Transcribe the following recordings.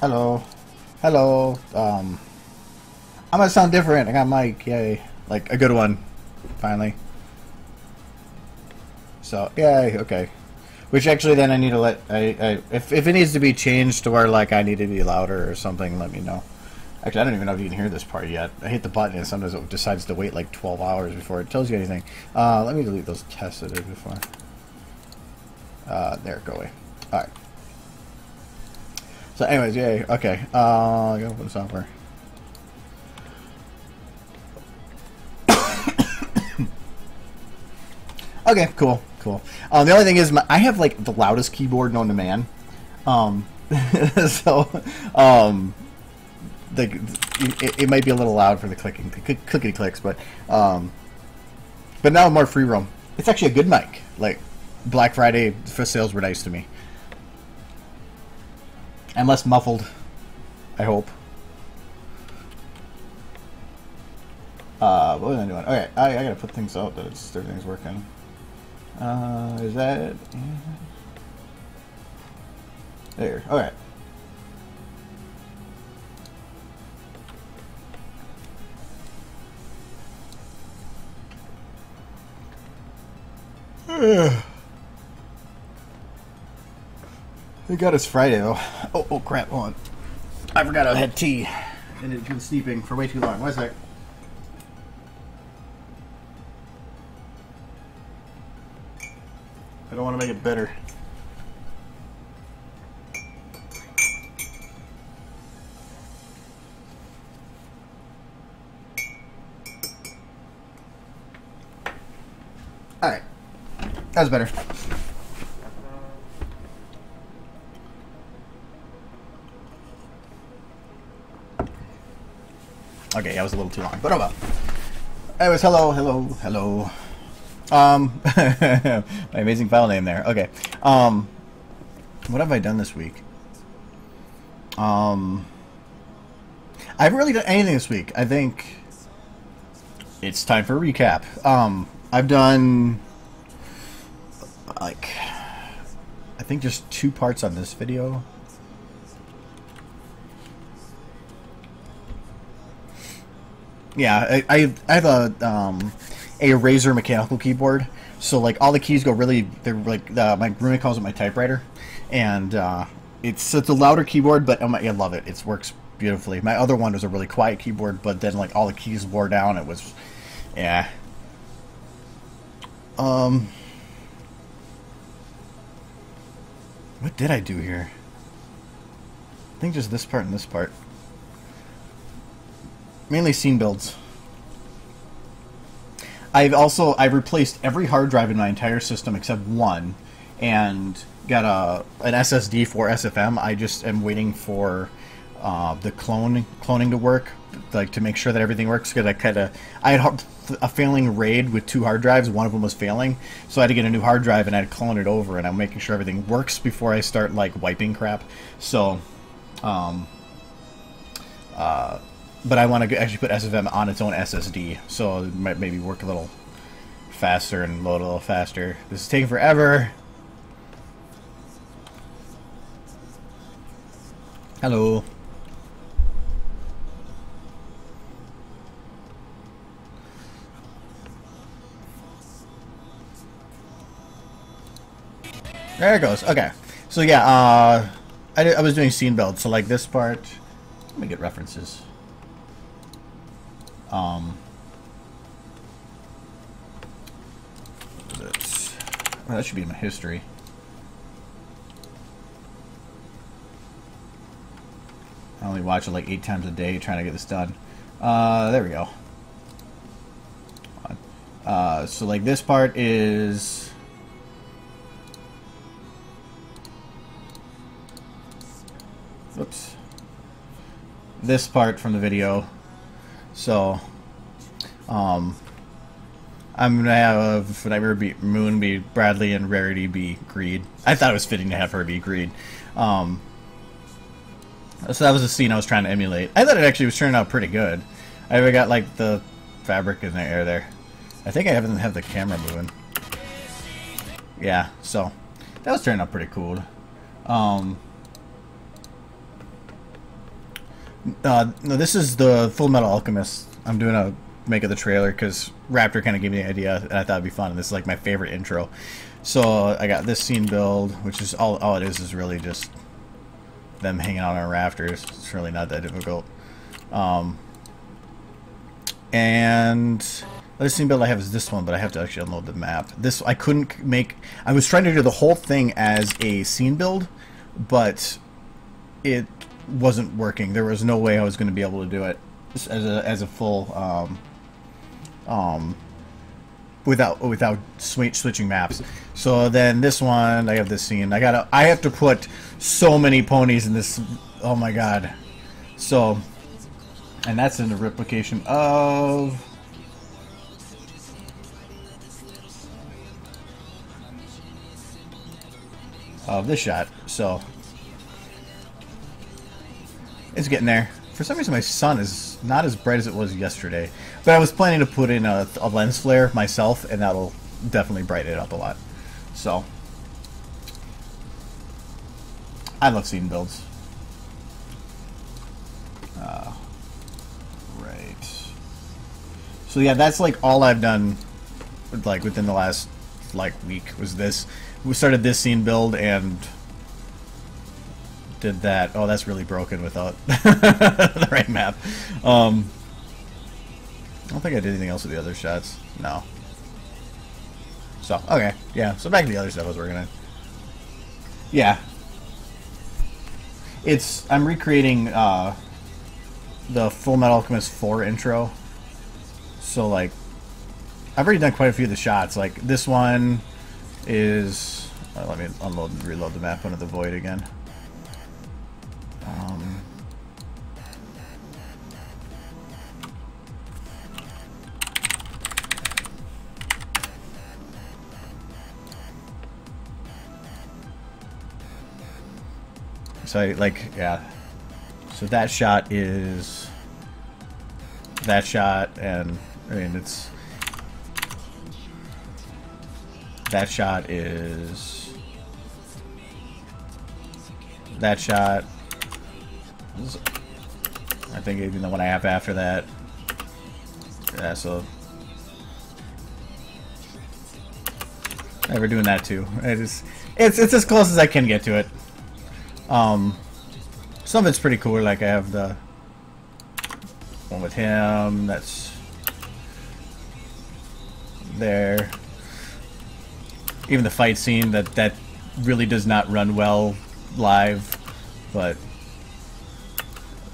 Hello. Hello. I'm gonna sound different. I got mic. Yay. Like a good one. Finally. So, yay. Okay. Which actually then I need to let... if it needs to be changed to where like I need to be louder or something, let me know. Actually, I don't even know if you can hear this part yet. I hit the button and sometimes it decides to wait like 12 hours before it tells you anything. Let me delete those tests I did before. There, go away. Alright. So anyways, yay, okay. Go open the software. Okay, cool, cool. The only thing is, I have like the loudest keyboard known to man. So, it might be a little loud for the clickety clicks, but now more free roam. It's actually a good mic. Like Black Friday sales were nice to me. And less muffled, I hope. What was I doing? Okay, I gotta put things out that everything's working. Is that... There, okay. Thank God it's Friday though. Oh crap, hold on. I forgot I had tea. And it's been sleeping for way too long. One sec. I don't want to make it better. Alright. That was better. Okay, that was a little too long, but oh well. Anyways, hello. My amazing file name there. Okay. What have I done this week? I haven't really done anything this week. I think it's time for a recap. I've done like I think just 2 parts on this video. Yeah, I have a Razer mechanical keyboard, so like all the keys go really. They're like my roommate calls it my typewriter, and it's a louder keyboard, but I love it. It works beautifully. My other one was a really quiet keyboard, but then like all the keys wore down. It was, yeah. What did I do here? I think just this part and this part. Mainly scene builds. I've replaced every hard drive in my entire system except one, and got an SSD for SFM. I just am waiting for the cloning to work, like to make sure that everything works. Because I had a failing RAID with 2 hard drives. One of them was failing, so I had to get a new hard drive and I had to clone it over. And I'm making sure everything works before I start like wiping crap. So, but I want to actually put SFM on its own SSD, so it might maybe work a little faster and load a little faster. This is taking forever. Hello. There it goes. Okay. So yeah, I was doing scene build. So like this part, let me get references. Well, that should be in my history. I only watch it like 8 times a day trying to get this done. There we go. So like this part is... Whoops. This part from the video. So, I'm gonna have Nightmare be Moon be Bradley and Rarity be Greed. I thought it was fitting to have her be Greed. So that was a scene I was trying to emulate. I thought it actually was turning out pretty good. I even got like the fabric in the air there. I think I haven't have the camera moving. Yeah, so that was turning out pretty cool. No, this is the Full Metal Alchemist. I'm doing a make of the trailer because Raptor kind of gave me the idea, and I thought it'd be fun. And this is like my favorite intro. So I got this scene build, which is all it is really just them hanging out on rafters. It's really not that difficult. And the other scene build I have is this one, but I have to actually unload the map. This I couldn't make. I was trying to do the whole thing as a scene build, but it wasn't working. There was no way I was going to be able to do it as a full without switching maps. So then this one, I have this scene. I have to put so many ponies in this. Oh my god. So, and that's in the replication of this shot. So it's getting there. For some reason my sun is not as bright as it was yesterday, but I was planning to put in a lens flare myself, and that'll definitely brighten it up a lot. So I love scene builds. Right. So yeah, that's like all I've done, like within the last like week was this. We started this scene build and did that. Oh, that's really broken without the right map. I don't think I did anything else with the other shots. No. So, okay. Yeah, so back to the other stuff I was working on. Yeah. I'm recreating the Full Metal Alchemist 4 intro. So, like, I've already done quite a few of the shots. Like, this one is... let me unload and reload the map under the void again. So, yeah. So that shot is that shot, and I mean, it's that shot is that shot. I think even the one I have after that. Yeah, so we're doing that too. It's as close as I can get to it. Some of it's pretty cool. Like I have the one with him. That's there. Even the fight scene that really does not run well live, but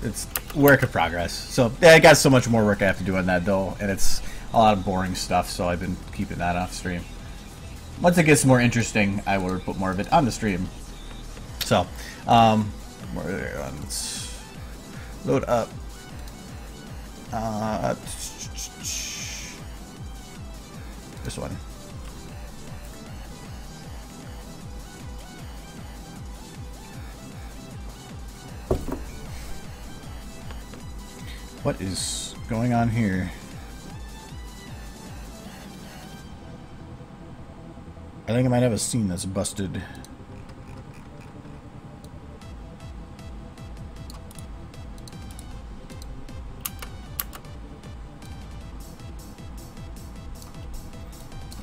it's work in progress. So yeah, I got so much more work I have to do on that though, and it's a lot of boring stuff. So I've been keeping that off stream. Once it gets more interesting, I will put more of it on the stream. So, let's load up. This one. What is going on here? I think I might have a scene that's busted.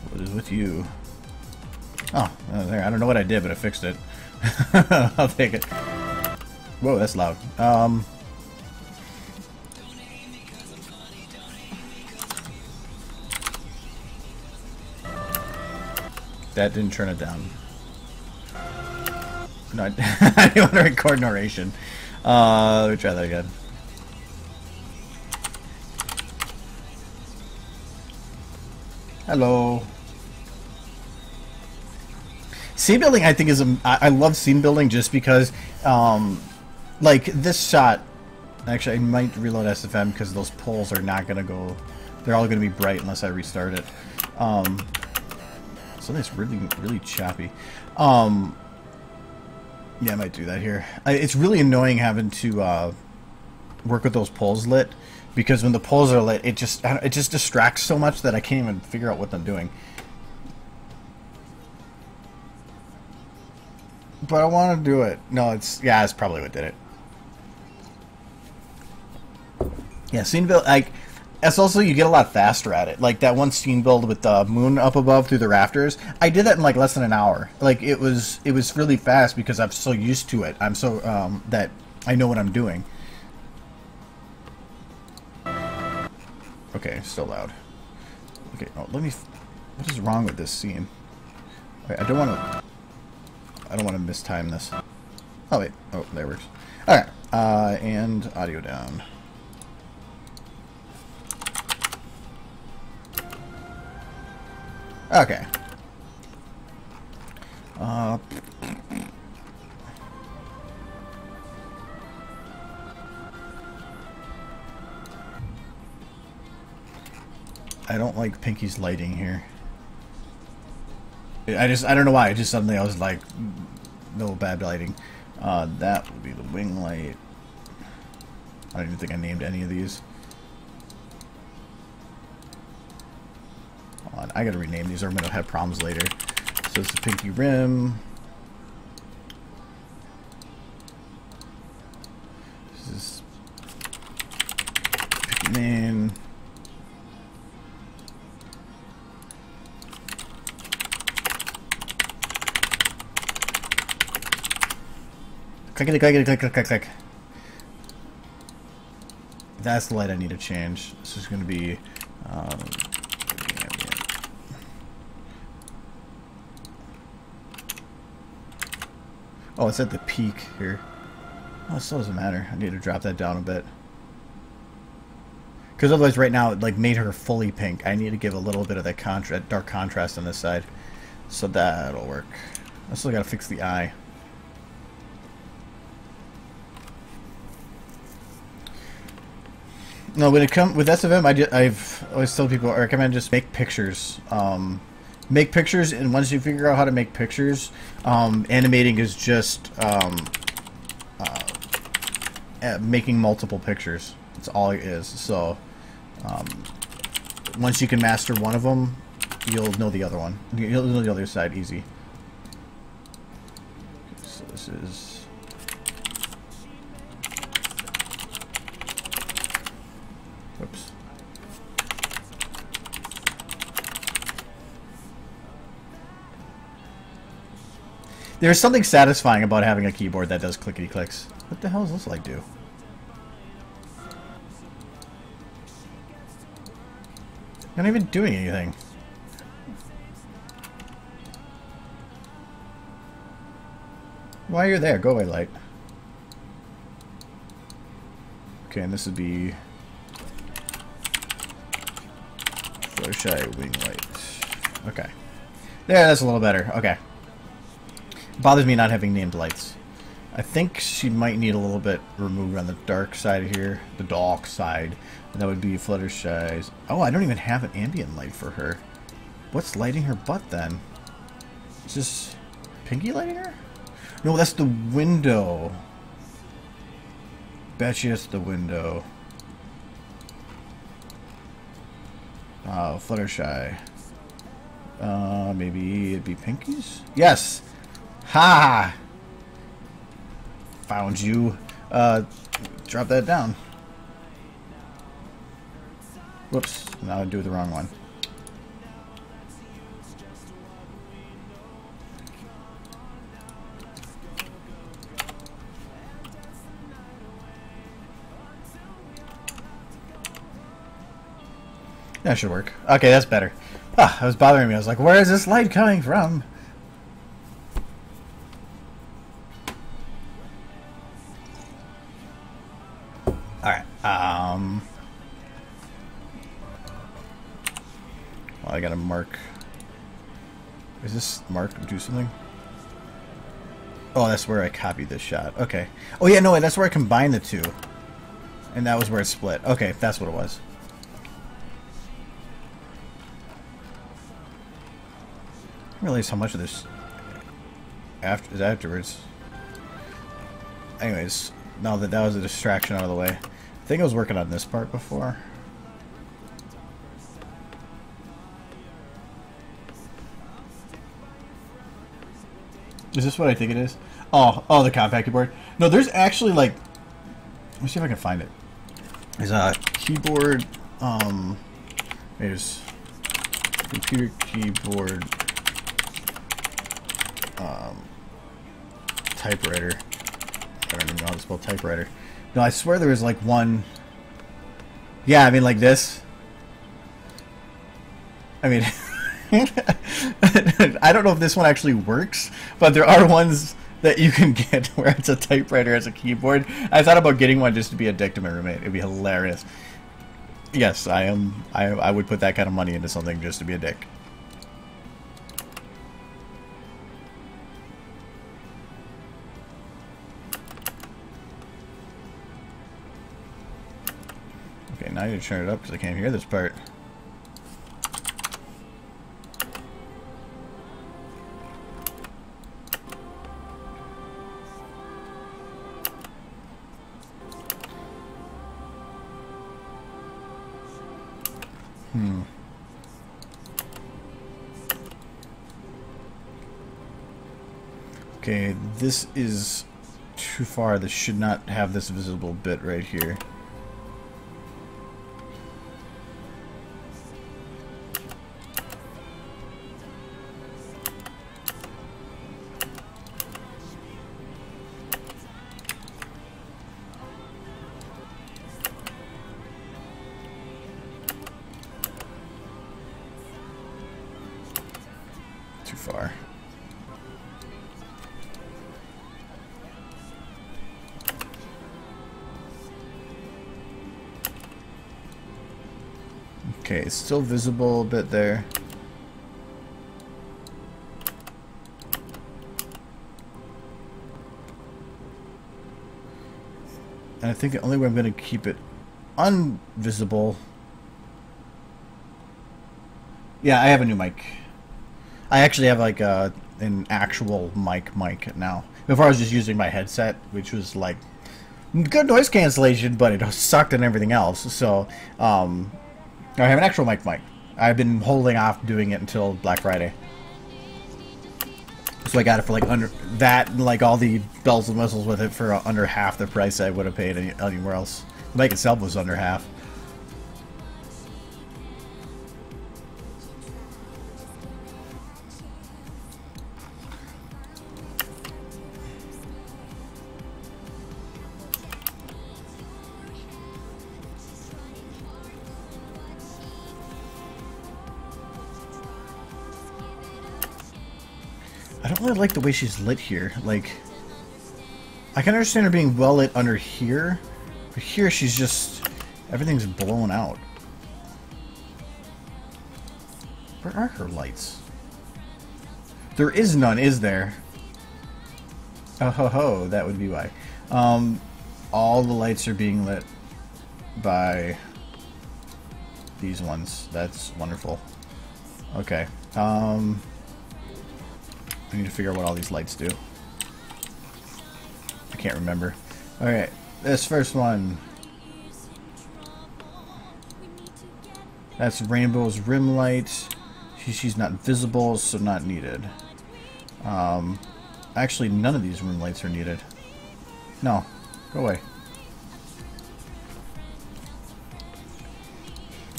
What is with you? Oh, there. I don't know what I did, but I fixed it. I'll take it. Whoa, that's loud. That didn't turn it down. No, I didn't want to record narration. Let me try that again. Hello. Scene building, I think, is I love scene building just because, like this shot. Actually, I might reload SFM because those poles are not gonna go. They're all gonna be bright unless I restart it. So that's really choppy. Yeah, I might do that here. It's really annoying having to work with those poles lit, because when the poles are lit, it just distracts so much that I can't even figure out what I'm doing. But I want to do it. No, it's probably what did it. Yeah, scene build, like, it's also, you get a lot faster at it. Like, that one scene build with the moon up above through the rafters, I did that in, like, less than an hour. Like, it was really fast because I'm so used to it. I'm so, that I know what I'm doing. Okay, still loud. Okay, oh, let me, what is wrong with this scene? Wait, I don't want to mistime this. Oh, wait, oh, there it works. Alright, and audio down. Okay. I don't like Pinky's lighting here. I don't know why. It just suddenly I was like, no bad lighting. That would be the wing light. I don't even think I named any of these. Hold on, I gotta rename these or I'm gonna have problems later. So it's the Pinky rim. This is Pinky main. Clickety, clickety, click, click, click, click. That's the light I need to change. This is going to be oh, it's at the peak here. Oh, it still doesn't matter. I need to drop that down a bit. Because otherwise right now it like made her fully pink. I need to give a little bit of that dark contrast on this side. So that'll work. I still got to fix the eye. No, when it comes with SFM, I've always told people I recommend just make pictures. Make pictures, and once you figure out how to make pictures, animating is just making multiple pictures. That's all it is. So once you can master one of them, you'll know the other one. You'll know the other side easy. So this is. Whoops. There's something satisfying about having a keyboard that does clickety clicks. What the hell does this light do? Not even doing anything. Why are you there? Go away, light. Okay, and this would be Fluttershy wing light. Okay. There, that's a little better. Okay. Bothers me not having named lights. I think she might need a little bit removed on the dark side here. The dark side. And that would be Fluttershy's. Oh, I don't even have an ambient light for her. What's lighting her butt then? Is this Pinky lighting her? No, that's the window. Bet you it's the window. Fluttershy. Maybe it'd be Pinky's? Yes! Ha! Found you. Drop that down. Whoops. Now I do the wrong one. That should work. Okay, that's better. Ah, that was bothering me. I was like, where is this light coming from? Alright, well, I gotta mark. Is this mark do something? Oh, that's where I copied this shot. Okay. Oh, yeah, no, that's where I combined the two. And that was where it split. Okay, that's what it was. I didn't realize how much of this is afterwards. Anyways, now that was a distraction out of the way. I think I was working on this part before. Is this what I think it is? Oh, the compact keyboard. No, there's actually like, let me see if I can find it. There's a keyboard, there's computer keyboard, typewriter. I don't even know how to spell typewriter. No, I swear there was like one. Yeah, I mean like this. I mean, I don't know if this one actually works, but there are ones that you can get where it's a typewriter as a keyboard. I thought about getting one just to be a dick to my roommate. It'd be hilarious. Yes, I am. I would put that kind of money into something just to be a dick. Okay, now I need to turn it up because I can't hear this part. Okay, this is too far. This should not have this visible bit right here. Too far. Okay, it's still visible a bit there. And I think the only way I'm going to keep it unvisible... Yeah, I have a new mic. I actually have like an actual mic now. Before I was just using my headset, which was like good noise cancellation, but it sucked and everything else. So, I have an actual mic. I've been holding off doing it until Black Friday. So I got it for like under that, and like all the bells and whistles with it for under half the price I would have paid anywhere else. The mic itself was under half. I don't really like the way she's lit here. Like, I can understand her being well lit under here, but here she's just... everything's blown out. Where are her lights? There is none, is there? Oh ho ho, that would be why. All the lights are being lit by these ones. That's wonderful. Okay. I need to figure out what all these lights do. I can't remember. Alright, this first one. That's Rainbow's rim light. She's not visible, so not needed. Actually, none of these rim lights are needed. No, go away.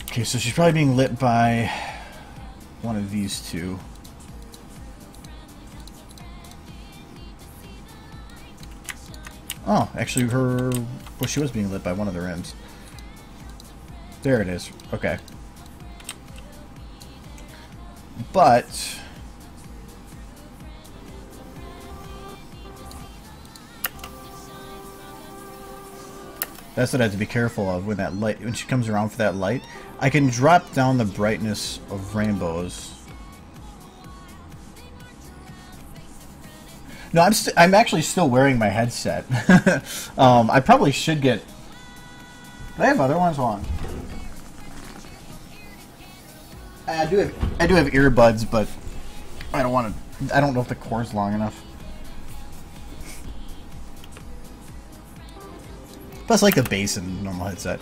Okay, so she's probably being lit by one of these two. Oh, actually well, she was being lit by one of the rims. There it is. Okay. But that's what I have to be careful of when that light, when she comes around for that light. I can drop down the brightness of Rainbows. No, I'm actually still wearing my headset. I probably should get... Do I have other ones on? I do have earbuds, but I don't want to... I don't know if the cord's long enough. Plus, I like the bass in normal headset.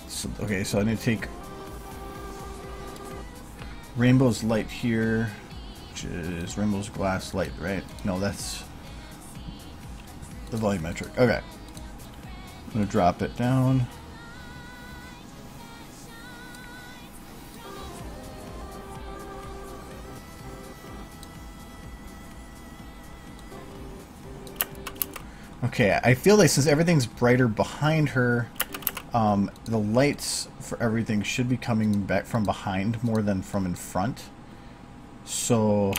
So, okay, so I need to take Rainbow's light here, which is Rainbow's glass light, right? No, that's the volumetric. Okay. I'm going to drop it down. Okay, I feel like since everything's brighter behind her, the lights for everything should be coming back from behind more than from in front. So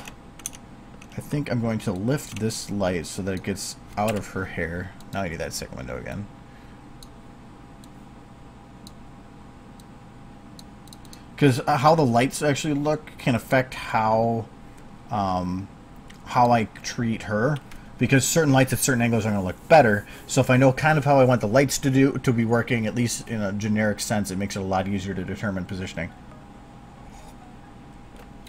I think I'm going to lift this light so that it gets out of her hair. Now I need that second window again. Because how the lights actually look can affect how I treat her. Because certain lights at certain angles are going to look better. So if I know kind of how I want the lights to be working, at least in a generic sense, it makes it a lot easier to determine positioning.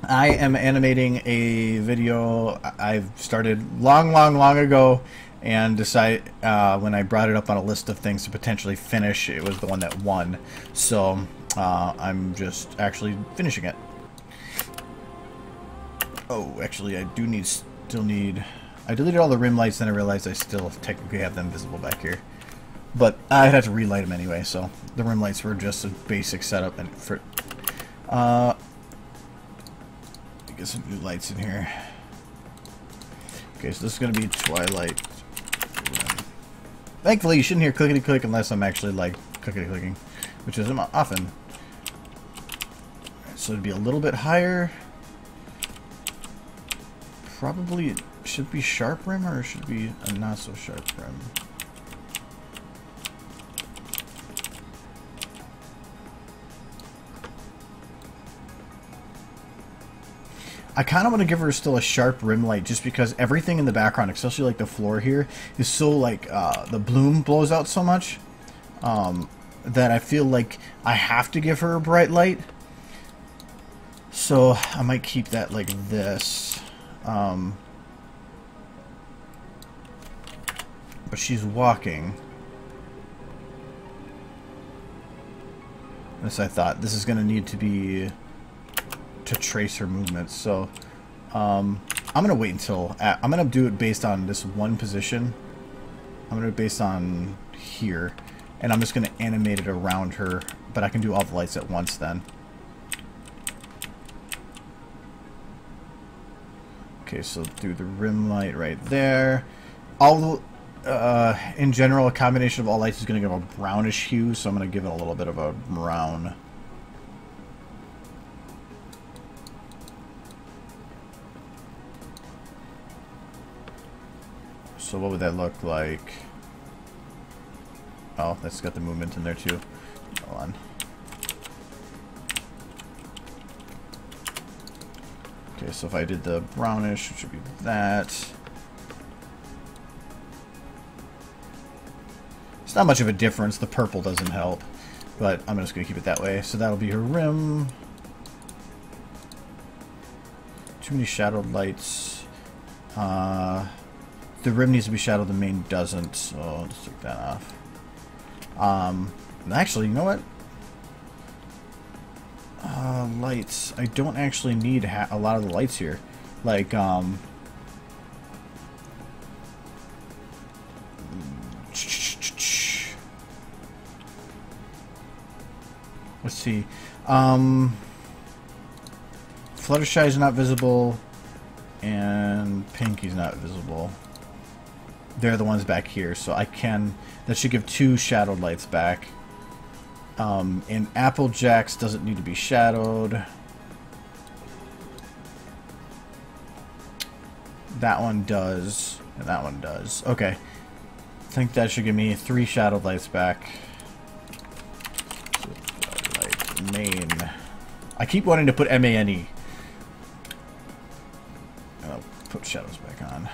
I am animating a video I've started long ago, and decide when I brought it up on a list of things to potentially finish, it was the one that won. So I'm just actually finishing it. Oh, actually, I still need. I deleted all the rim lights, then I realized I still technically have them visible back here. But I'd have to relight them anyway, so the rim lights were just a basic setup. And for get some new lights in here. Okay, so this is going to be Twilight. Thankfully, you shouldn't hear clickety-click unless I'm actually, like, clickety-clicking, which isn't often. Right, so it'd be a little bit higher. Probably it should be sharp rim, or it should be a not-so-sharp rim. I kind of want to give her still a sharp rim light, just because everything in the background, especially like the floor here, is so like the bloom blows out so much that I feel like I have to give her a bright light. So I might keep that like this. But she's walking. This I thought. This is going to need to be to trace her movements. So I'm going to wait until... I'm going to do it based on this one position. I'm going to do it based on here. And I'm just going to animate it around her. But I can do all the lights at once then. Okay, so do the rim light right there. In general, a combination of all lights is going to give a brownish hue, so I'm going to give it a little bit of a brown. So what would that look like? Oh, that's got the movement in there too. Hold on. Okay, so if I did the brownish, it should be that. It's not much of a difference. The purple doesn't help, but I'm just going to keep it that way. So that'll be her rim. Too many shadowed lights. The rim needs to be shadowed, the main doesn't, so I'll just take that off. Actually, you know what? Lights. I don't actually need a lot of the lights here. Like, let's see. Fluttershy is not visible, and Pinky's not visible. They're the ones back here, so I can... That should give 2 shadowed lights back. And Applejack's doesn't need to be shadowed. That one does, and that one does. Okay. I think that should give me 3 shadowed lights back. So, light main. I keep wanting to put M-A-N-E. I'll put shadows back on.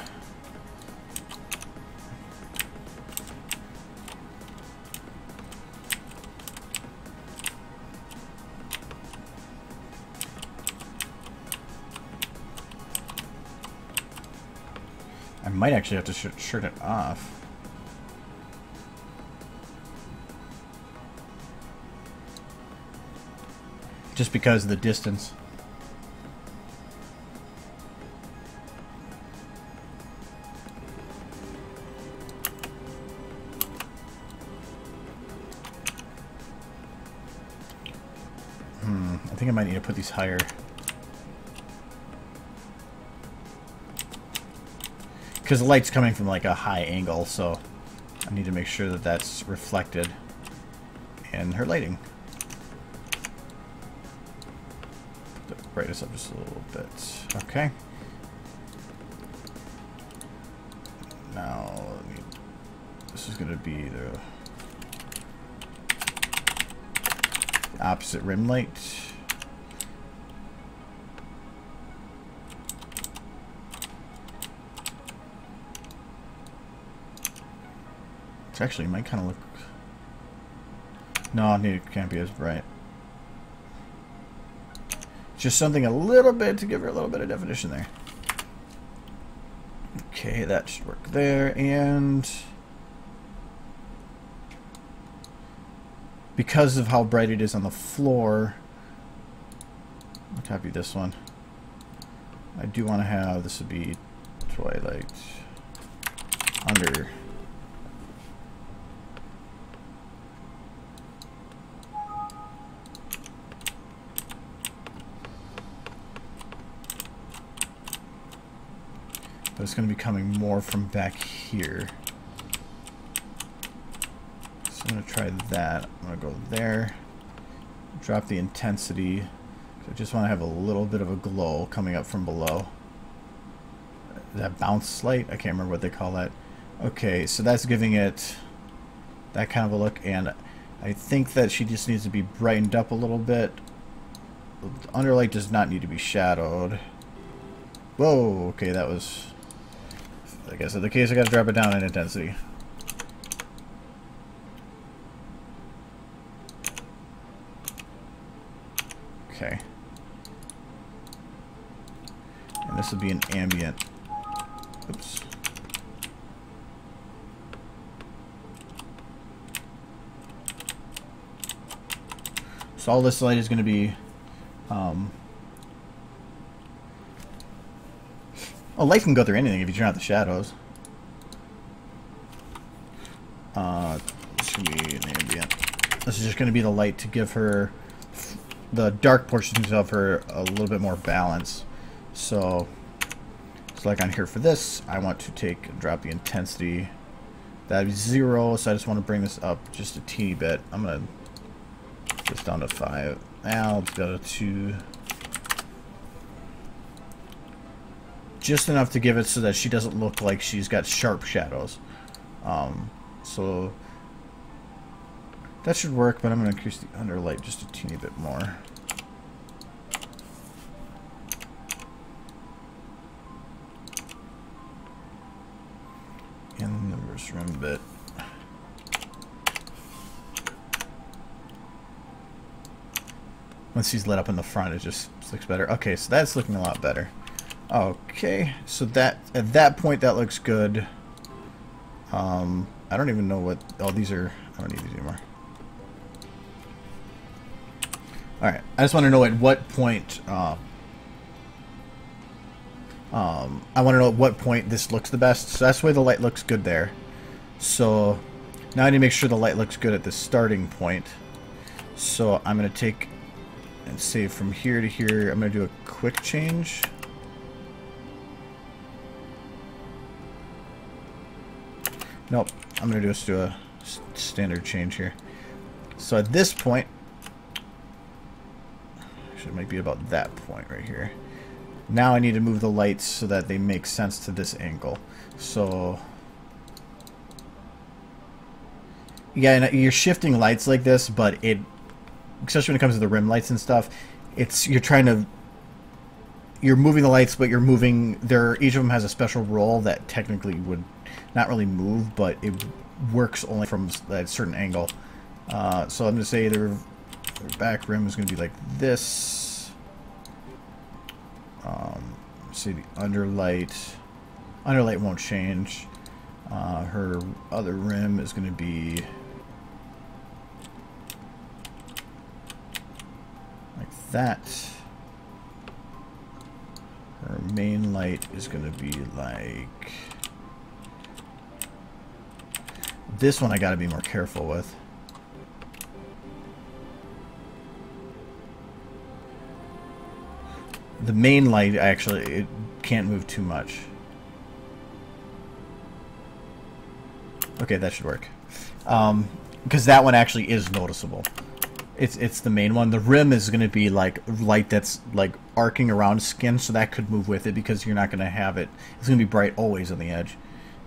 I might actually have to shirt it off. Just because of the distance. I think I might need to put these higher. because the light's coming from like a high angle, so I need to make sure that that's reflected in her lighting. Brighten this up just a little bit. Okay. Now, this is going to be the opposite rim light. It actually might kind of look... No, it can't be as bright. Just something a little bit to give her a little bit of definition there. Okay, that should work there. And because of how bright it is on the floor, I'll copy this one. I do want to have, this would be twilight under. But it's going to be coming more from back here. So I'm going to try that. I'm going to go there. Drop the intensity. I just want to have a little bit of a glow coming up from below. That bounce light? I can't remember what they call that. Okay, so that's giving it that kind of a look. And I think that she just needs to be brightened up a little bit. The underlight does not need to be shadowed. Whoa, okay, that was... I guess in the case I gotta drop it down in intensity. Okay. And this would be an ambient. Oops. So all this light is going to be oh, light can go through anything if you turn out the shadows. This should be an ambient. This is just going to be the light to give her the dark portions of her a little bit more balance. So it's like on here for this, I want to drop the intensity. That'd be 0, so I just want to bring this up just a teeny bit. I'm going to put this down to 5. Now let's go to 2. Just enough to give it so that she doesn't look like she's got sharp shadows. So that should work, but I'm going to increase the underlight just a teeny bit more. And the reverse rim bit. Once she's lit up in the front, it just looks better. Okay, so that's looking a lot better. Okay, so that at that point that looks good. I don't even know what. Oh, these are. I don't need these anymore. All right, I just want to know at what point. I want to know at what point this looks the best. So that's why the light looks good there. So now I need to make sure the light looks good at the starting point. So I'm going to take and save from here to here. I'm going to do a quick change. Nope, I'm going to just do a standard change here. So at this point, actually it might be about that point right here. Now I need to move the lights so that they make sense to this angle. So, yeah, and you're shifting lights like this, but it, especially when it comes to the rim lights and stuff, you're moving the lights, but you're moving, each of them has a special role that technically would not really move, but it works only from a certain angle. So I'm going to say their back rim is going to be like this. See the underlight won't change. Her other rim is going to be like that. Her main light is going to be like this one. I got to be more careful with. The main light, actually, it can't move too much. Okay, that should work. Because that one actually is noticeable. It's the main one. The rim is going to be like light that's like arcing around skin, so that could move with it because you're not going to have it. It's going to be bright always on the edge.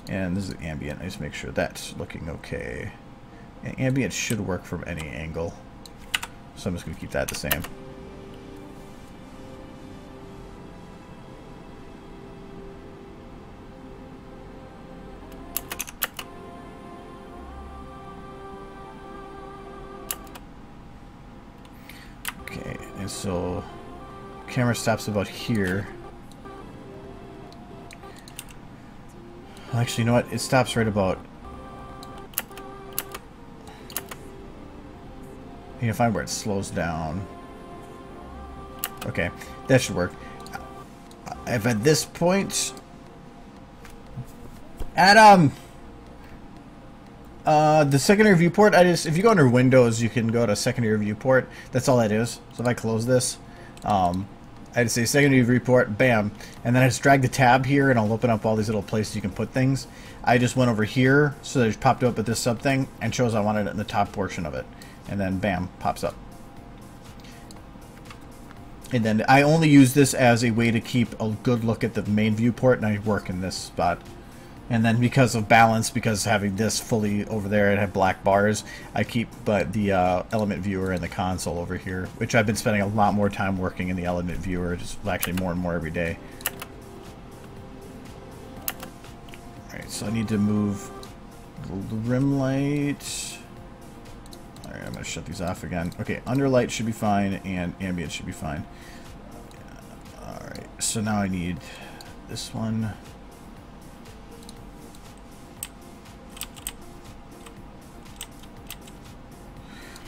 And this is ambient. I just make sure that's looking okay. And ambient should work from any angle. So I'm just going to keep that the same. Okay, and so camera stops about here. Actually, you know what? It stops right about... You can find where it slows down. Okay, that should work. If at this point... Adam! The secondary viewport, if you go under Windows, you can go to secondary viewport. That's all that is. So if I close this, I just say secondary viewport, bam, and then I just drag the tab here and I'll open up all these little places you can put things. I just went over here, so that it popped up at this sub thing and shows I wanted it in the top portion of it. And then bam, pops up. And then I only use this as a way to keep a good look at the main viewport, and I work in this spot. And then because of balance, because having this fully over there and have black bars, I keep the element viewer and the console over here, which I've been spending a lot more time working in the element viewer, just actually more and more every day. Alright, so I need to move the rim light. Alright, I'm going to shut these off again. Okay, underlight should be fine, and ambient should be fine. Alright, so now I need this one.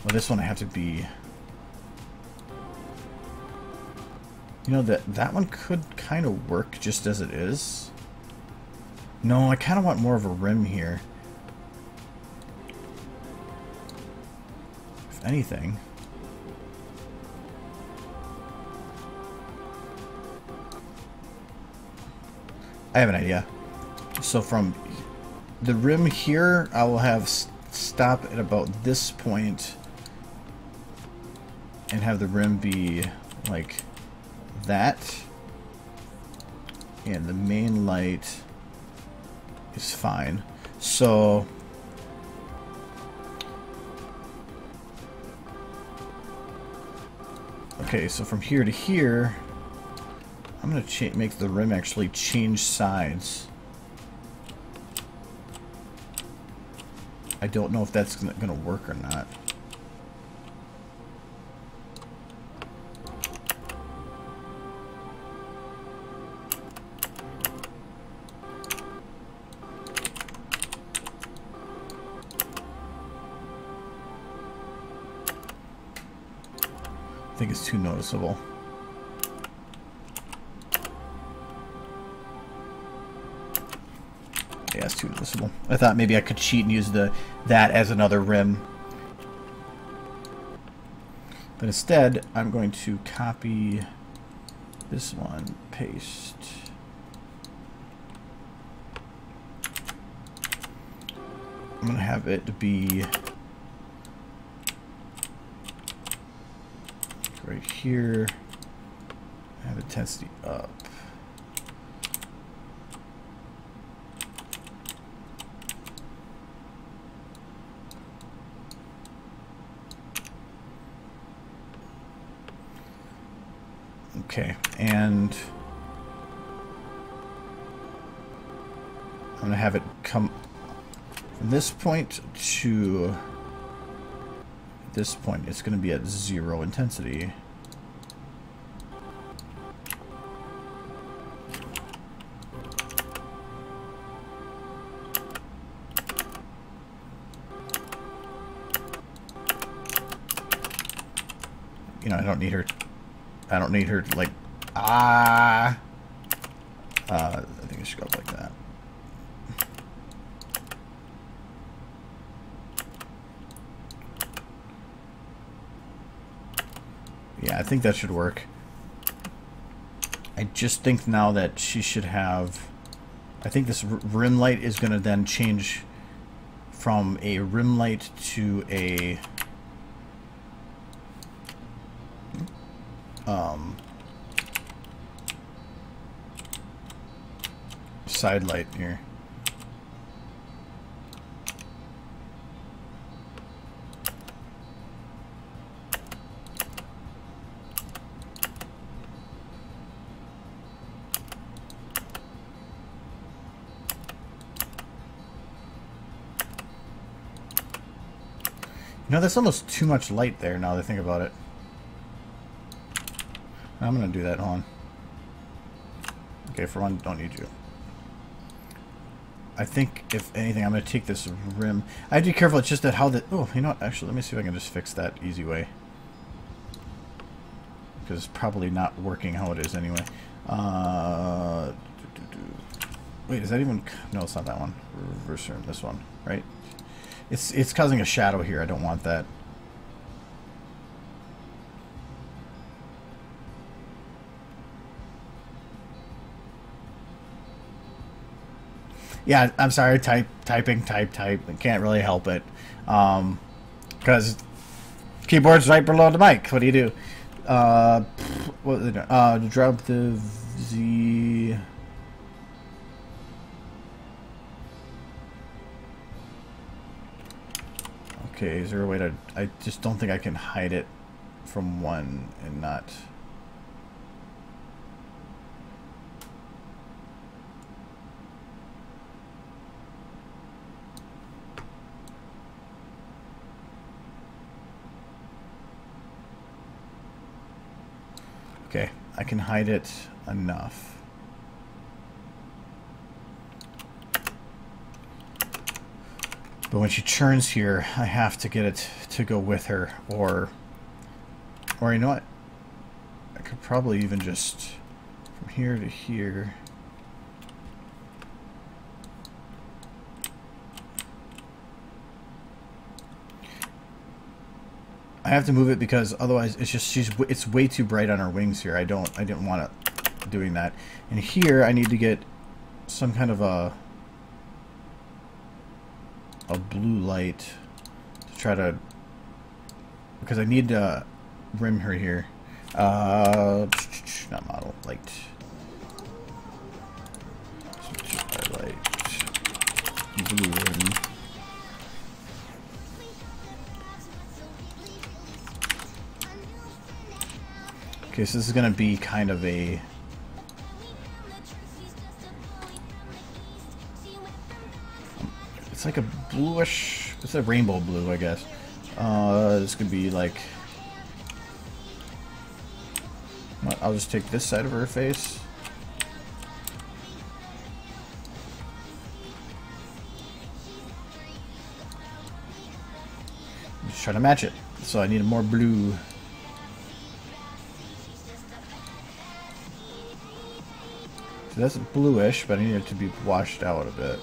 Well, this one I have to be... You know, that one could kind of work just as it is. No, I kind of want more of a rim here. If anything. I have an idea. So from the rim here, I will have stop at about this point. And have the rim be like that. And the main light is fine. So okay, so from here to here, I'm going to make the rim actually change sides. I don't know if that's going to work or not. I think it's too noticeable. Yeah, it's too noticeable. I thought maybe I could cheat and use that as another rim. But instead, I'm going to copy this one, paste. I'm going to have it be right here. Have intensity up. Okay, and I'm going to have it come from this point to this point. It's going to be at 0 intensity. You know, I don't need her to like, I think it should go up like that. Yeah, I think that should work. I just think now that she should have, I think this rim light is going to then change from a rim light to a side light here. You know, that's almost too much light there now that I think about it. I'm gonna do that, hold on. Okay, for one, don't need you. I think, if anything, I'm gonna take this rim. I have to be careful, it's just that how the... Oh, you know what, actually, let me see if I can just fix that easy way. Because it's probably not working how it is anyway. Wait, is that even... No, it's not that one. Reverse rim, this one, right? It's causing a shadow here. I don't want that. Yeah, I'm sorry. Typing. I can't really help it. Because keyboard's right below the mic. What do you do? Drop the Z. Okay, is there a way to... I just don't think I can hide it from one and not... Okay, I can hide it enough. But when she churns here, I have to get it to go with her, or you know what? I could probably even just from here to here. I have to move it because otherwise it's just it's way too bright on her wings here. I didn't want it doing that. And here I need to get some kind of a blue light to try to, because I need to rim her here. Not model, light. Light. Blue rim. Okay, so this is going to be kind of a... It's like a bluish... It's a rainbow blue, I guess. This could be like... I'll just take this side of her face. Just try to match it. So I need more blue. So that's bluish, but I need it to be washed out a bit.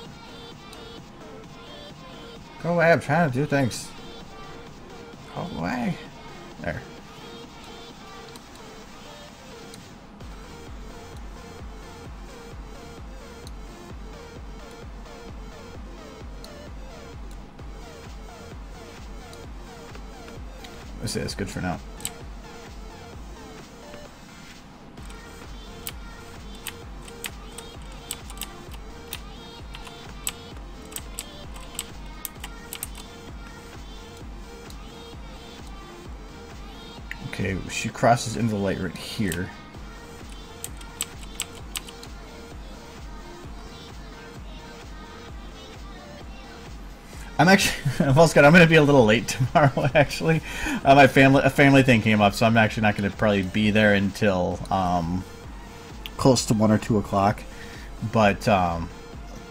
Go away, I'm trying to do things. Go away. There. Let's say it's good for now. Okay, she crosses into the light right here. I'm going to be a little late tomorrow, actually. A family thing came up, so I'm actually not going to probably be there until close to 1 or 2 o'clock. But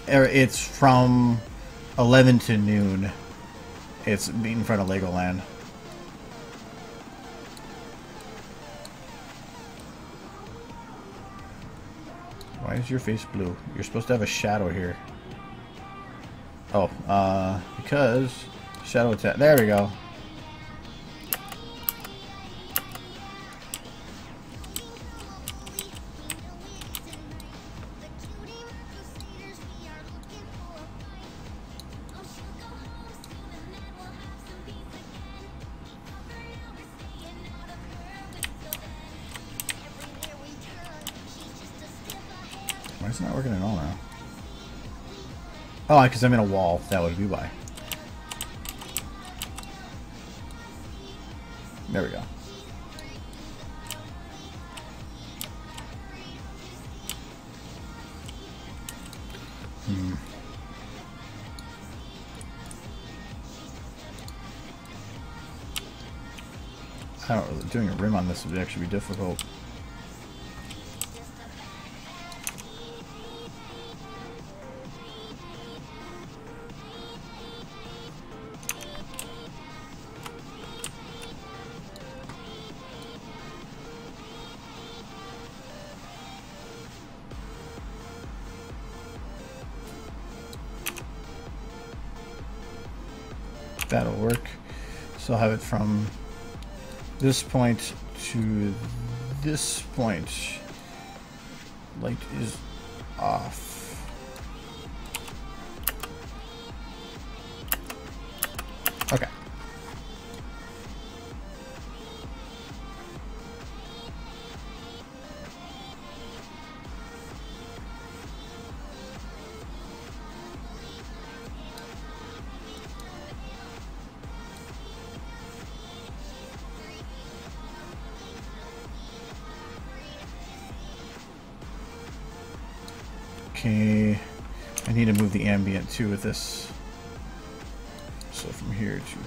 it's from 11 to noon. It's in front of Legoland. Why is your face blue? You're supposed to have a shadow here. Oh, because shadow attack. There we go. Why is it not working at all now? Oh, because I'm in a wall. That would be why. There we go. I don't, doing a rim on this would actually be difficult. That'll work. So I'll have it from this point to this point. Light is off. Okay. Okay, I need to move the ambient too with this. So from here to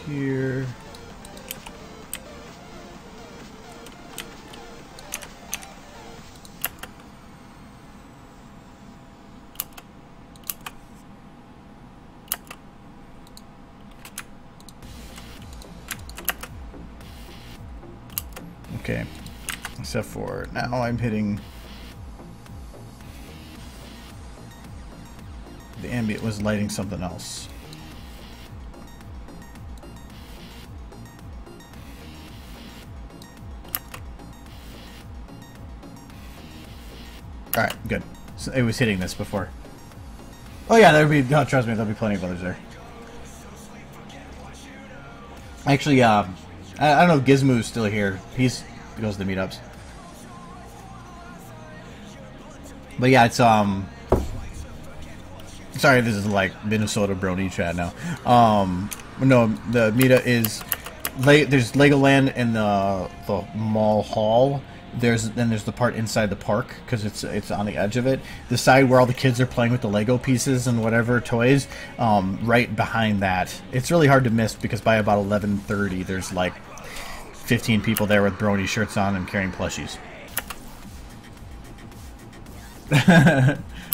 here. Okay, except for now I'm hitting. The ambient was lighting something else. Alright, good. So it was hitting this before. Oh yeah, there would be, oh, trust me, there'll be plenty of others there. Actually, I don't know if Gizmo's still here. He goes to the meetups. But yeah, it's, sorry, this is like Minnesota Brony chat now. No, the meetup is there's Legoland in the mall hall. Then there's the part inside the park because it's on the edge of it. The side where all the kids are playing with the Lego pieces and whatever toys. Right behind that, it's really hard to miss because by about 11:30 there's like 15 people there with Brony shirts on and carrying plushies.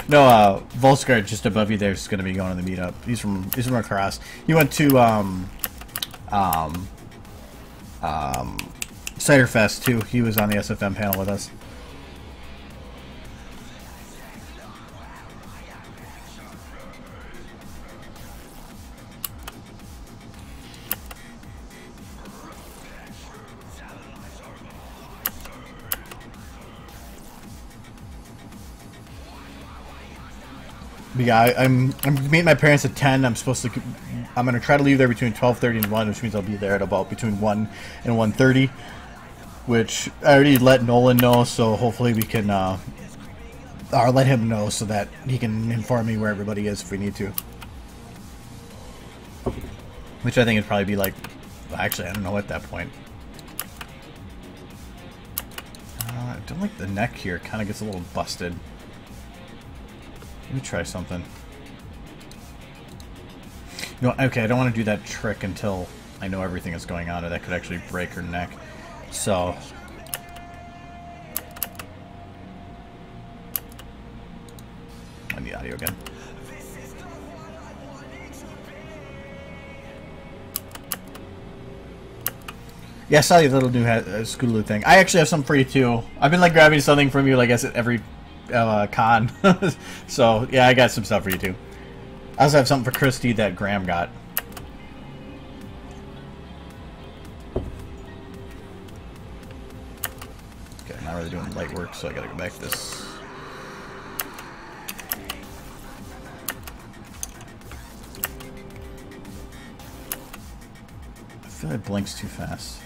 No, Volskar just above you there is going to be going to the meetup. He's from across. He went to Cider Fest too. He was on the SFM panel with us. But yeah, I'm meeting my parents at 10. I'm gonna try to leave there between 12:30 and 1, which means I'll be there at about between 1 and 1:30. Which I already let Nolan know, so hopefully we can or let him know so that he can inform me where everybody is if we need to. Which I think would probably be like, actually I don't know at that point. I don't like the neck here. It kind of gets a little busted. Let me try something. No, okay, I don't want to do that trick until I know everything is going on, or that could actually break her neck. So... I need audio again. Yeah, I saw your little new Scootaloo thing. I actually have something for you too. I've been like grabbing something from you, like I guess, at every con. So yeah, I got some stuff for you too. I also have something for Christy that Graham got. Okay, I'm not really doing light work, so I gotta go back to this. I feel it blinks too fast.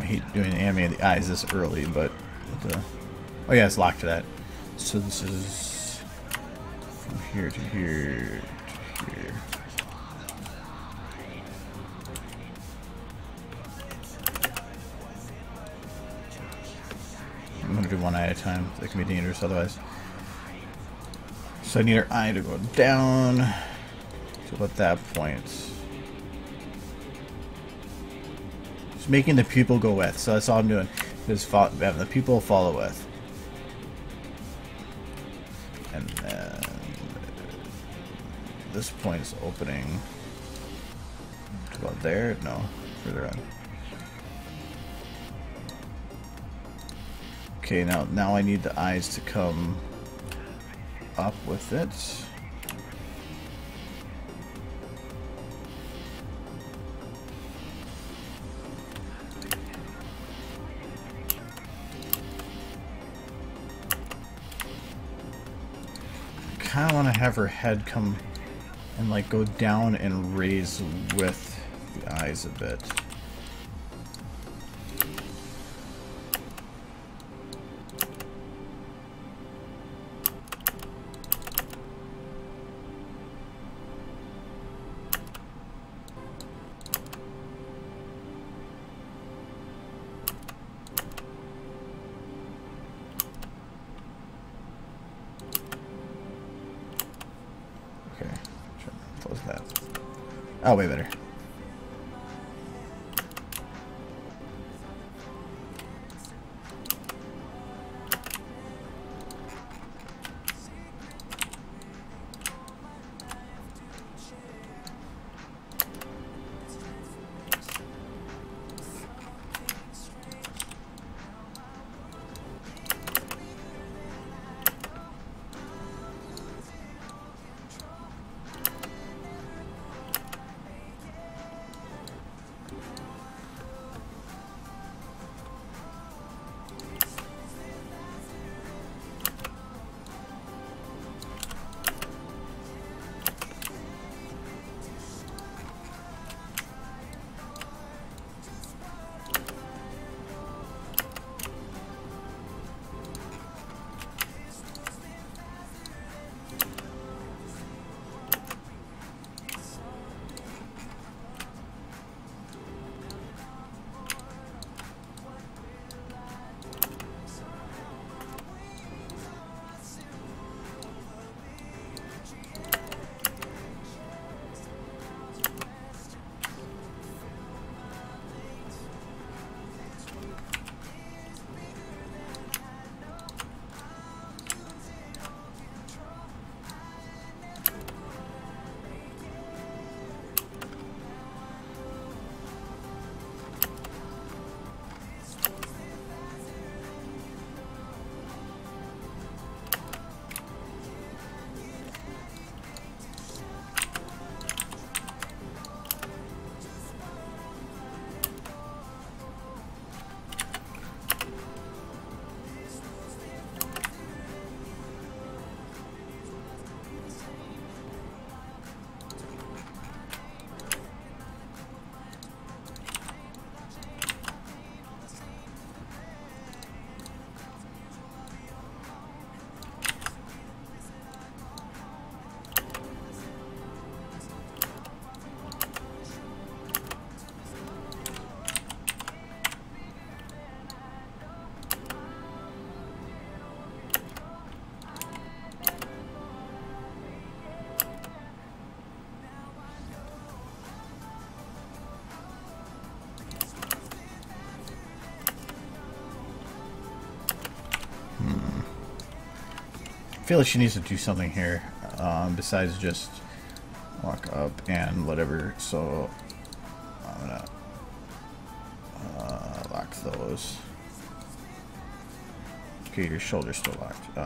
hate doing animating the eyes this early, but oh yeah, it's locked to that. So this is from here to here to here. I'm gonna do one eye at a time. That can be dangerous otherwise. So I need our eye to go down to about that point. Just making the pupil go with. So that's all I'm doing. Is having the pupil follow with. And then this point is opening to about there? No, further on. Okay, now I need the eyes to come up with it. I kind of want to have her head come and like go down and raise with the eyes a bit. Oh, way better. I feel like she needs to do something here besides just walk up and whatever. So I'm gonna lock those. Okay, your shoulder's still locked.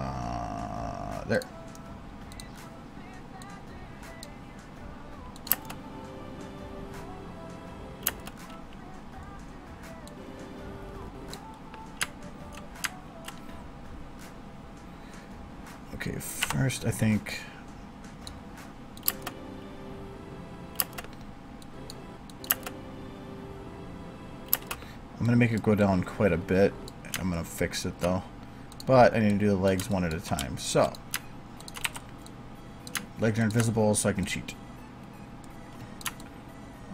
There. Okay, first I think I'm going to make it go down quite a bit. I'm going to fix it though. But I need to do the legs one at a time. So, legs are invisible so I can cheat.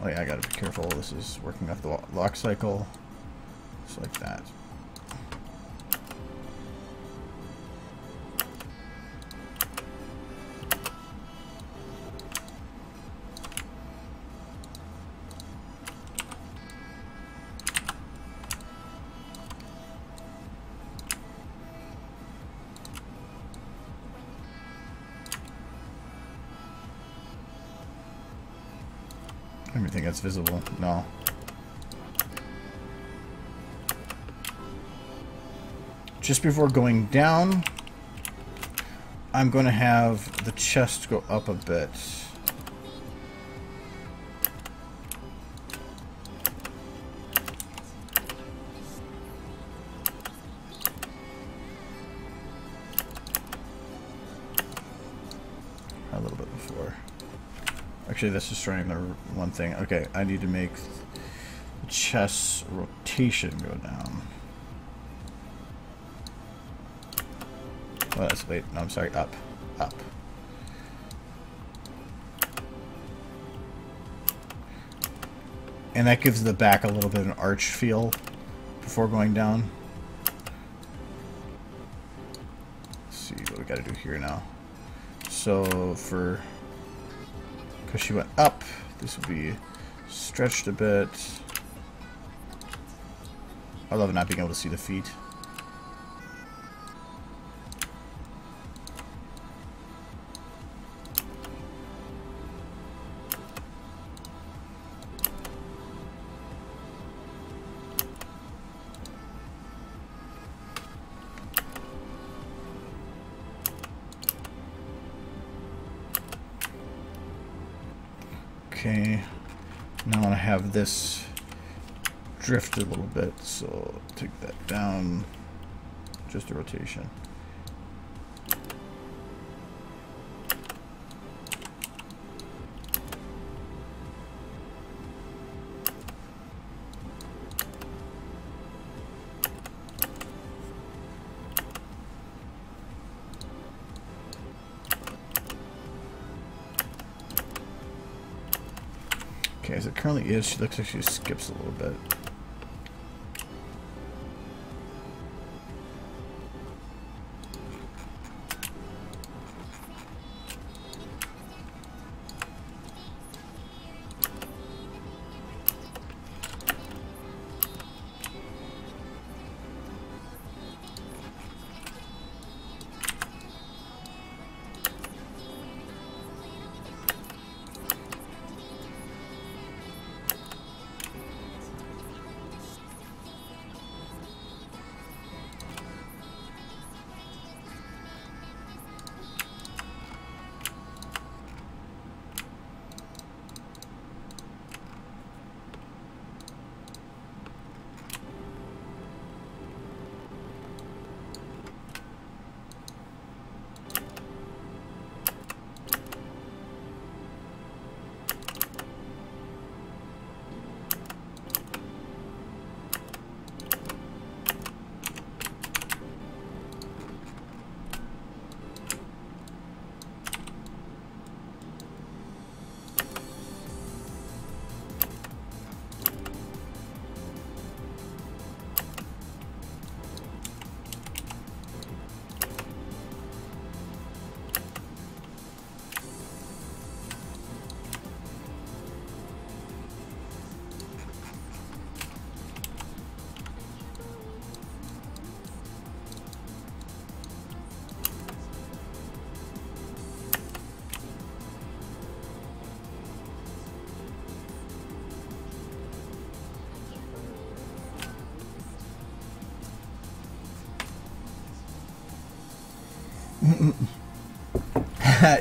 Oh yeah, I gotta be careful. This is working off the lock cycle. Just like that. I don't even think that's visible. No. Just before going down, I'm going to have the chest go up a bit. A little bit before. Actually, that's destroying the one thing. Okay, I need to make the chest rotation go down. Oh, that's wait. No, I'm sorry. Up, up. And that gives the back a little bit of an arch feel before going down. Let's see what we got to do here now. So for because she went up, this will be stretched a bit. I love not being able to see the feet. Okay, now I want to have this drift a little bit, so take that down, just a rotation. Okay, as it currently is, she looks like she skips a little bit.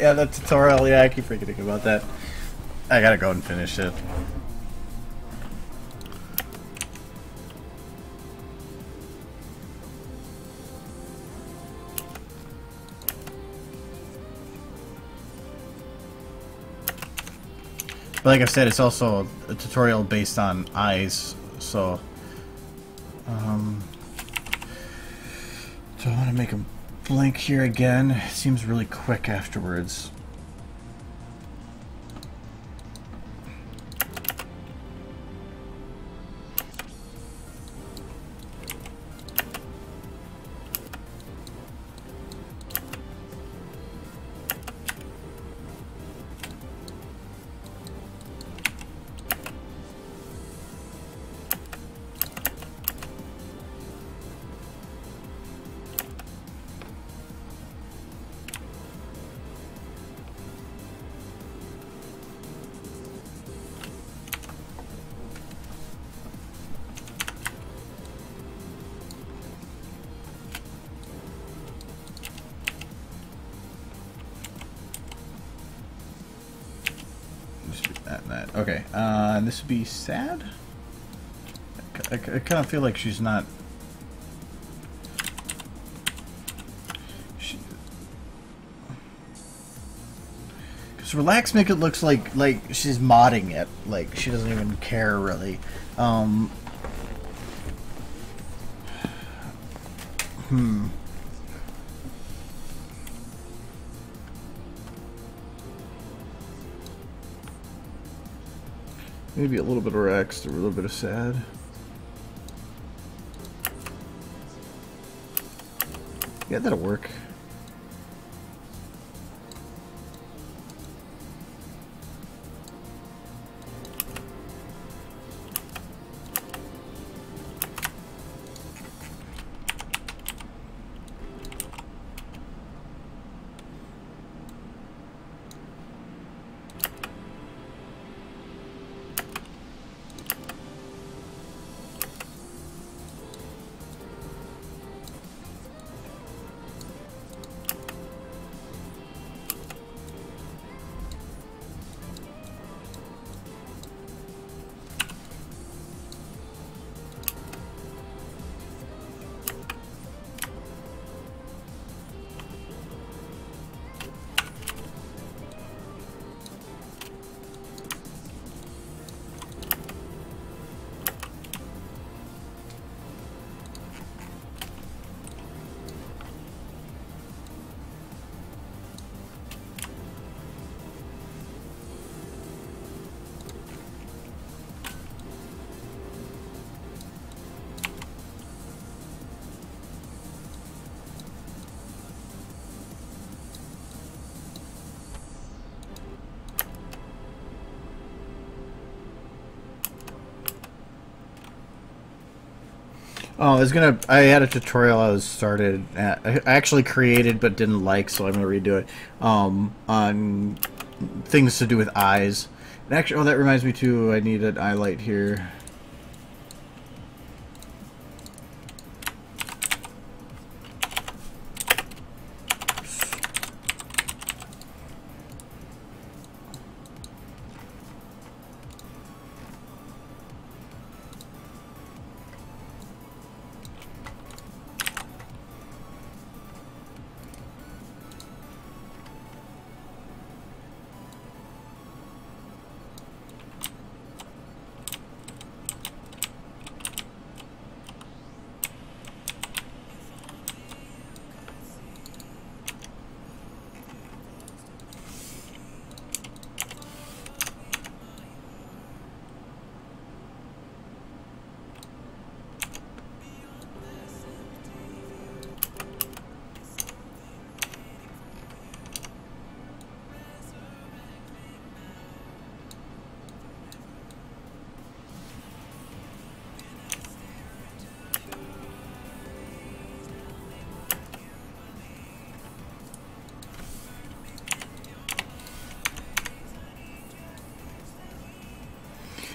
Yeah, that tutorial, yeah, I keep forgetting about that. I gotta go and finish it. But like I said, it's also a tutorial based on eyes, so So I want to make a blank here again. It seems really quick afterwards. Okay, and this would be sad. I kind of feel like she's not. Because relax, make it looks like she's modding it, like she doesn't even care really. Maybe a little bit of relaxed, a little bit of sad. Yeah, that'll work. Oh, I had a tutorial I I actually created but didn't like, so I'm gonna redo it. On things to do with eyes. And actually, oh, that reminds me too, I need an eye light here.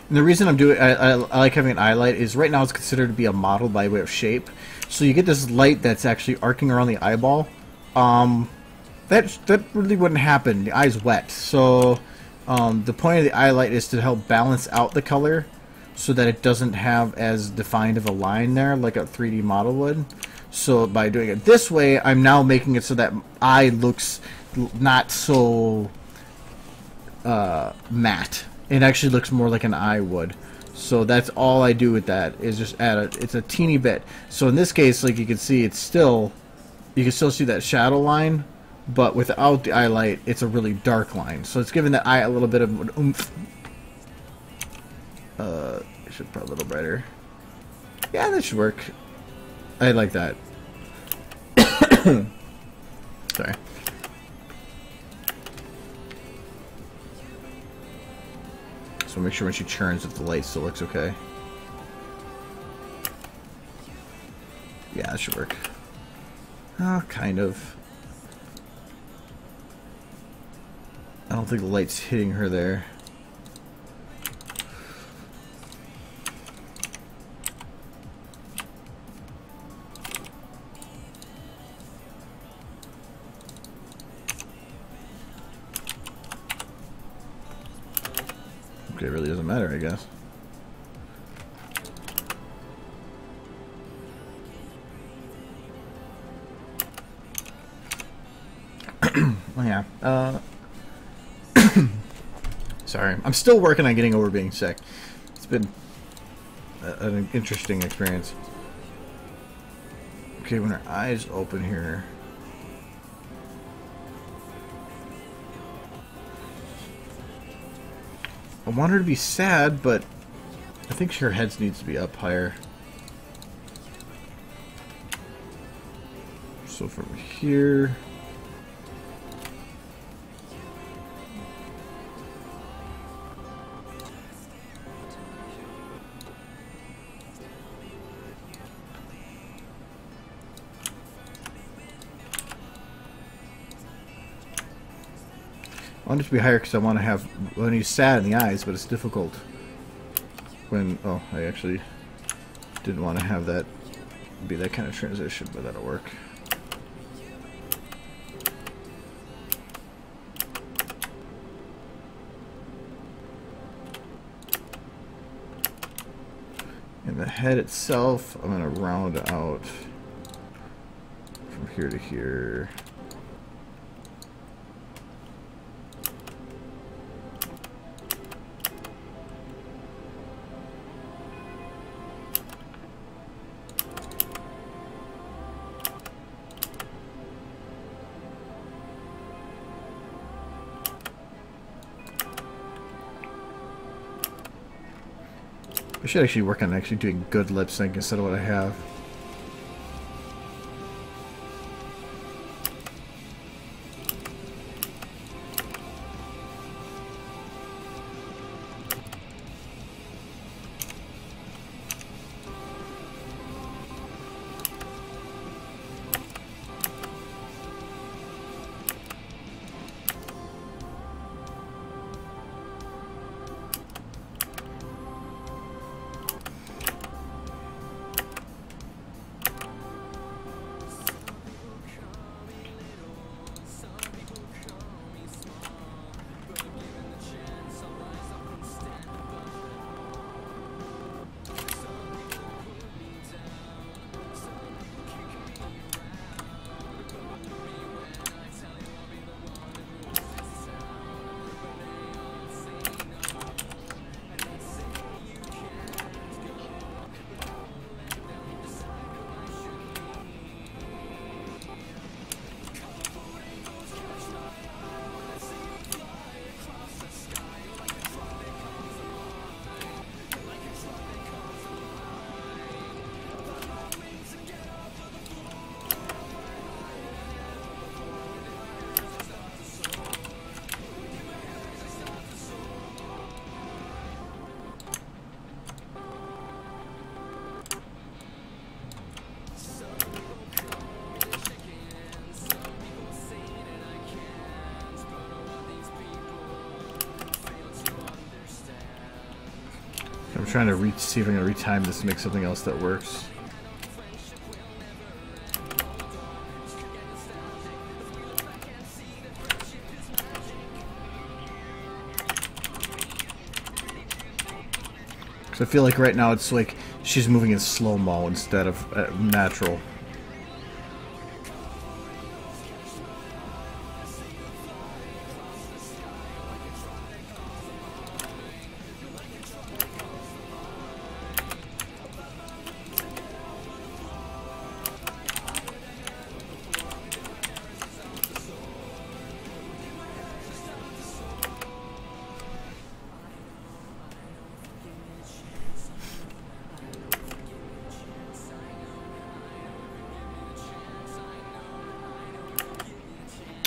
And the reason I'm doing I like having an eye light is right now it's considered to be a model by way of shape. So you get this light that's actually arcing around the eyeball. That really wouldn't happen. The eye's wet. So the point of the eye light is to help balance out the color so that it doesn't have as defined of a line there like a 3D model would. So by doing it this way, I'm now making it so that eye looks not so matte. It actually looks more like an eye would. So that's all I do with that, is just add it's a teeny bit. So in this case, like you can see, it's still, you can still see that shadow line, but without the eye light, it's a really dark line. So it's giving the eye a little bit of an oomph. I should put a little brighter. Yeah, that should work. I like that. Sorry. So make sure when she churns if the light still looks okay. Yeah, that should work. Oh, kind of. I don't think the light's hitting her there. Okay, it really doesn't matter, I guess. Oh, yeah. Sorry. I'm still working on getting over being sick. It's been an interesting experience. Okay, when her eyes open here. I want her to be sad, but I think her head needs to be up higher. So from here... I want it to be higher because I want to have, when he's sad in the eyes, but it's difficult when, oh, I actually didn't want to have that be that kind of transition, but that'll work. And the head itself, I'm going to round out from here to here. I should actually work on actually doing good lip sync instead of what I have. I'm trying to see if I can retime this to make something else that works. Because I feel like right now it's like she's moving in slow-mo instead of natural.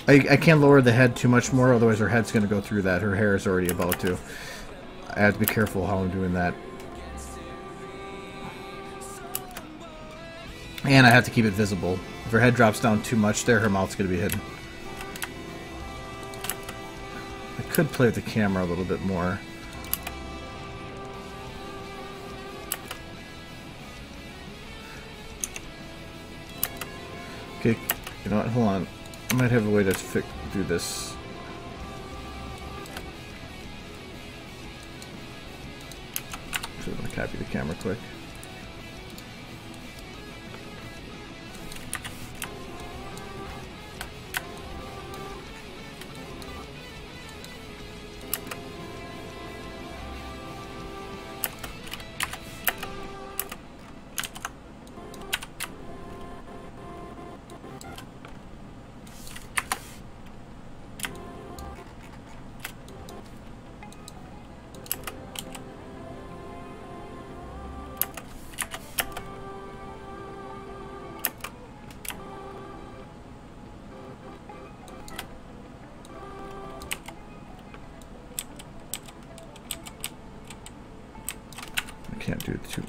I can't lower the head too much more, otherwise her head's going to go through that. Her hair is already about to. I have to be careful how I'm doing that. And I have to keep it visible. If her head drops down too much there, her mouth's going to be hidden. I could play with the camera a little bit more. Okay, you know what? Hold on. I might have a way to do this. So I'm going to copy the camera quick.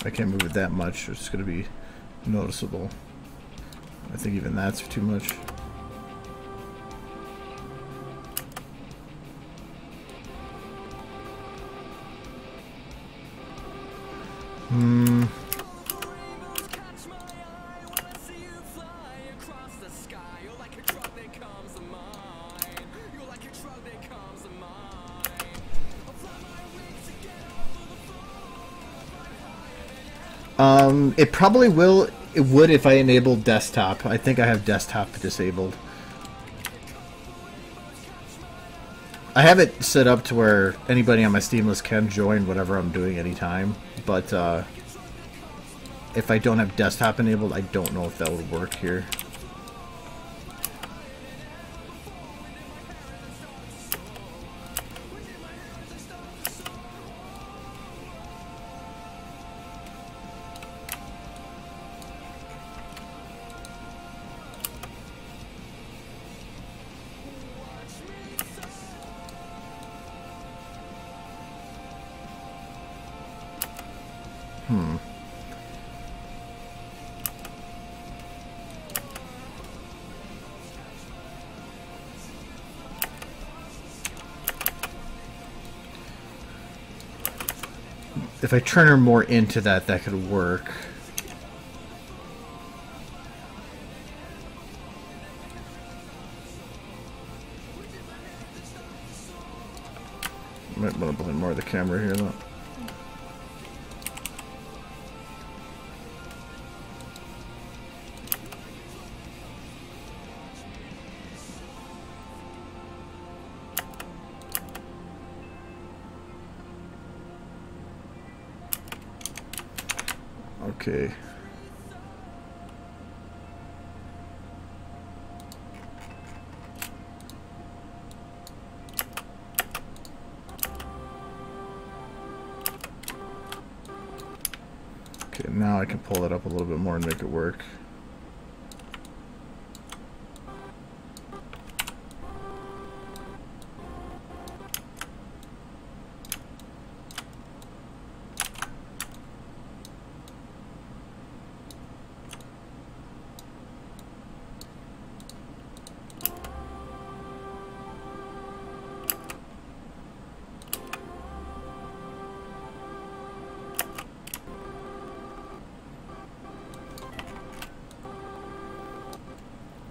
I can't move it that much. It's going to be noticeable. I think even that's too much. It probably will. It would if I enabled desktop. I think I have desktop disabled. I have it set up to where anybody on my Steam list can join whatever I'm doing anytime. But if I don't have desktop enabled, I don't know if that would work here. If I turn her more into that, that could work. Might want to blend more of the camera here, though. Okay. Okay, now I can pull it up a little bit more and make it work.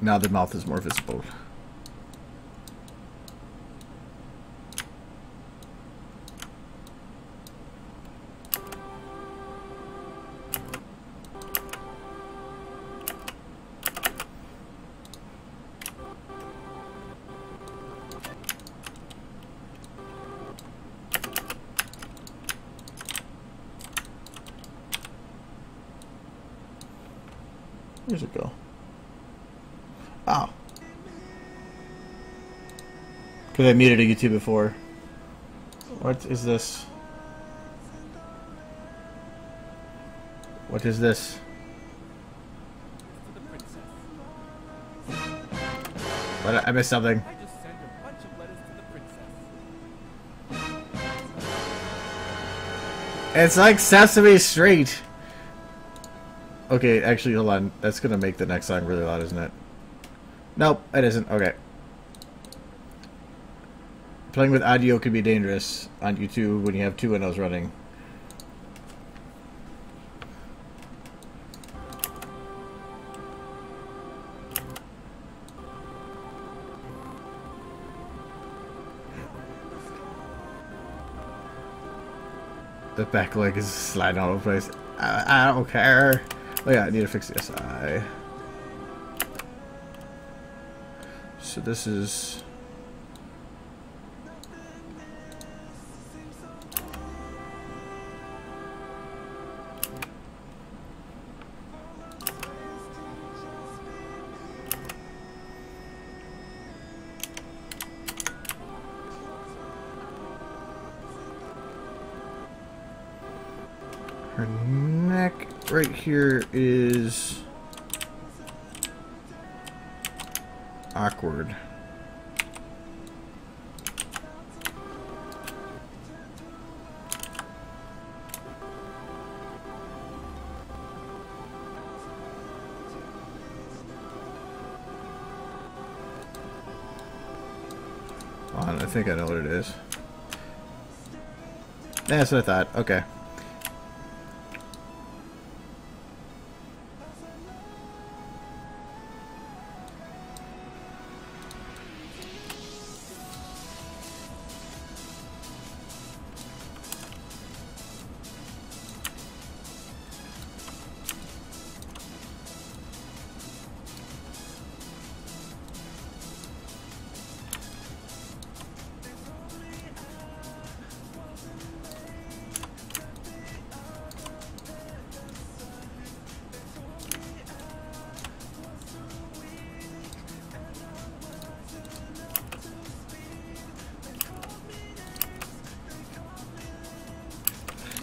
Now the mouth is more visible. Where's it go? Oh. Because I muted a YouTube before. What is this? What is this? What? I missed something. I just sent a bunch of letters to the princess. It's like Sesame Street. Okay, actually, hold on. That's gonna make the next song really loud, isn't it? Nope, it isn't. Okay. Playing with audio can be dangerous on YouTube when you have two windows running. The back leg is sliding all over the place. I don't care. Oh yeah, I need to fix the SI. So this is... Her neck right here is awkward. Hold on, I think I know what it is. That's what I thought. Okay.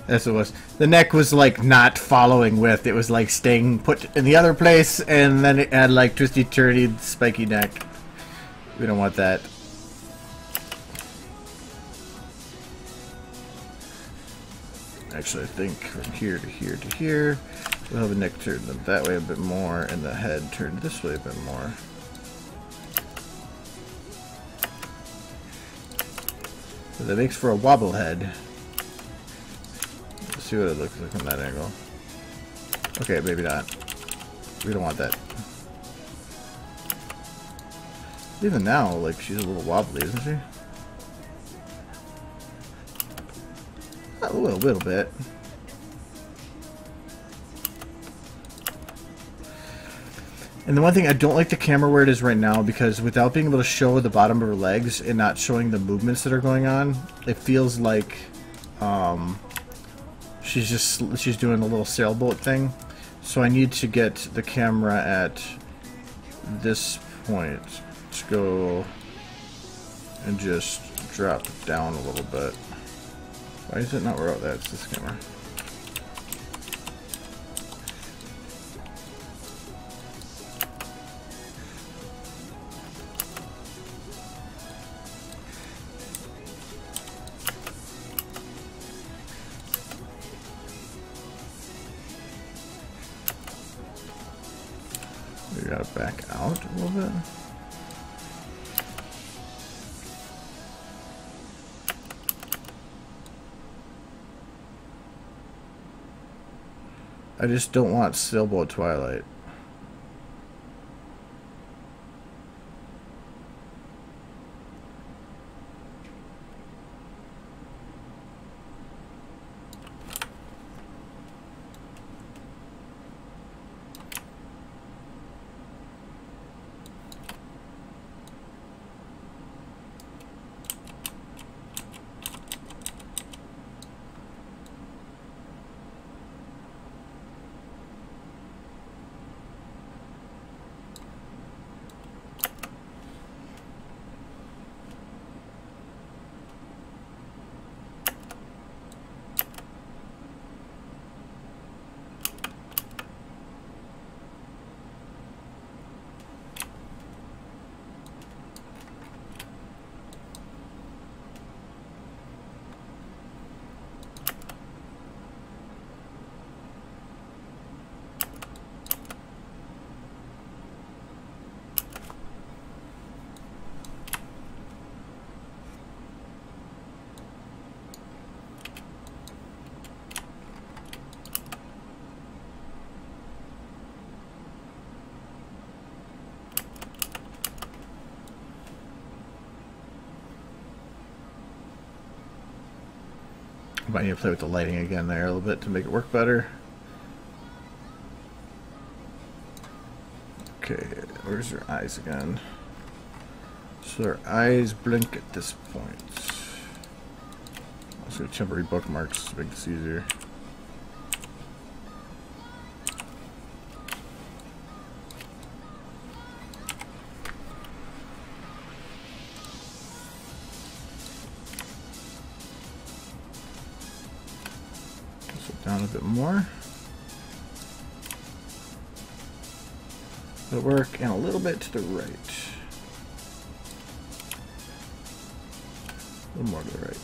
That's what it was. The neck was like not following with. It was like staying put in the other place, and then it had like twisty turny spiky neck. We don't want that. Actually, I think from here to here to here, we'll have the neck turned that way a bit more, and the head turned this way a bit more. So that makes for a wobble head. See what it looks like from that angle. Okay, maybe not. We don't want that. Even now, like, she's a little wobbly, isn't she? A little bit. And the one thing, I don't like the camera where it is right now, because without being able to show the bottom of her legs and not showing the movements that are going on, it feels like she's doing a little sailboat thing. So I need to get the camera at this point to go and just drop down a little bit. Why is it not where? Oh, that's this camera. We gotta back out a little bit. I just don't want Sailboat Twilight. Might need to play with the lighting again there a little bit to make it work better. Okay, where's her eyes again? So her eyes blink at this point. Let's go temporary bookmarks to make this easier. Down a bit more. It'll work, and a little bit to the right. A little more to the right.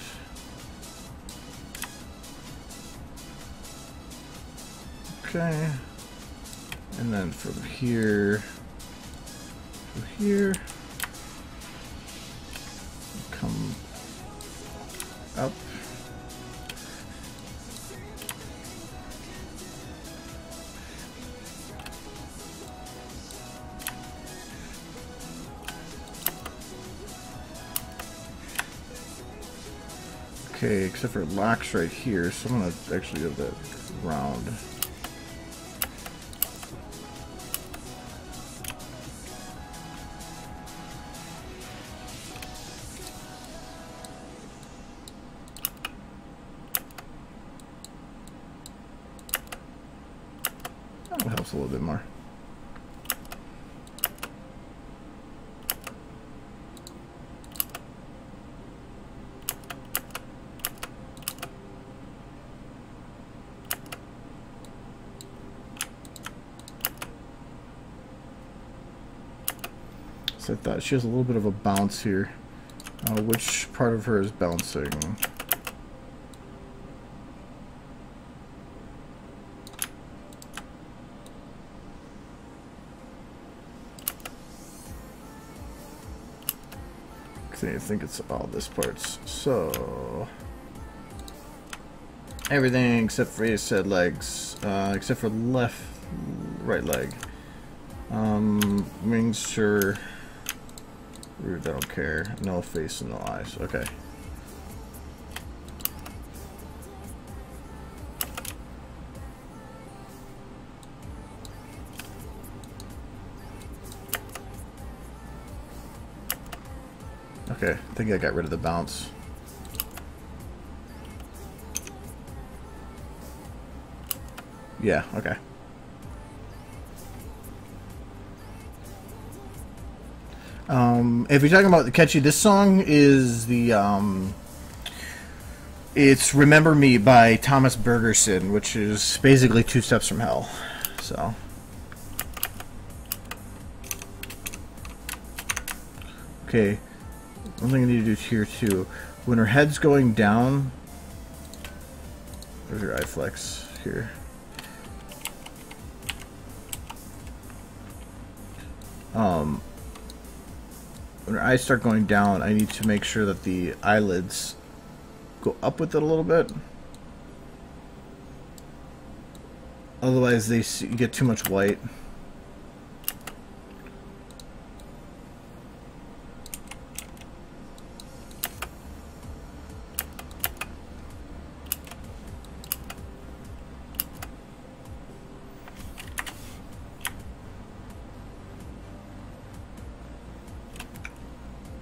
Okay. And then from here to here. Come up. Okay, except for locks right here, so I'm gonna actually go that round. That helps a little bit more. I thought she has a little bit of a bounce here. Which part of her is bouncing? I think it's all this parts. So everything except for you said legs, except for right leg. Wings, sure. Root, I don't care. No face and no eyes. Okay. Okay, I think I got rid of the bounce. Yeah, okay. If you're talking about the catchy, this song is the it's "Remember Me" by Thomas Bergerson, which is basically 2 Steps from Hell. So okay, one thing I need to do here too, when her head's going down, where's her eye flex here? When her eyes start going down, I need to make sure that the eyelids go up with it a little bit. Otherwise, you get too much white.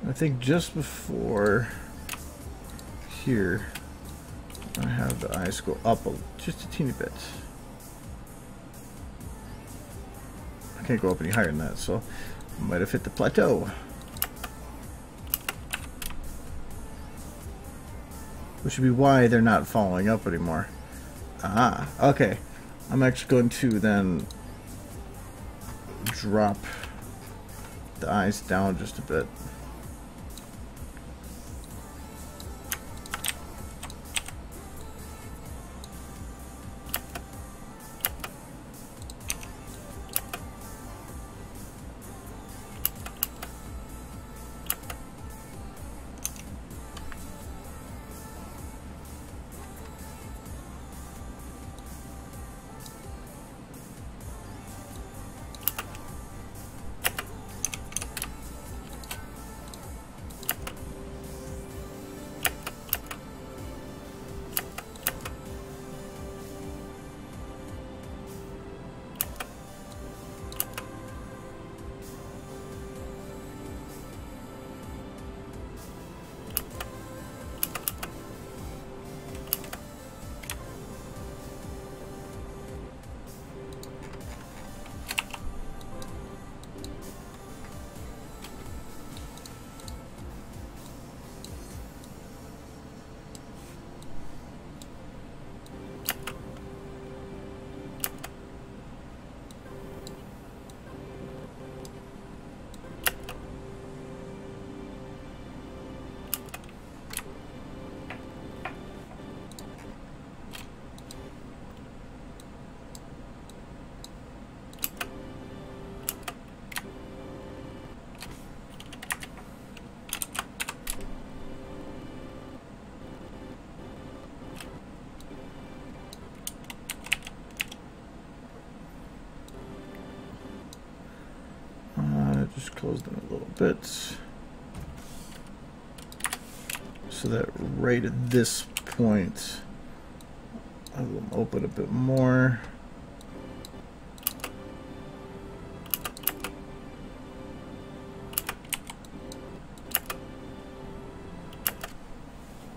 I think just before here, I have the eyes go up just a teeny bit. I can't go up any higher than that, so I might have hit the plateau. Which would be why they're not following up anymore. Ah, okay. I'm actually going to then drop the eyes down just a bit. just close them a little bit so that right at this point I will open a bit more.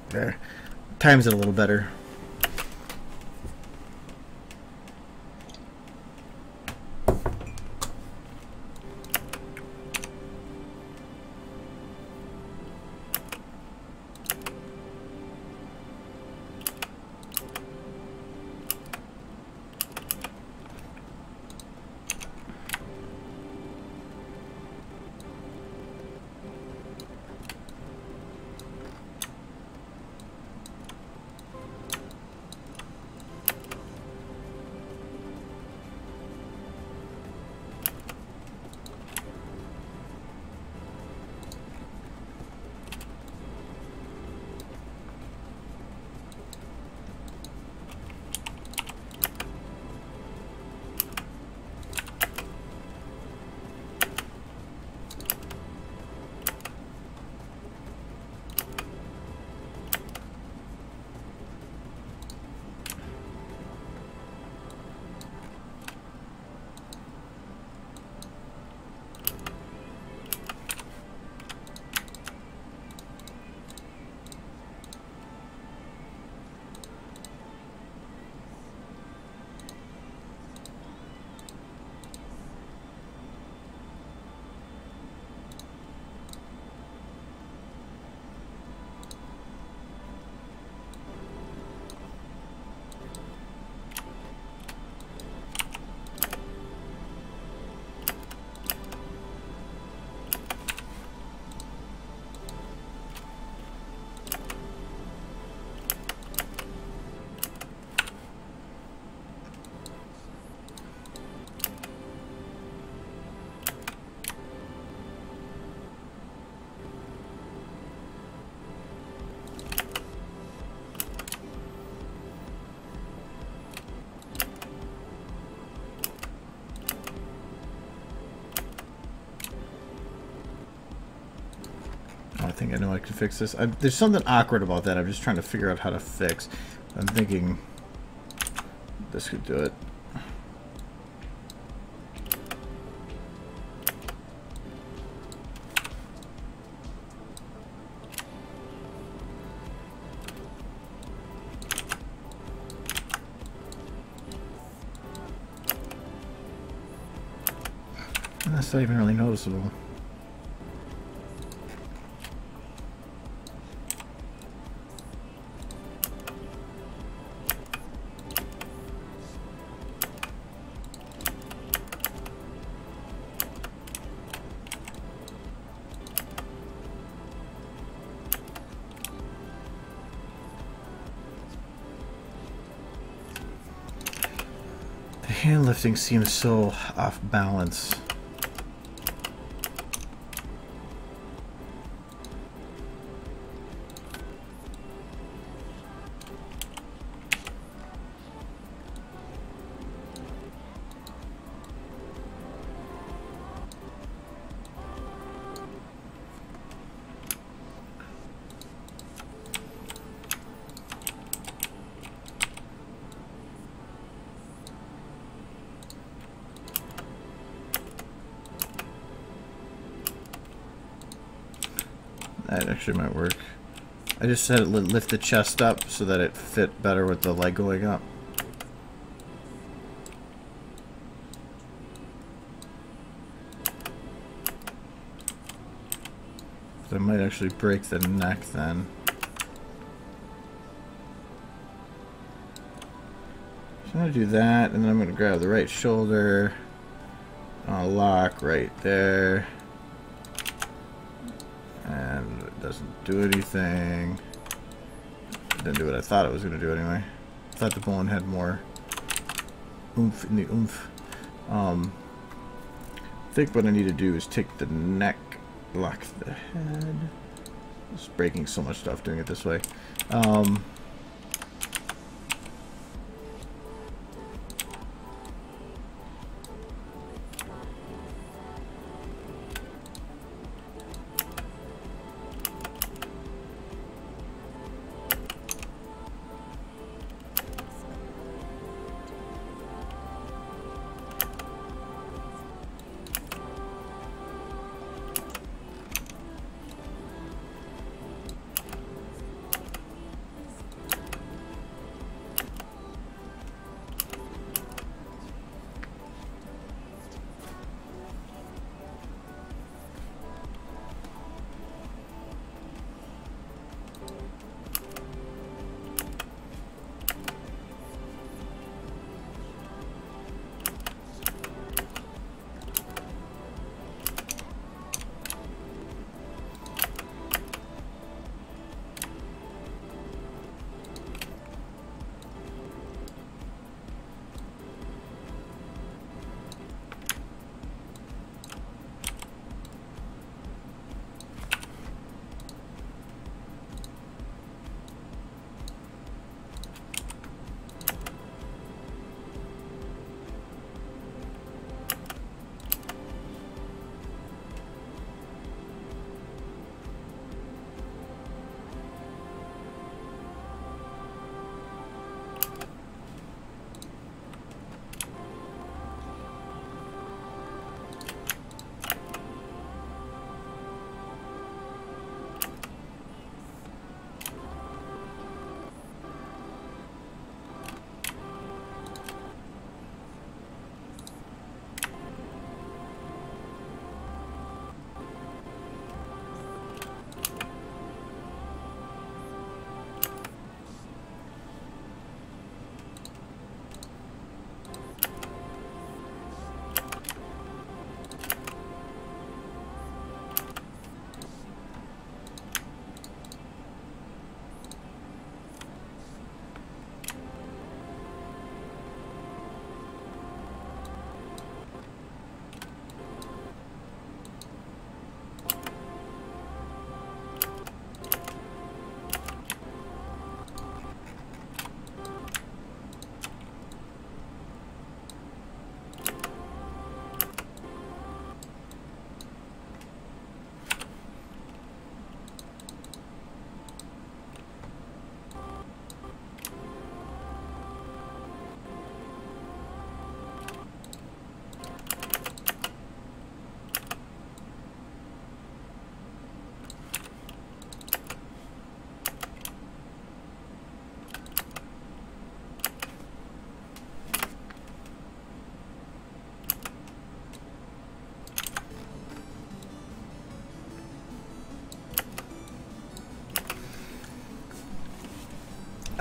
There, times it a little better. I think I know I can fix this. There's something awkward about that. I'm just trying to figure out how to fix. I'm thinking this could do it. That's not even really noticeable. The hand lifting seems so off balance. That actually might work. I just said it lift the chest up so that it fit better with the leg going up. So I might actually break the neck then. So I'm going to do that, and then I'm going to grab the right shoulder. I'll lock right there. And it doesn't do anything. It didn't do what I thought it was going to do anyway. I thought the bone had more oomph in the oomph. I think what I need to do is take the neck, lock the head. Just breaking so much stuff doing it this way.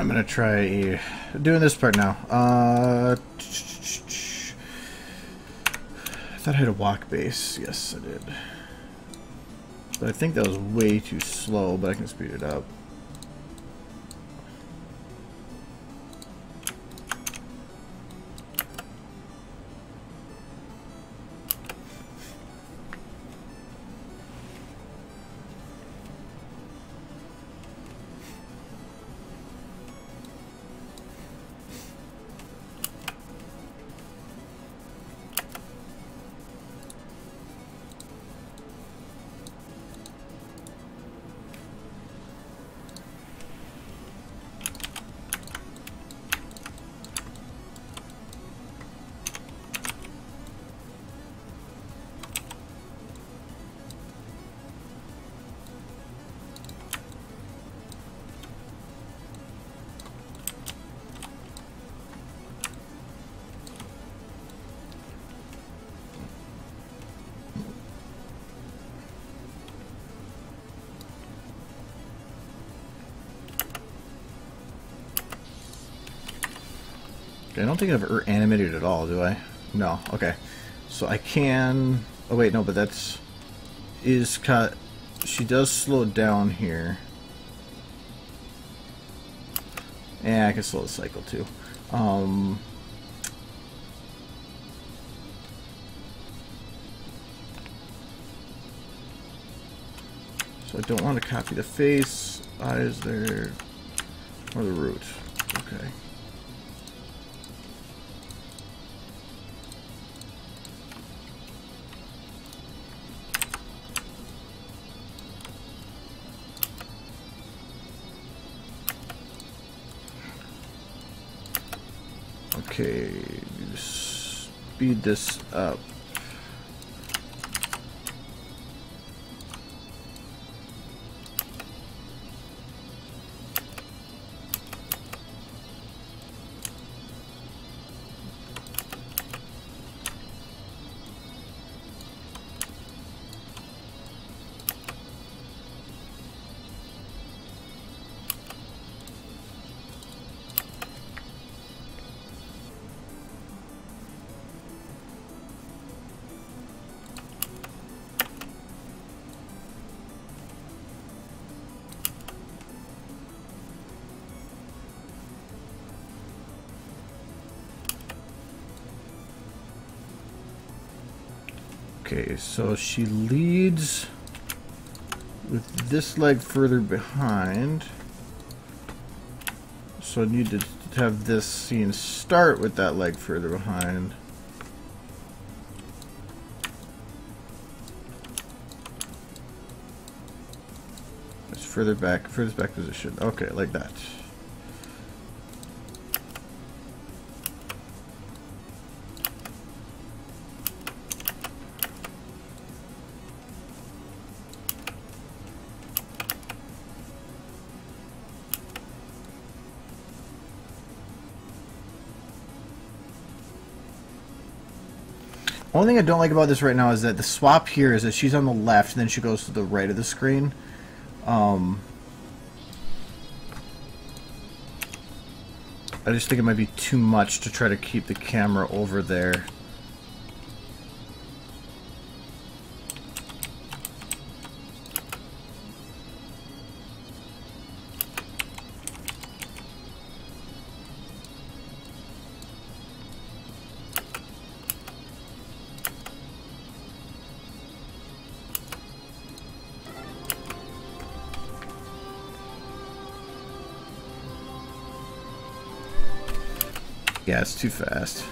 I'm gonna try doing this part now. I thought I had a walk base. Yes, I did. But I think that was way too slow, but I can speed it up. I don't think I've ever animated at all, do I? No. Okay. So I can... Oh, wait, no, but that's... Is cut... She does slow down here. Yeah, I can slow the cycle, too. So I don't want to copy the face, eyes there, or the root. Okay. Okay, speed this up. Okay, so she leads with this leg further behind. So I need to have this scene start with that leg further behind. It's further back position. Okay, like that. Only thing I don't like about this right now is that the swap here is that she's on the left and then she goes to the right of the screen. I just think it might be too much to try to keep the camera over there. Yeah, it's too fast.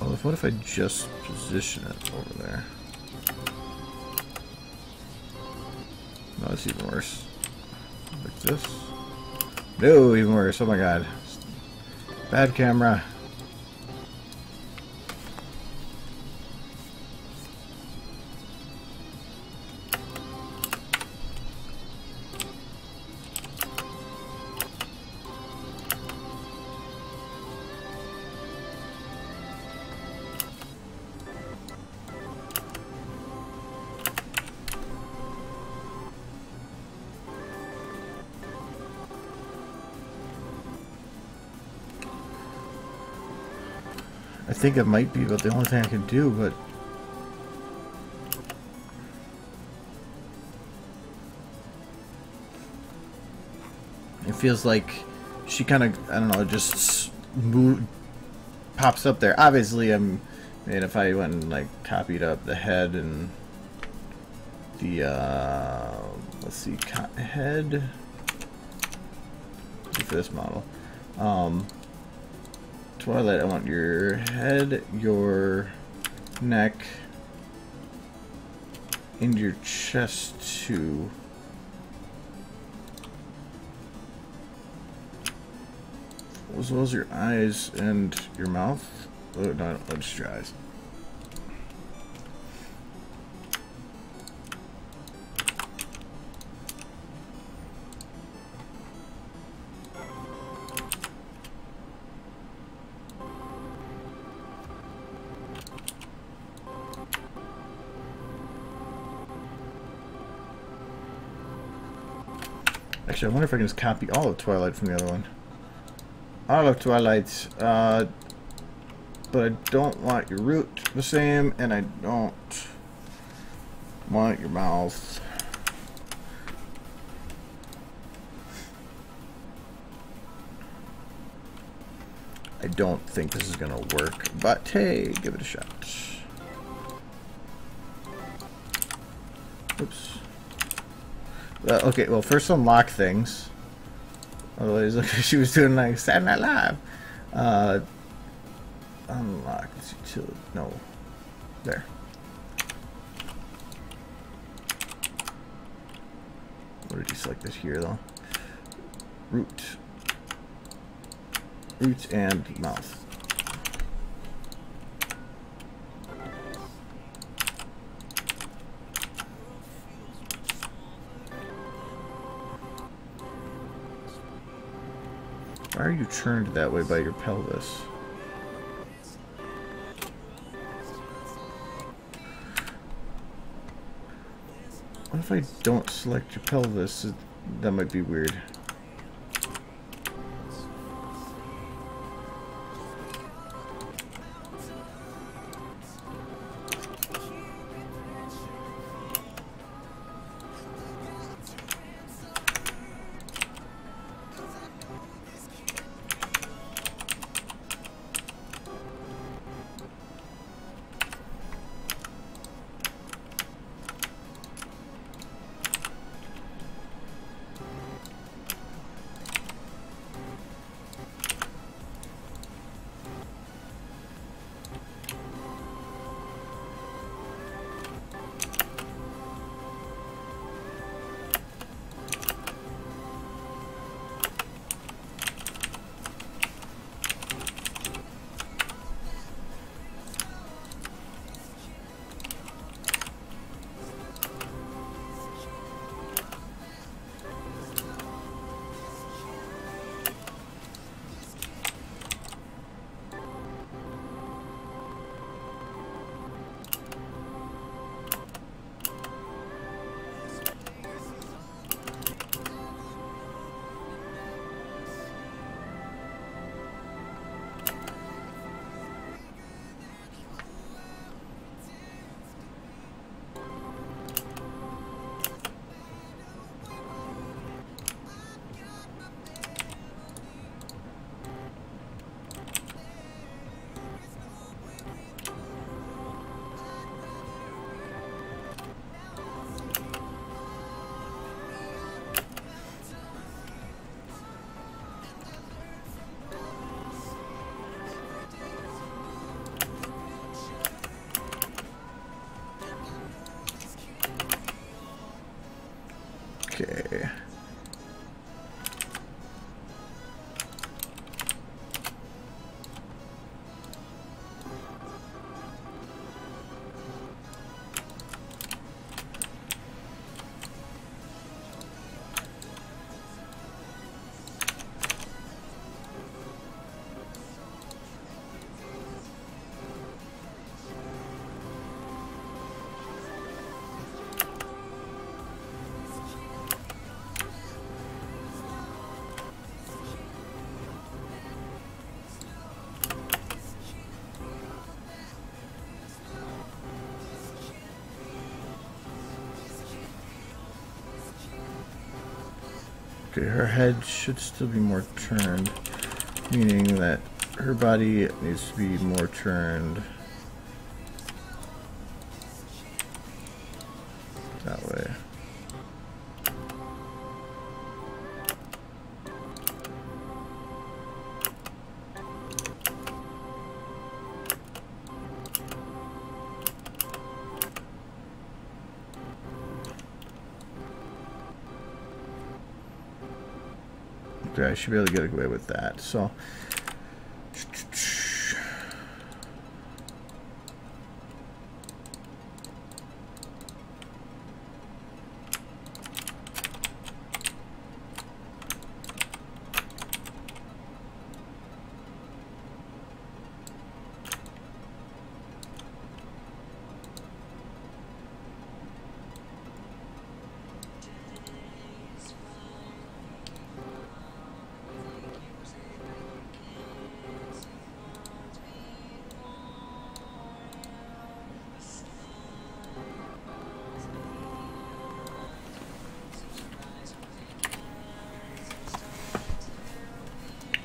Well, what if I just position it over there? No, it's even worse. Like this? No, even worse. Oh my god. Bad camera. I think it might be about the only thing I can do, but it feels like she kind of, I don't know, just pops up there. Obviously, if I went and like copied up the head and the let's see, head for this model. Twilight, I want your head, your neck, and your chest too. As well as your eyes and your mouth. Oh, no, just your eyes. Actually, I wonder if I can just copy all of Twilight from the other one. All of Twilight, but I don't want your root the same, and I don't want your mouth. I don't think this is gonna work, but hey, give it a shot. Oops. Okay, well, first unlock things. Otherwise, look, she was doing like Saturday Night Live. Unlock this utility. No. There. What did you select this here, though? Root. Root and mouth. Why are you turned that way by your pelvis? What if I don't select your pelvis? That might be weird. Okay. Okay, her head should still be more turned, meaning that her body needs to be more turned that way. Okay, I should be able to get away with that. So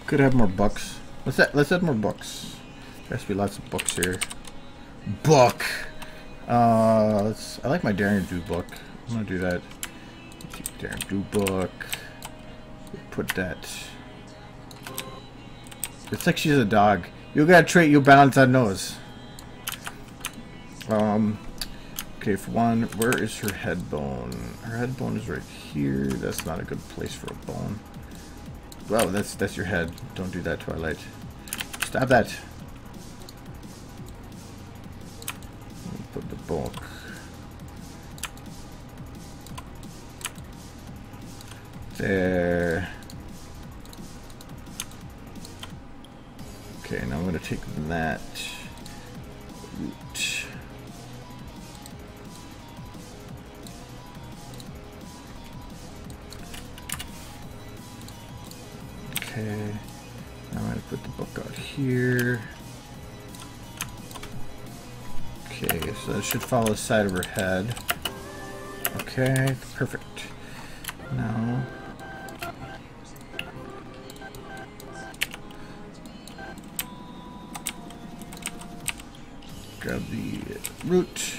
could have more books. Let's add more books. There has to be lots of books here. Book. I like my Daring Do book. I'm gonna do that. Daring Do book. Put that. It's like she's a dog. You gotta treat you balance on nose. Okay, for one, where is her head bone? Her head bone is right here. That's not a good place for a bone. Well, that's your head. Don't do that, Twilight. Stop that. Put the book. There. Okay, now I'm going to take that root. Okay, now I'm going to put the book out here. Okay, so that should follow the side of her head. Okay, perfect. Now, grab the root.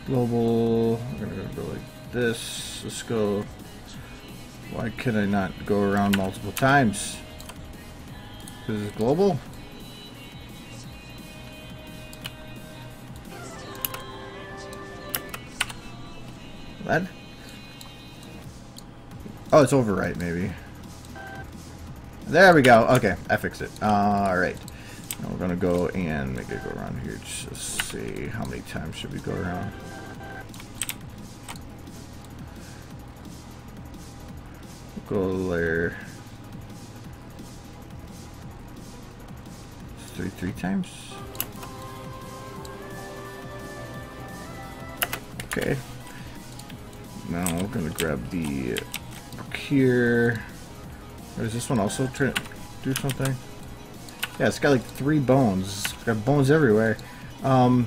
Global. We're going to go like this. Let's go. Why can I not go around multiple times? Because it's global? What? Oh, it's overwrite maybe. There we go. Okay, I fixed it. Alright. Now we're going to go and make it go around here. Just see how many times should we go around. Go there. Three times. Okay. Now we're gonna grab the book here. Or is this one also trying to do something? Yeah, it's got like 3 bones. It's got bones everywhere. So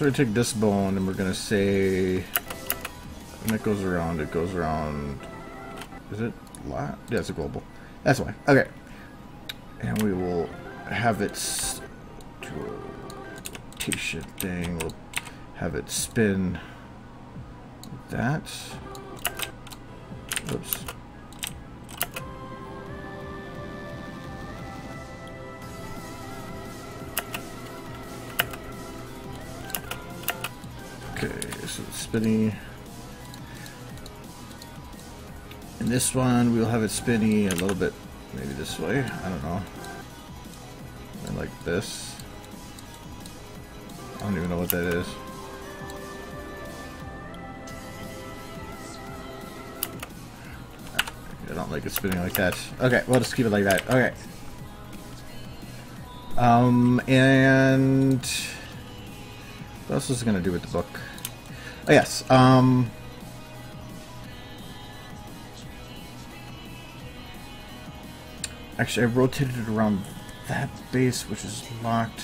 we take this bone and we're gonna say, and it goes around. It goes around. Is it lot? Yeah, it's a global. That's why. Okay. And we will have it do a rotation thing. We'll have it spin like that. Oops. Okay, so it's spinning. And this one, we'll have it spinny a little bit, maybe this way. I don't know. And like this. I don't even know what that is. I don't like it spinning like that. Okay, we'll just keep it like that. Okay. And what else is it gonna do with the book? Oh yes. Actually, I rotated it around that base, which is locked.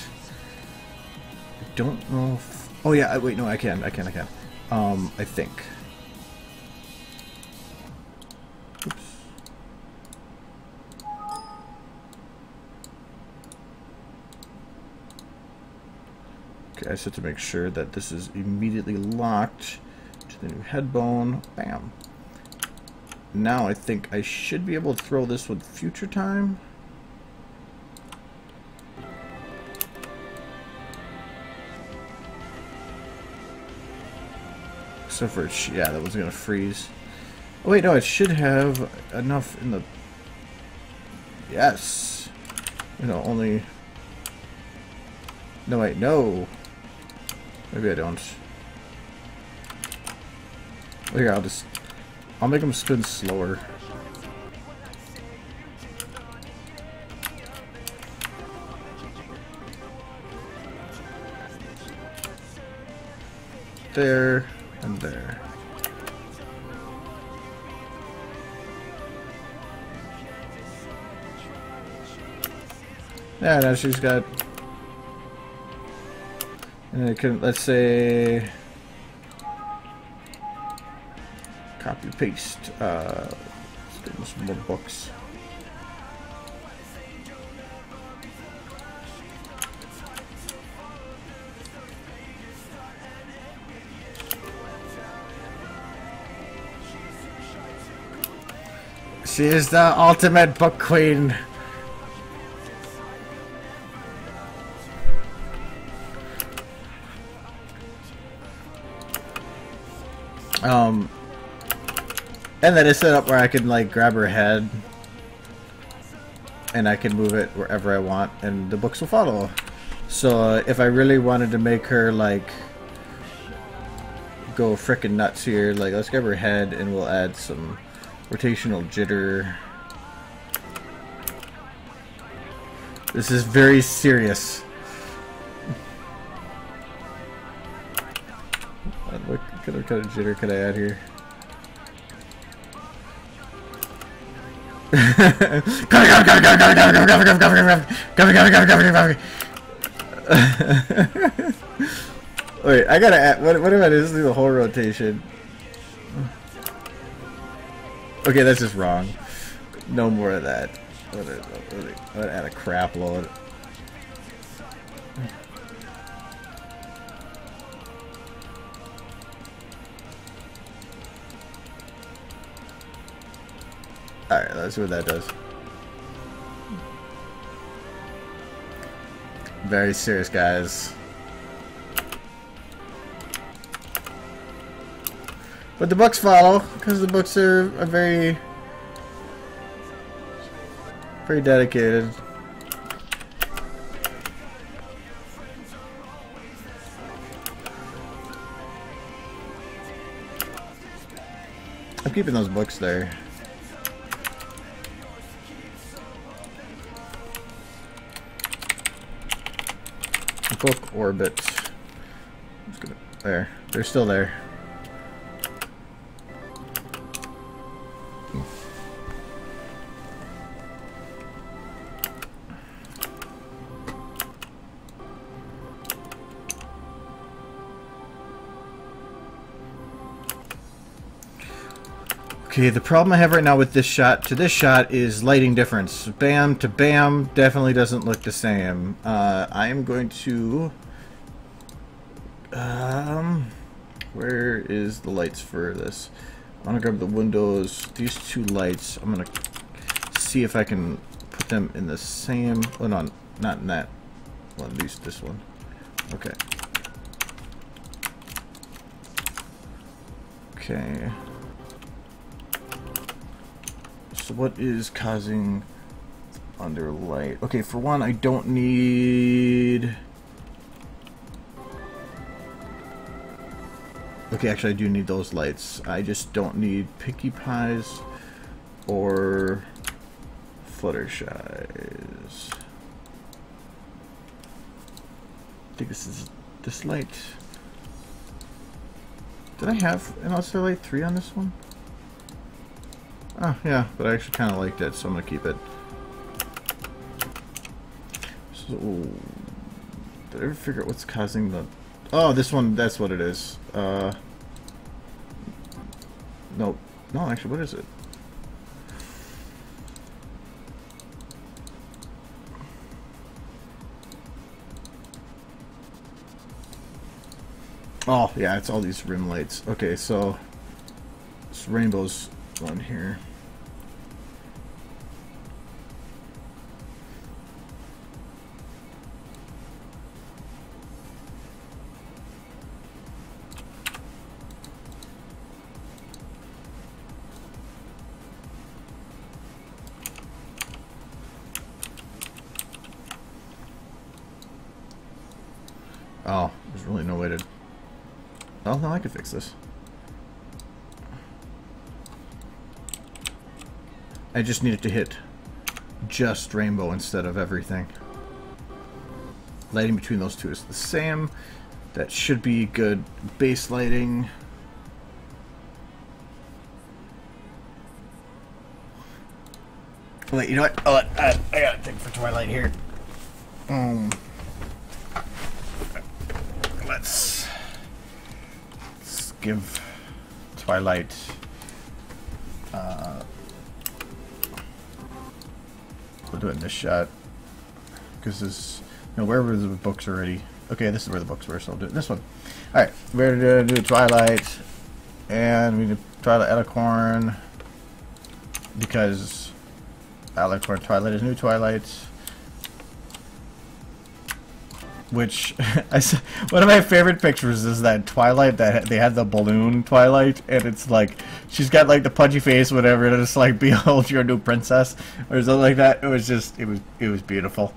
I don't know if... Oh yeah, wait, no, I can. I think. Okay, I just have to make sure that this is immediately locked to the new head bone. Bam. Now I think I should be able to throw this with future time. Except for, yeah, that was gonna freeze. Oh wait, no, it should have enough in the... Yes! You know, only... No, wait, no! Maybe I don't. Oh, here, I'll make them spin slower. There, and there. Yeah, now she's got... And it can, let's say... Copy, paste. Let's get some more books. She is the ultimate book queen. And then it's set up where I can like grab her head and I can move it wherever I want and the books will follow. So if I really wanted to make her like go frickin' nuts here, like let's grab her head and we'll add some rotational jitter. This is very serious. What kind of jitter could I add here? Wait, I gotta add, what if I just do the whole rotation? Okay, that's just wrong. No more of that. I'm gonna add a crap load. Alright, let's see what that does. Very serious, guys. But the books follow, because the books are very dedicated. I'm keeping those books there. Book orbit. I'm just gonna, there. They're still there. Okay, the problem I have right now with this shot to this shot is lighting difference. Bam to bam definitely doesn't look the same. I am going to... where is the lights for this? I'm going to grab the windows, these two lights. I'm going to see if I can put them in the same... Oh, no, not in that one, at least this one. Okay. Okay. So what is causing under light? Okay, for one, I don't need... Okay, actually I do need those lights. I just don't need Pinkie Pies or Fluttershy's. I think this is this light. Did I have an outside light 3 on this one? Oh, yeah, but I actually kind of liked it, so I'm going to keep it. So, did I ever figure out what's causing the... Oh, this one, that's what it is. Nope. No, actually, what is it? Oh, yeah, it's all these rim lights. Okay, so this rainbow's one here. Oh, there's really no way to... Oh, no, I could fix this. I just needed to hit just rainbow instead of everything. Lighting between those two is the same. That should be good base lighting. Wait, you know what? Oh, I got a thing for Twilight here. Let's give Twilight we'll do it in this shot because this, you know, wherever the books are already. Okay, this is where the books were, so I'll do it in this one. Alright, we're gonna do Twilight, and we do Twilight Alicorn because Alicorn Twilight is new Twilight. Which one of my favorite pictures is that Twilight that they had the balloon Twilight, and it's like she's got like the pudgy face, whatever, and it's like behold your new princess or something like that. It was just it was beautiful.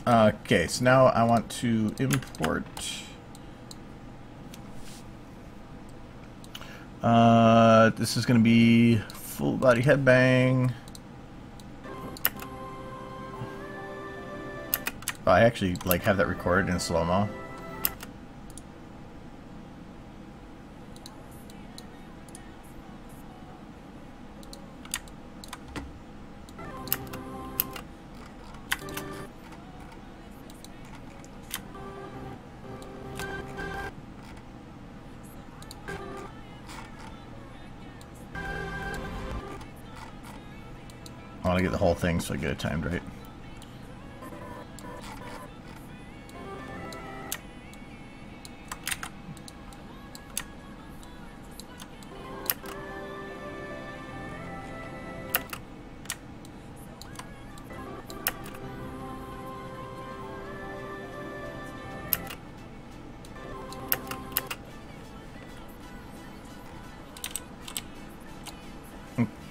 Okay, so now I want to import. This is going to be full body headbang. Oh, I actually like have that recorded in slow-mo. I want to get the whole thing so I get it timed right.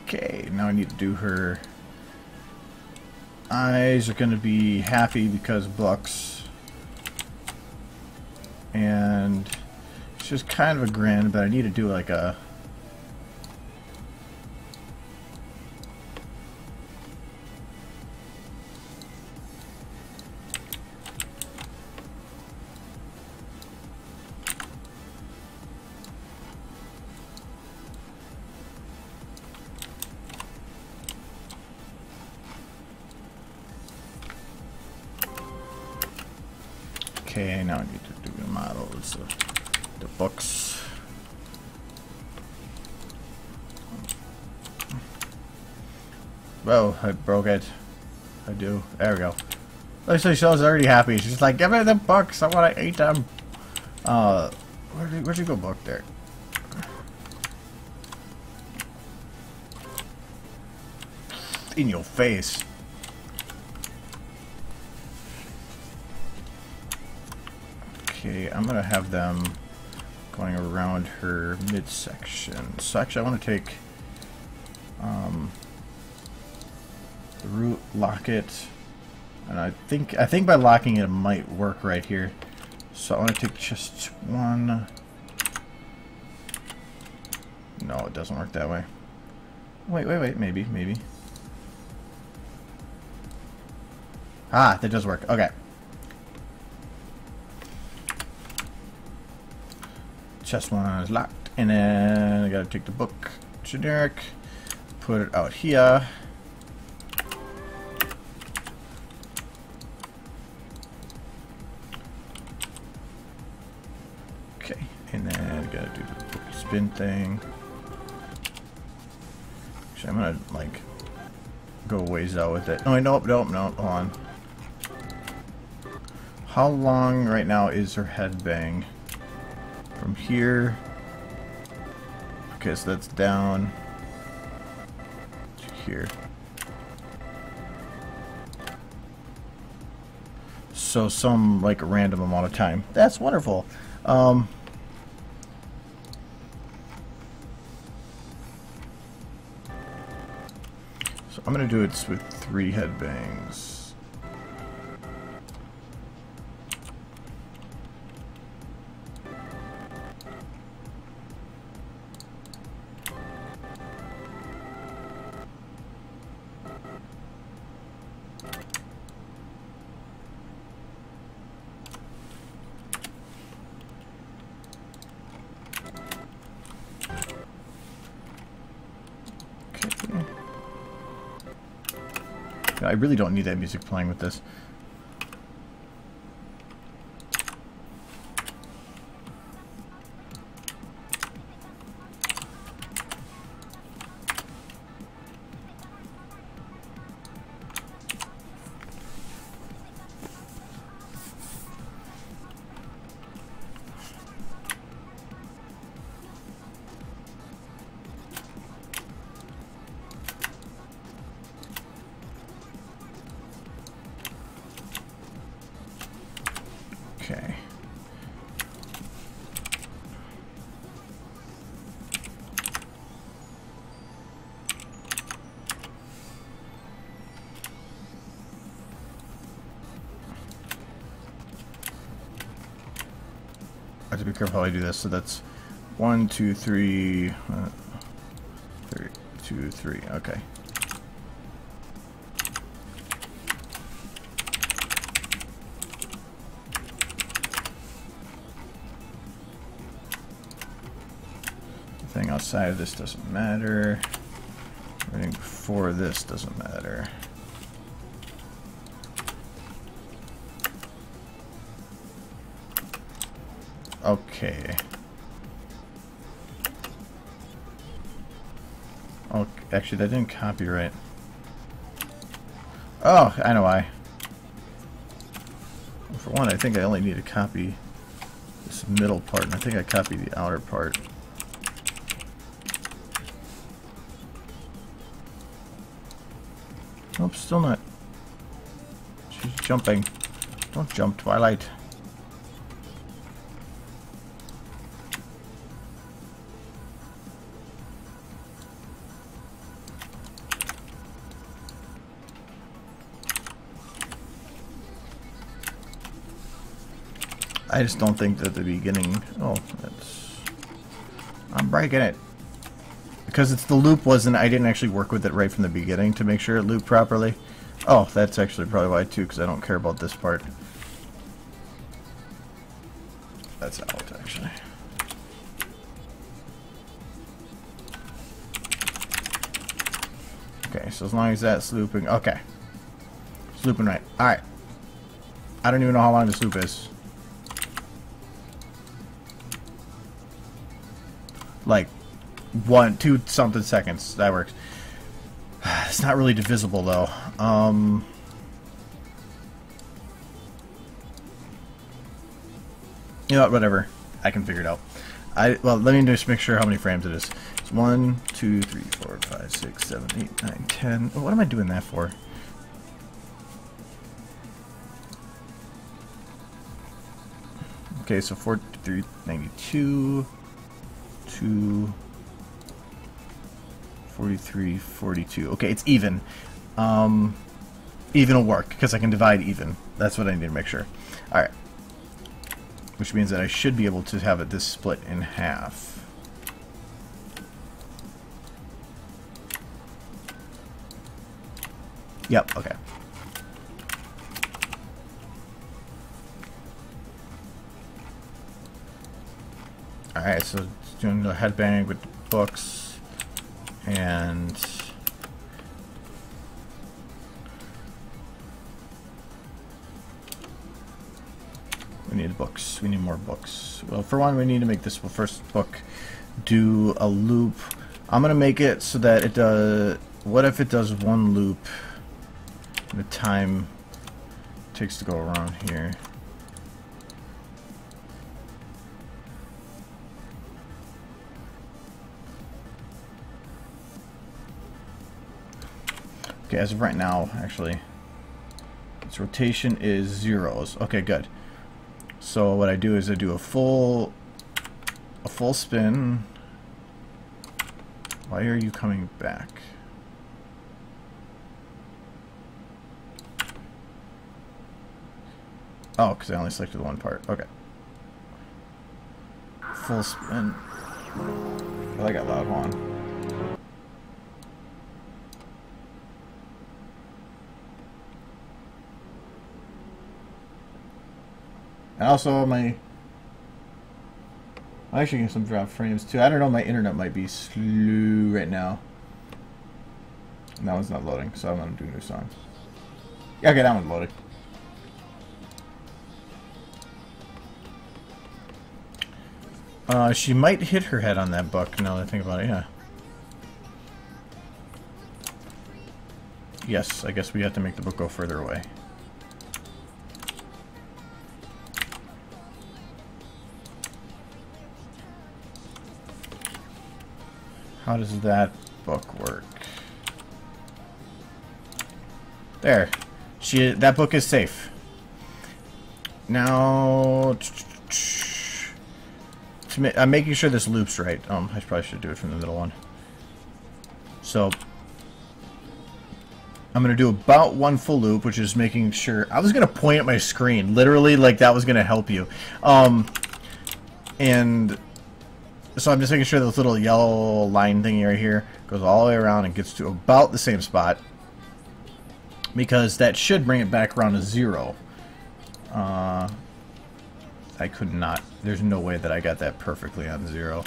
Okay, now I need to do her eyes are going to be happy because books, and it's just kind of a grin, but I need to do like a okay, now I need to do the models of the books. Whoa, I broke it. I do. There we go. So she's already happy. She's like, give me the books. I want to eat them. Where'd you go, book? There. In your face. Okay, I'm gonna have them going around her midsection. So actually, I want to take the root, lock it, and I think by locking it, it might work right here. So I want to take just one. No, it doesn't work that way. Wait, maybe. Ah, that does work. Okay. Chest one is locked, and then I gotta take the book generic, put it out here. Okay, and then I gotta do the book spin thing. Actually, I'm gonna like go ways out with it. Oh, nope, nope, nope. Hold on. How long right now is her headbang? From here. Okay, so that's down to here. So some like random amount of time. That's wonderful. So I'm gonna do it with 3 headbangs. I really don't need that music playing with this. Okay. I have to be careful how I do this. So that's 1, 2, 3, 2, 3. Okay. Everything outside of this doesn't matter. Everything before this doesn't matter. Okay. Oh, actually, that didn't copy right. Oh, I know why. Well, for one, I think I only need to copy this middle part, and I think I copied the outer part. Nope, still not. She's jumping. Don't jump, Twilight. I just don't think that the beginning... Oh, that's... I'm breaking it. Because it's the loop wasn't... I didn't actually work with it right from the beginning to make sure it looped properly. Oh, that's actually probably why too, because I don't care about this part. That's out, actually. Okay, so as long as that's looping... Okay. It's looping right. Alright. I don't even know how long this loop is. Like 1, 2 something seconds. That works. It's not really divisible though. You know what? Whatever. I can figure it out. Well, let me just make sure how many frames it is. It's 1, 2, 3, 4, 5, 6, 7, 8, 9, 10. What am I doing that for? Okay, so 43, 92. 2, 43, 42. Okay, it's even. Even will work, because I can divide even. That's what I need to make sure. Alright. Which means that I should be able to have it this split in half. Yep, okay. Alright, so doing the headbang with the books, and we need books. We need more books. Well, for one, we need to make this first book do a loop. I'm gonna make it so that it does. what if it does one loop the time it takes to go around here? Okay, as of right now, actually, its rotation is zeros. Okay, good. So what I do is I do a full spin. Why are you coming back? Oh, because I only selected one part. Okay. Full spin. Oh, I got loud one. And also my... I'm actually getting some drop frames too. I don't know, my internet might be slow right now. And that one's not loading, so I'm gonna do a new song. Yeah, okay, that one's loading. She might hit her head on that book, now that I think about it, yeah. Yes, I guess we have to make the book go further away. How does that book work? There. That book is safe. Now... I'm making sure this loop's right. I probably should do it from the middle one. So... I'm going to do about one full loop, which is making sure... I was going to point at my screen. Literally, like, that was going to help you. And... So I'm just making sure this little yellow line thingy right here goes all the way around and gets to about the same spot. Because that should bring it back around to 0. I could not. There's no way that I got that perfectly on 0.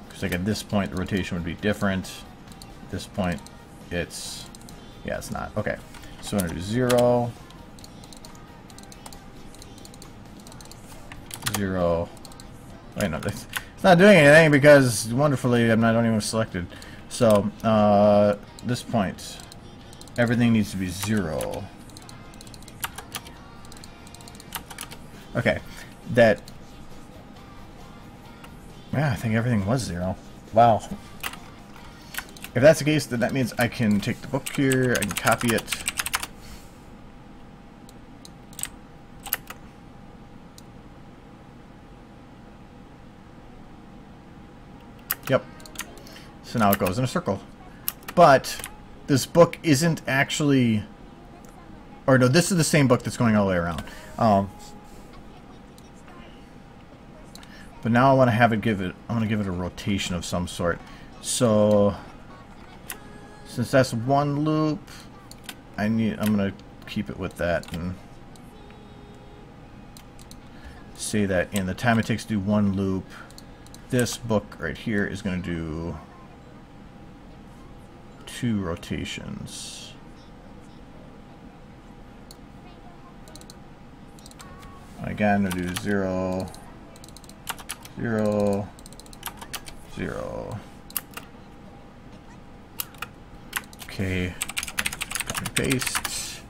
Because like at this point the rotation would be different. At this point it's... Yeah, it's not. Okay. So I'm going to do 0. 0. Wait, no, it's not doing anything because wonderfully I don't even selected. So, this point, everything needs to be 0. Okay, that. Yeah, I think everything was 0. Wow. If that's the case, then that means I can take the book here, I can copy it. Yep. So now it goes in a circle. But this book isn't actually... Or no, this is the same book that's going all the way around. But now I want to have it give it... I want to give it a rotation of some sort. So... Since that's one loop, I'm going to keep it with that and... say that in the time it takes to do one loop... This book right here is going to do 2 rotations. Again, we'll do 0, 0, 0. Okay, copy and paste.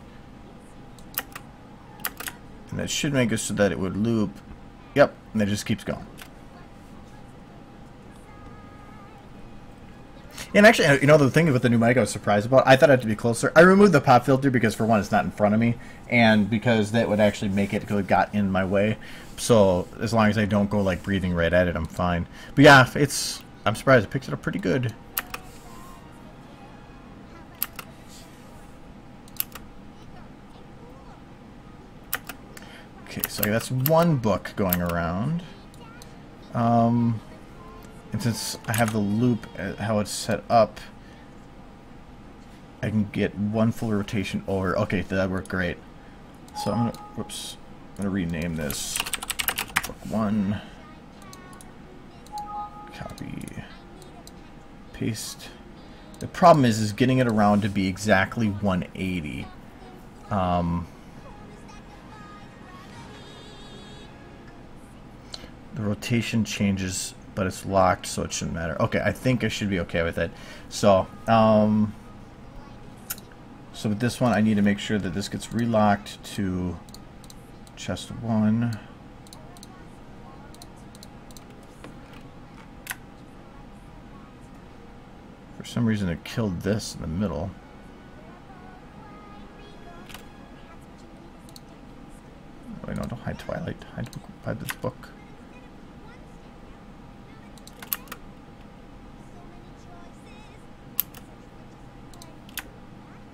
And that should make it so that it would loop. Yep, and it just keeps going. And actually, you know, the thing with the new mic I was surprised about, I thought it had to be closer. I removed the pop filter because, for one, it's not in front of me, and because that would actually make it got in my way. So as long as I don't go like breathing right at it, I'm fine. But yeah, I'm surprised it picks it up pretty good. Okay, so that's one book going around. And since I have the loop, how it's set up, I can get one full rotation over. Okay, that worked great. So I'm gonna rename this book 1. Copy, paste. The problem is getting it around to be exactly 180. The rotation changes, but it's locked, so it shouldn't matter. Okay, I think I should be okay with it. So, so with this one, I need to make sure that this gets relocked to chest 1. For some reason, it killed this in the middle. Wait, no, don't hide Twilight. Hide this book.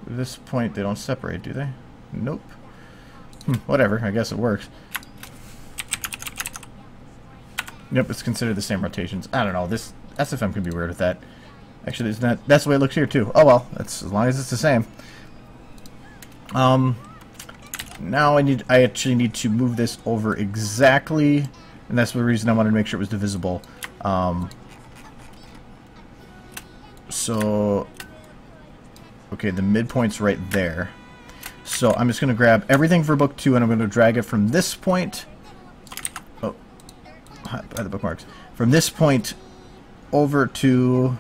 At this point, they don't separate, do they? Nope. Whatever, I guess it works. Yep, it's considered the same rotations. I don't know, this SFM can be weird with that. Actually, it's not, that's the way it looks here, too. Oh well, that's as long as it's the same. Now I actually need to move this over exactly, and that's the reason I wanted to make sure it was divisible. So, okay, the midpoint's right there. So I'm just going to grab everything for book 2, and I'm going to drag it from this point. Oh, by the bookmarks. From this point over to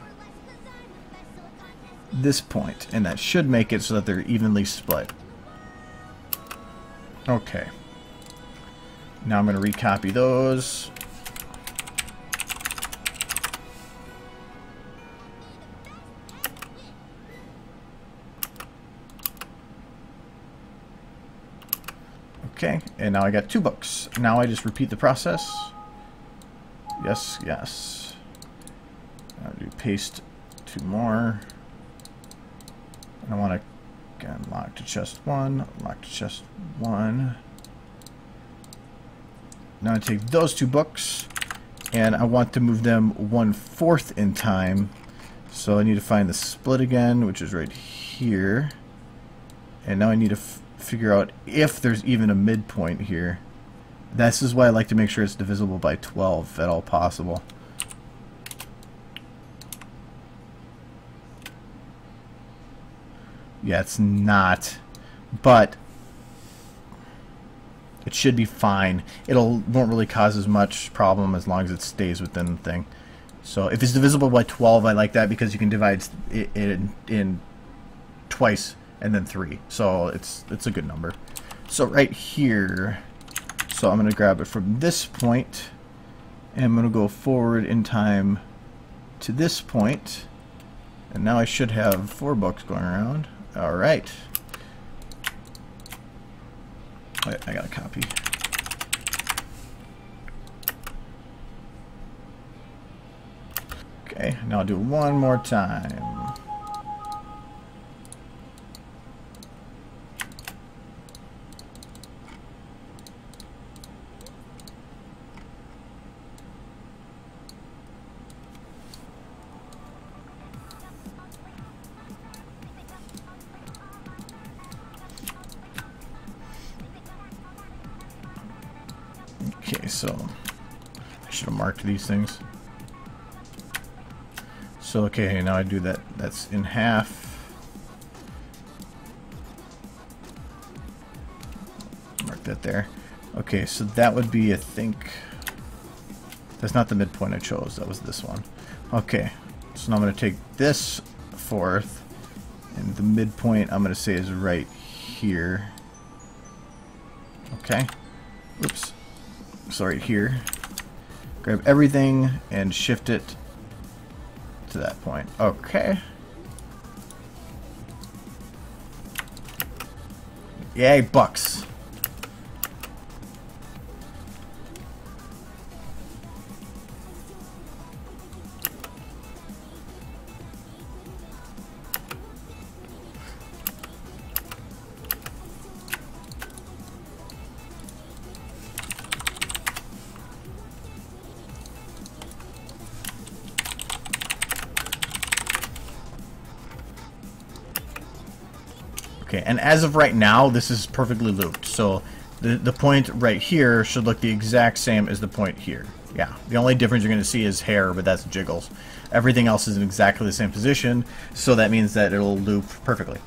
this point, and that should make it so that they're evenly split. Okay. Now I'm going to recopy those. Okay, and now I got 2 books. Now I just repeat the process. Yes, yes. I'll do paste 2 more. And I want to again lock to chest 1, lock to chest 1. Now I take those 2 books, and I want to move them 1/4 in time. So I need to find the split again, which is right here. And now I need to figure out if there's even a midpoint here. This is why I like to make sure it's divisible by 12 if at all possible. Yeah, it's not, but it should be fine. Won't really cause as much problem as long as it stays within the thing. So if it's divisible by 12, I like that because you can divide it in twice and then 3. So it's a good number. So right here, so I'm going to grab it from this point, and I'm going to go forward in time to this point, and now I should have 4 books going around. Alright. Wait, I got a copy. Okay, now I'll do it one more time. Okay, so I should have marked these things. So okay, now I do that. That's in half. Mark that there. Okay, so that would be, I think, that's not the midpoint I chose. That was this one. Okay, so now I'm going to take this 4th, and the midpoint I'm going to say is right here. Okay. Oops. So right here, grab everything and shift it to that point. Okay. Yay, bucks. Okay, and as of right now, this is perfectly looped. So the point right here should look the exact same as the point here. Yeah, the only difference you're going to see is hair, but that's jiggles. Everything else is in exactly the same position, so that means that it'll loop perfectly.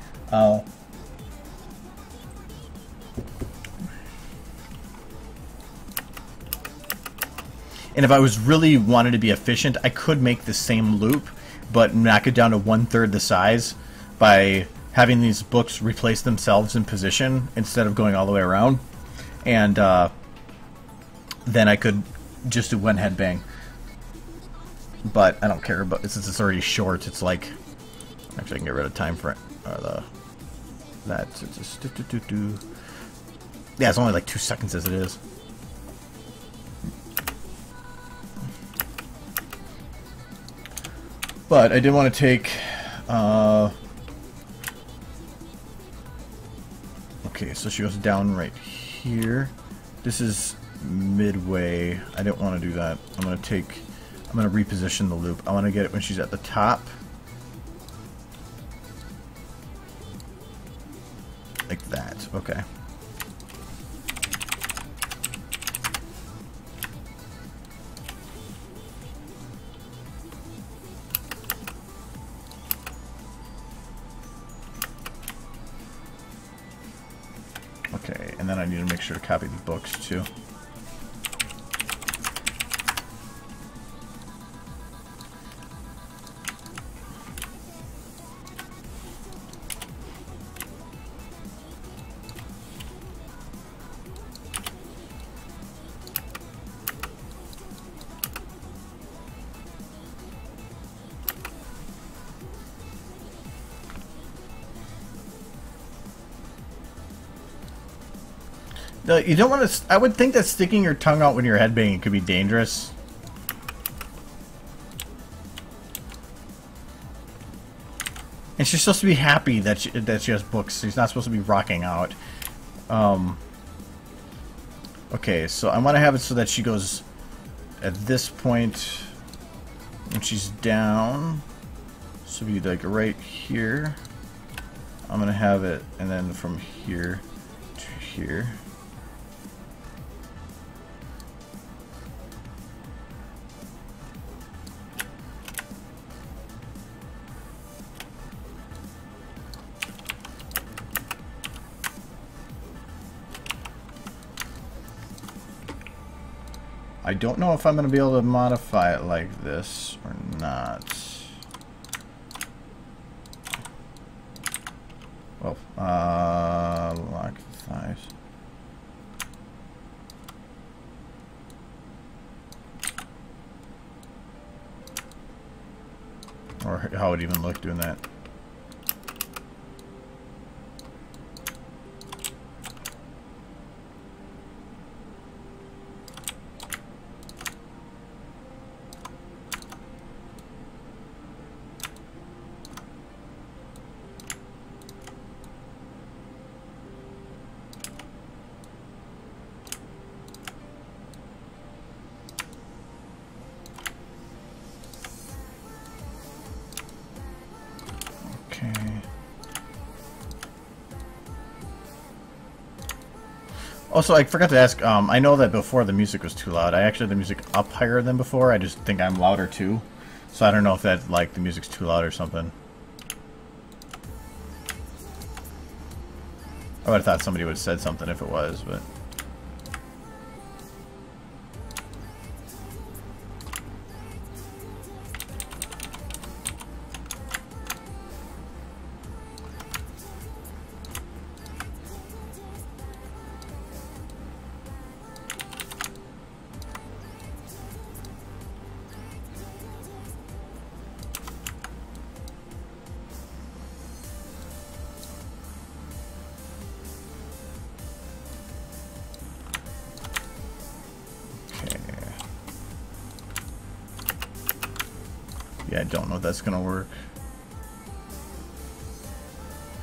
And if I was really wanted to be efficient, I could make the same loop, but knock it down to 1/3 the size by having these books replace themselves in position instead of going all the way around. And then I could just do one headbang. But I don't care, but since it's already short, it's like... Actually, I can get rid of time for it. That's just... Yeah, it's only like 2 seconds as it is. But I did want to take... Okay, so she goes down right here. This is midway. I don't want to do that. I'm going to reposition the loop. I want to get it when she's at the top. Like that. Okay. Okay, and then I need to make sure to copy the books too. You don't want to... I would think that sticking your tongue out when you're headbanging could be dangerous. And she's supposed to be happy that she has books. She's not supposed to be rocking out. Okay, so I want to have it so that she goes at this point when she's down. So be like right here. I'm going to have it, and then from here to here. I don't know if I'm going to be able to modify it like this or not. Well, lock the thighs. Or how it would even look doing that. Also, I forgot to ask, I know that before the music was too loud. I actually had the music up higher than before. I just think I'm louder too. So I don't know if that, like, the music's too loud or something. I would have thought somebody would have said something if it was, but... Yeah, I don't know if that's gonna work.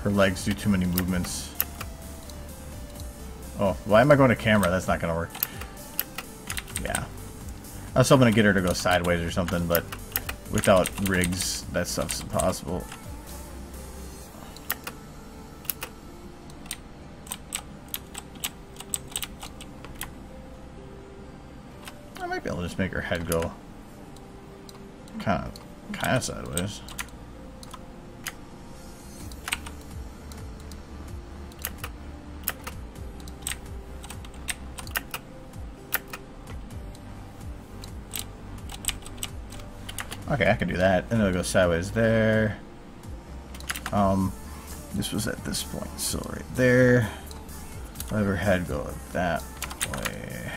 Her legs do too many movements. Oh, why am I going to camera? That's not gonna work. Yeah. I was hoping to get her to go sideways or something, but without rigs, that stuff's impossible. I might be able to just make her head go kind of sideways. Okay, I can do that. And it'll go sideways there. This was at this point, so right there. Overhead go that way.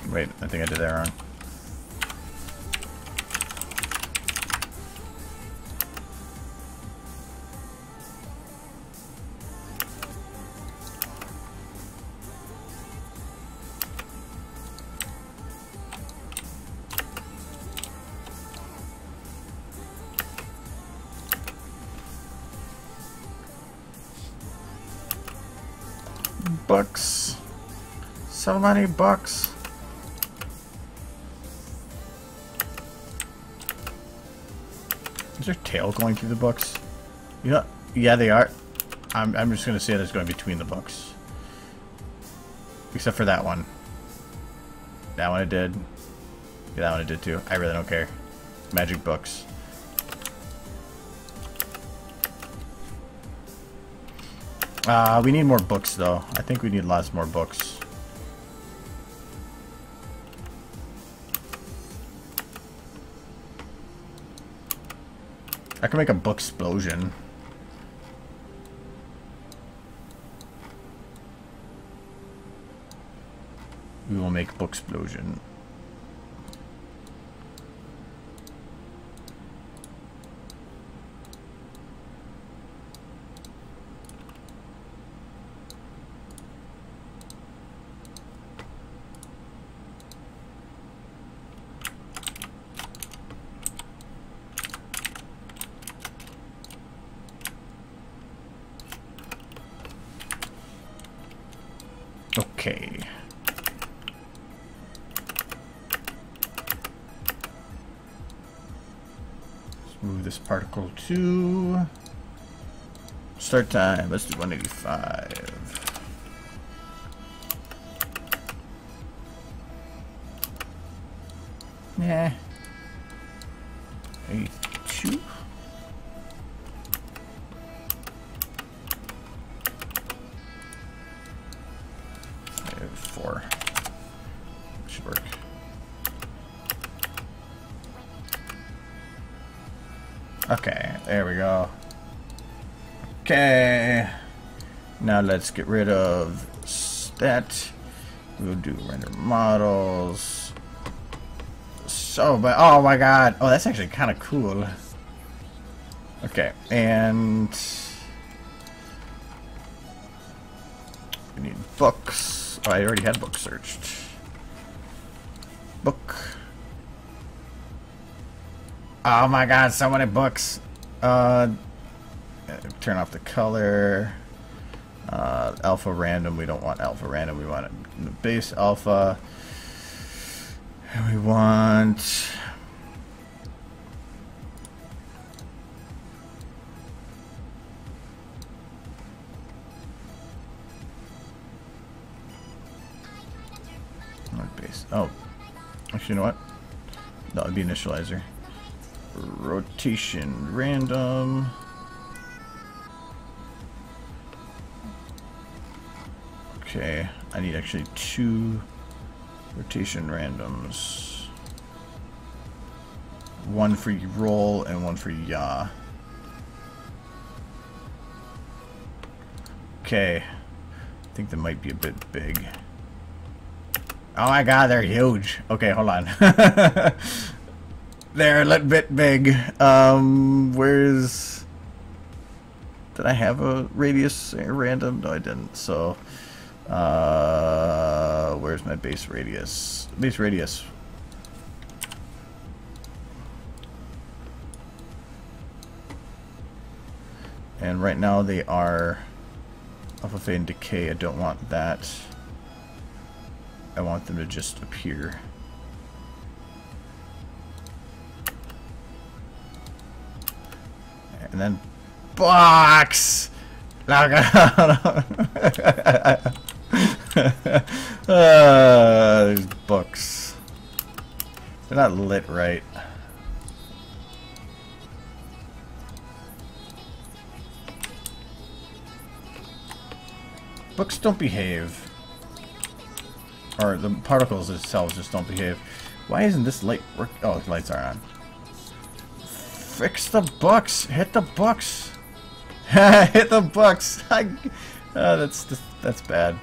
Wait, I think I did that wrong. Bucks. So many bucks. Is there tail going through the books? You know, yeah, they are. I'm just gonna say that's going between the books, except for that one. That one it did. Yeah, that one it did too. I really don't care. Magic books. We need more books though. I think we need lots more books. I can make a book explosion. We will make book explosion. Okay. Let's move this particle to start time. Let's do 185. Nah. 82. Should work. Okay, there we go. Okay, now let's get rid of that. We'll do render models. So, but oh my god, oh that's actually kind of cool. Okay, and we need books. Oh, I already had book searched. Book. Oh my god, so many books. Turn off the color. Alpha random. We don't want alpha random. We want it in the base alpha. And we want. Base. Oh, actually, you know what? That would be initializer. Rotation random. Okay, I need actually 2 rotation randoms. One for roll and one for yaw. Okay, I think that might be a bit big. Oh my god, they're huge. Okay, hold on. They're a little bit big. Where's... Did I have a radius random? No, I didn't. So, where's my base radius? Base radius. And right now they are alpha fade and decay. I don't want that. I want them to just appear. And then box. There's books. They're not lit right. Books don't behave. Or the particles themselves just don't behave. Why isn't this light work? Oh, the lights are on. Fix the books! Hit the books! Hit the books! That's bad.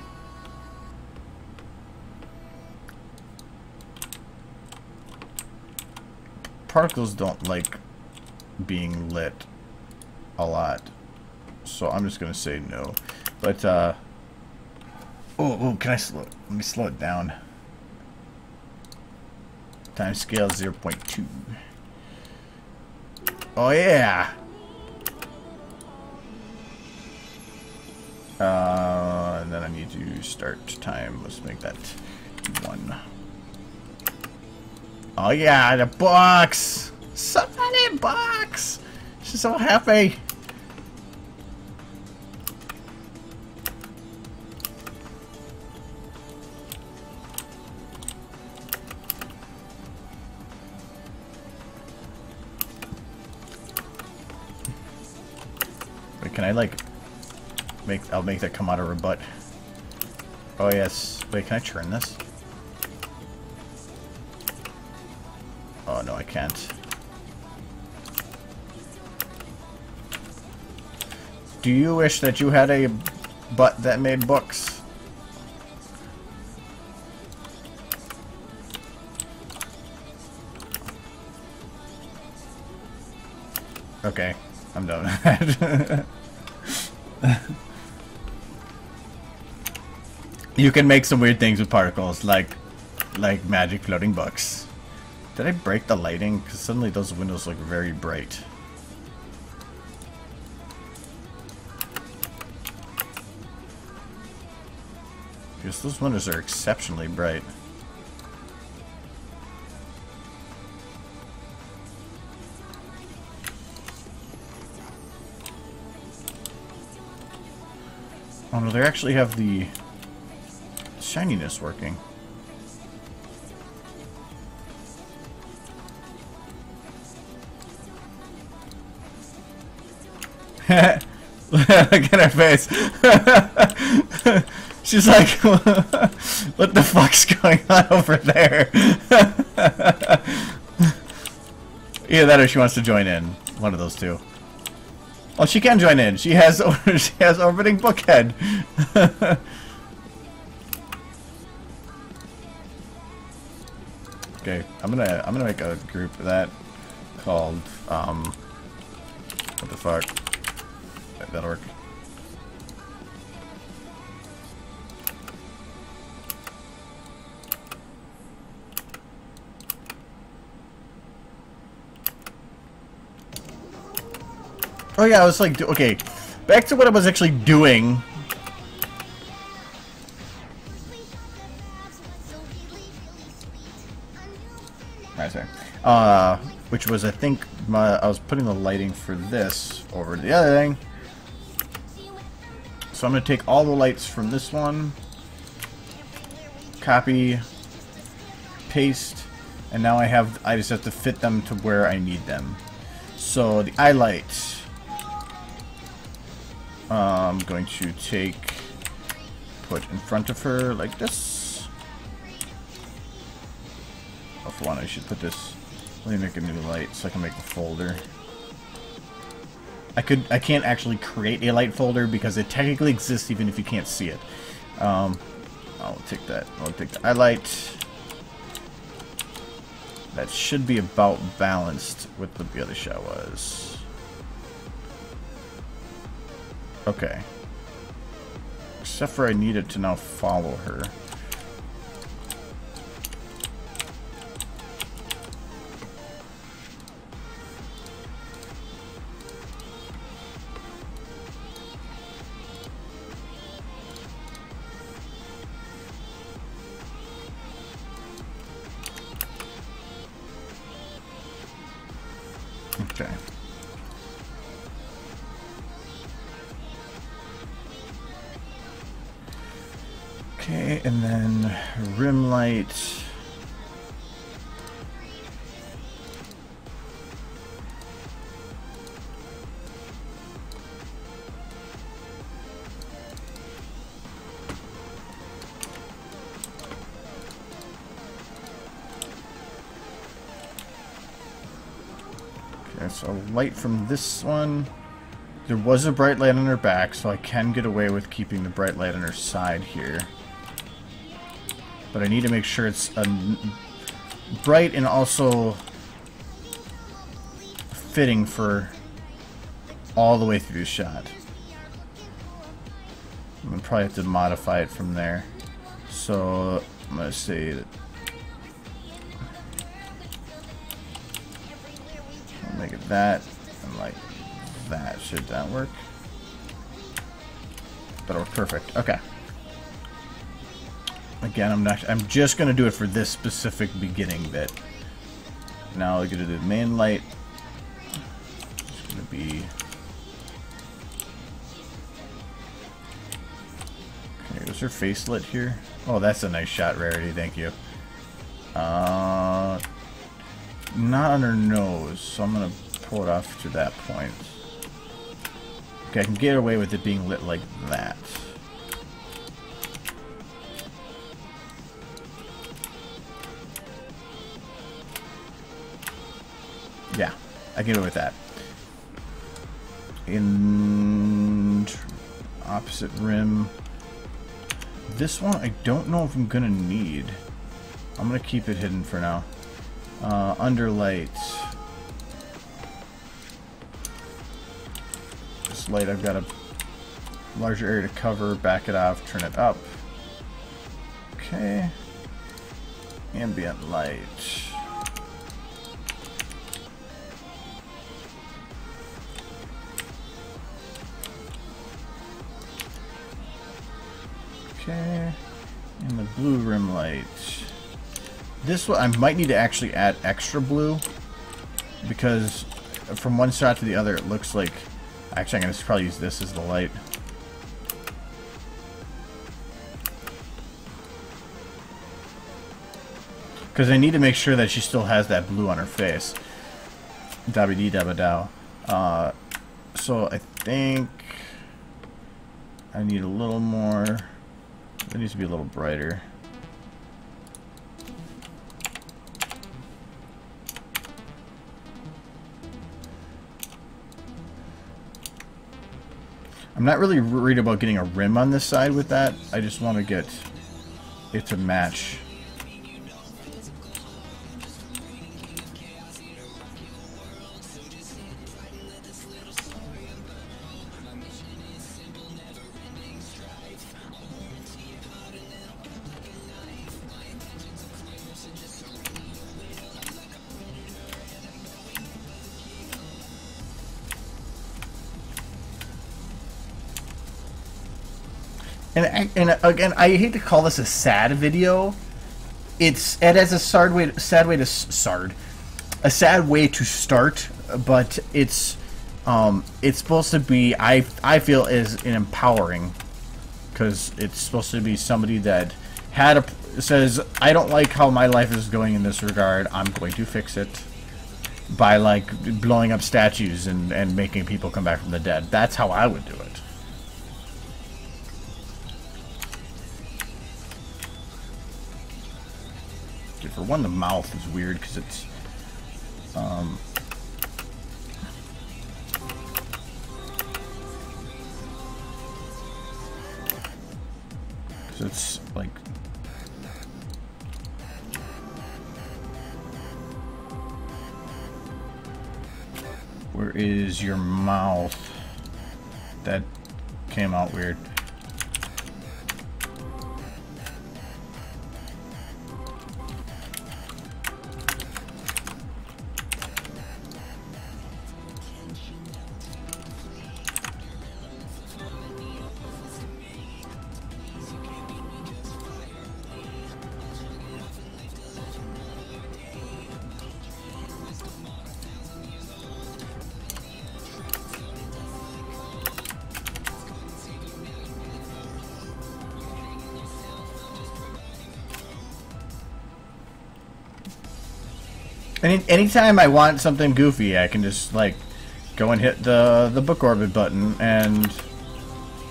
Particles don't like being lit a lot, so I'm just gonna say no. But oh, can I slow? Let me slow it down. Time scale 0.2. Oh yeah. And then I need to start time. Let's make that 1. Oh yeah, the box! So many bucks! She's so happy. Wait, can I like I'll make that come out of her butt. Oh yes. Wait, can I turn this? Oh no, I can't. Do you wish that you had a butt that made books? Okay, I'm done with that. You can make some weird things with particles, like magic floating books. Did I break the lighting? Because suddenly those windows look very bright. Because those windows are exceptionally bright. Oh no, they actually have the shininess working. Look at her face. She's like, what the fuck's going on over there? Either that or she wants to join in. One of those two. Oh, she can join in. She has orbiting bookhead. Okay, I'm gonna make a group of that called what the fuck? That'll work. Oh yeah, I was like, okay, back to what I was actually doing. Right there. Which was, I think, I was putting the lighting for this over to the other thing. So I'm going to take all the lights from this one, copy, paste, and now I just have to fit them to where I need them. So the eye light, I'm going to put in front of her like this. Oh, for one, I should put this. Let me make a new light so I can make a folder. I can't actually create a light folder because it technically exists even if you can't see it. I'll take that. I'll take the highlight. That should be about balanced with what the other shot was. Okay. Except for I need it to now follow her. Okay. Okay, Okay, and then rim light. Okay, so light from this one. There was a bright light on her back, so I can get away with keeping the bright light on her side here. But I need to make sure it's bright and also fitting for all the way through the shot. I'm going to probably have to modify it from there. So I'm going to say that I'll make it that and like that. Should that work? That'll work perfect. Okay. Again, I'm just gonna do it for this specific beginning bit. Now I'm gonna do the main light. It's gonna be okay. Is her face lit here? Oh, that's a nice shot, Rarity. Thank you. Not on her nose, so I'm gonna pull it off to that point. Okay, I can get away with it being lit like that. Yeah, I can get away with that. In opposite rim. This one, I don't know if I'm gonna need. I'm gonna keep it hidden for now. Under light. This light, I've got a larger area to cover. Back it off, turn it up. Okay. Ambient light. Okay, and the blue rim light. This one, I might need to actually add extra blue because from one shot to the other, it looks like. Actually, I'm going to probably use this as the light. Because I need to make sure that she still has that blue on her face. Dabba dee dabba dow. So I think I need a little more. It needs to be a little brighter. I'm not really worried about getting a rim on this side with that. I just want to get it to match. And again, I hate to call this a sad video. It has a sad way to start, but it's supposed to be. I feel is an empowering, because it's supposed to be somebody that says, I don't like how my life is going in this regard. I'm going to fix it by like blowing up statues and making people come back from the dead. That's how I would do it. For one, the mouth is weird because it's like where is your mouth? That came out weird. Anytime I want something goofy, I can just like go and hit the book orbit button, and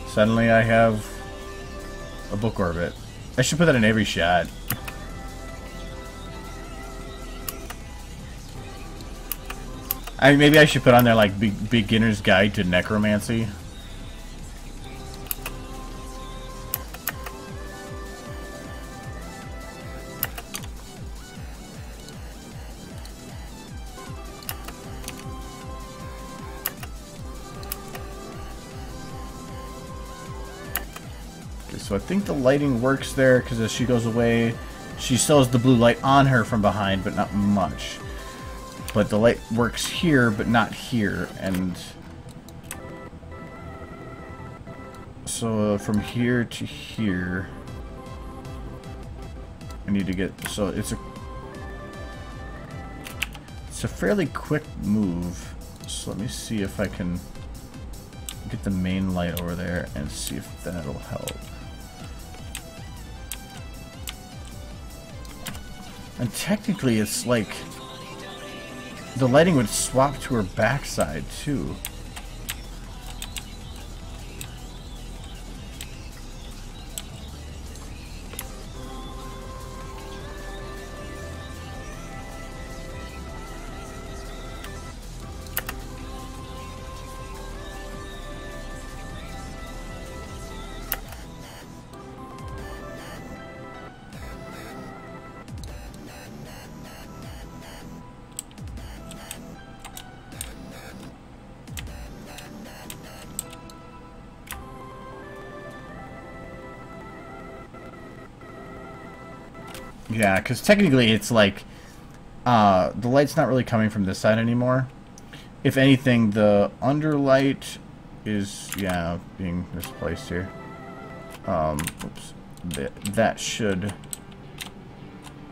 suddenly I have a book orbit. I should put that in every shot. Maybe I should put on there like beginner's guide to necromancy. So I think the lighting works there, because as she goes away, she still has the blue light on her from behind, but not much. But the light works here, but not here. And so from here to here, I need to get, so it's a fairly quick move. So let me see if I can get the main light over there and see if that'll help. And technically it's like the lighting would swap to her backside too. Yeah, because technically it's like the light's not really coming from this side anymore. If anything, the underlight is, yeah, being misplaced here. Oops. That should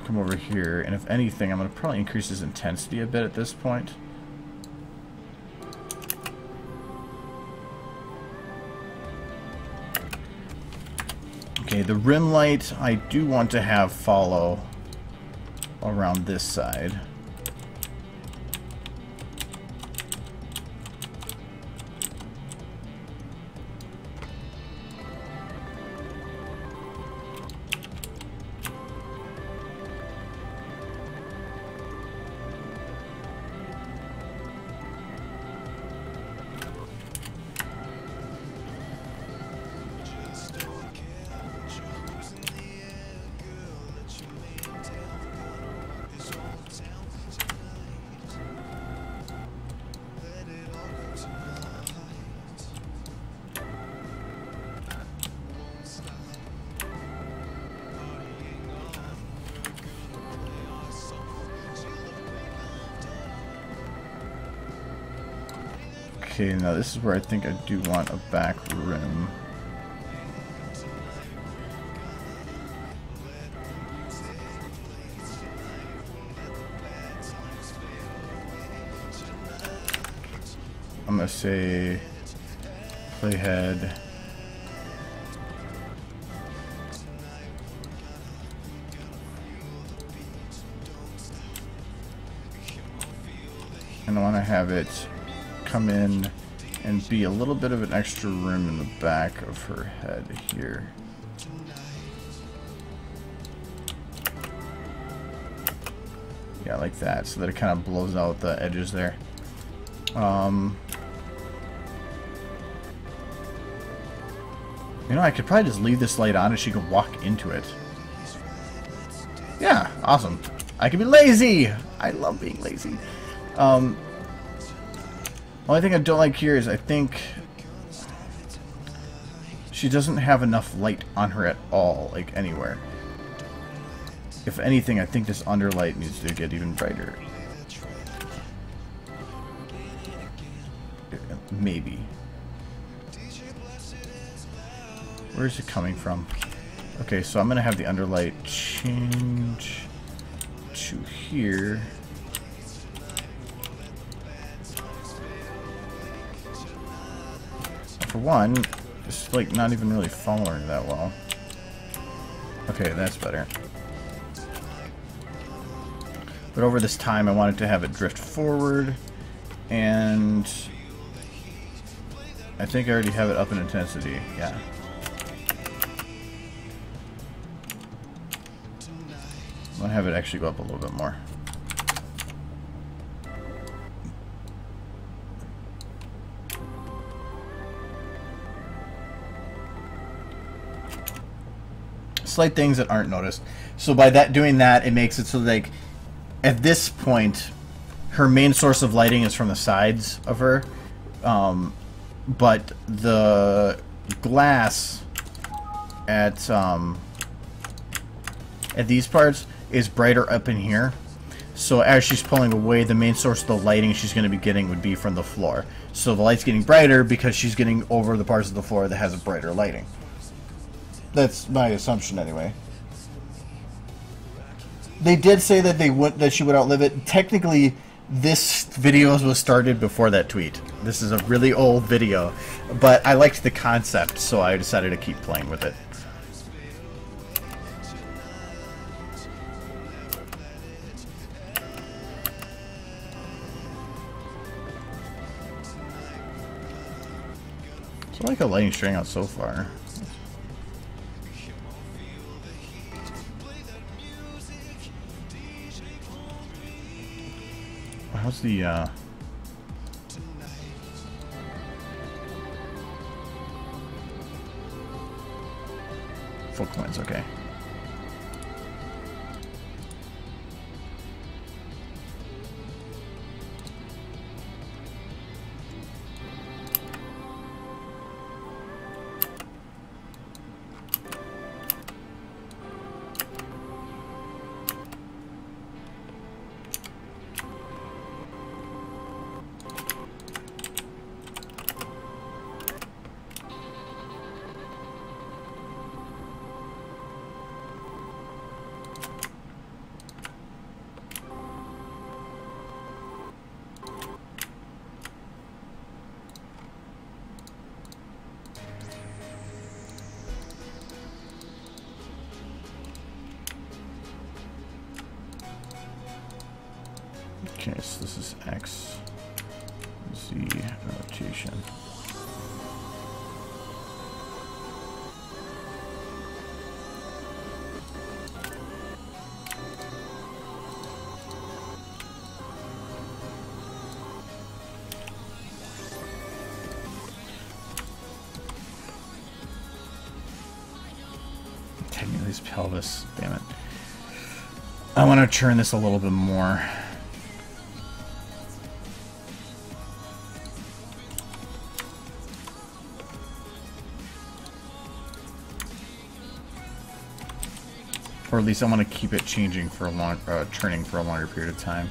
come over here, and if anything, I'm going to probably increase his intensity a bit at this point. Okay, the rim light I do want to have follow around this side. Okay, now this is where I think I do want a back rim. I'm gonna say playhead. And I want to have it come in and be a little bit of an extra room in the back of her head here. Yeah, like that, so that it kind of blows out the edges there. You know, I could probably just leave this light on and she could walk into it. Yeah, awesome. I can be lazy! I love being lazy. Only thing I don't like here is I think she doesn't have enough light on her at all, like anywhere. If anything, I think this underlight needs to get even brighter. Maybe. Where is it coming from? Okay, so I'm gonna have the underlight change to here. For one, it's like not even really following that well. Okay, that's better. But over this time, I wanted to have it drift forward, and I think I already have it up in intensity. Yeah. I'm going to have it actually go up a little bit more. Slight things that aren't noticed. So by that doing that, it makes it so like at this point, her main source of lighting is from the sides of her, but the glass at these parts is brighter up in here. So as she's pulling away, the main source of the lighting she's going to be getting would be from the floor. So the light's getting brighter because she's getting over the parts of the floor that has a brighter lighting. That's my assumption, anyway. They did say that that she would outlive it. Technically, this video was started before that tweet. This is a really old video, but I liked the concept, so I decided to keep playing with it. So I like a lighting string out so far. How's the full coins? Okay. Okay, so this is X, Z rotation. Technically, this pelvis, damn it. I want to churn this a little bit more. Or at least I want to keep it changing for a long, turning for a longer period of time.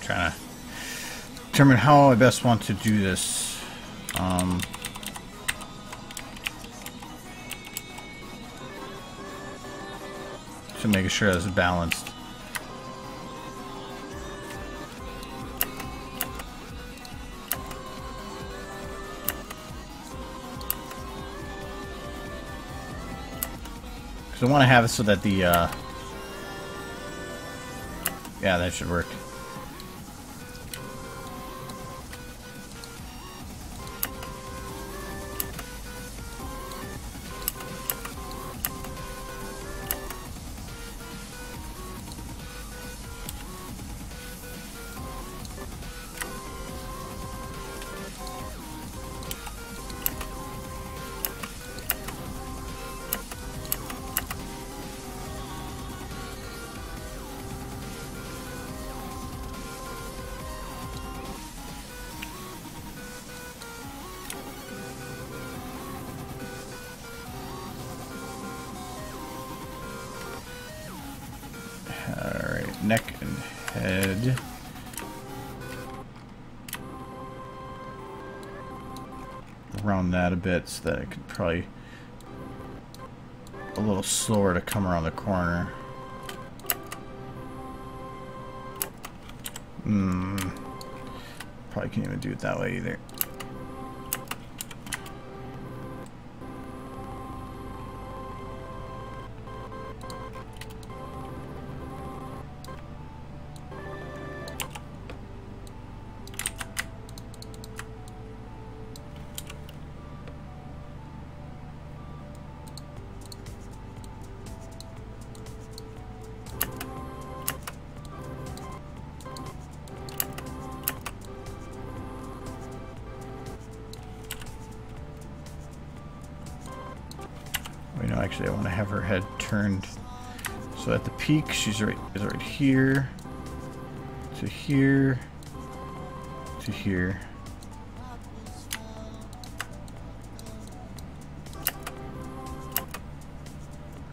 trying to determine how I best want to do this. To make sure it's balanced. Because I want to have it so that the, yeah, that should work. Alright, neck and head. Around that a bit so that it could probably a little slower to come around the corner. Probably can't even do it that way either. Wait, no, actually I want to have her head turned so at the peak she's right here to here to here.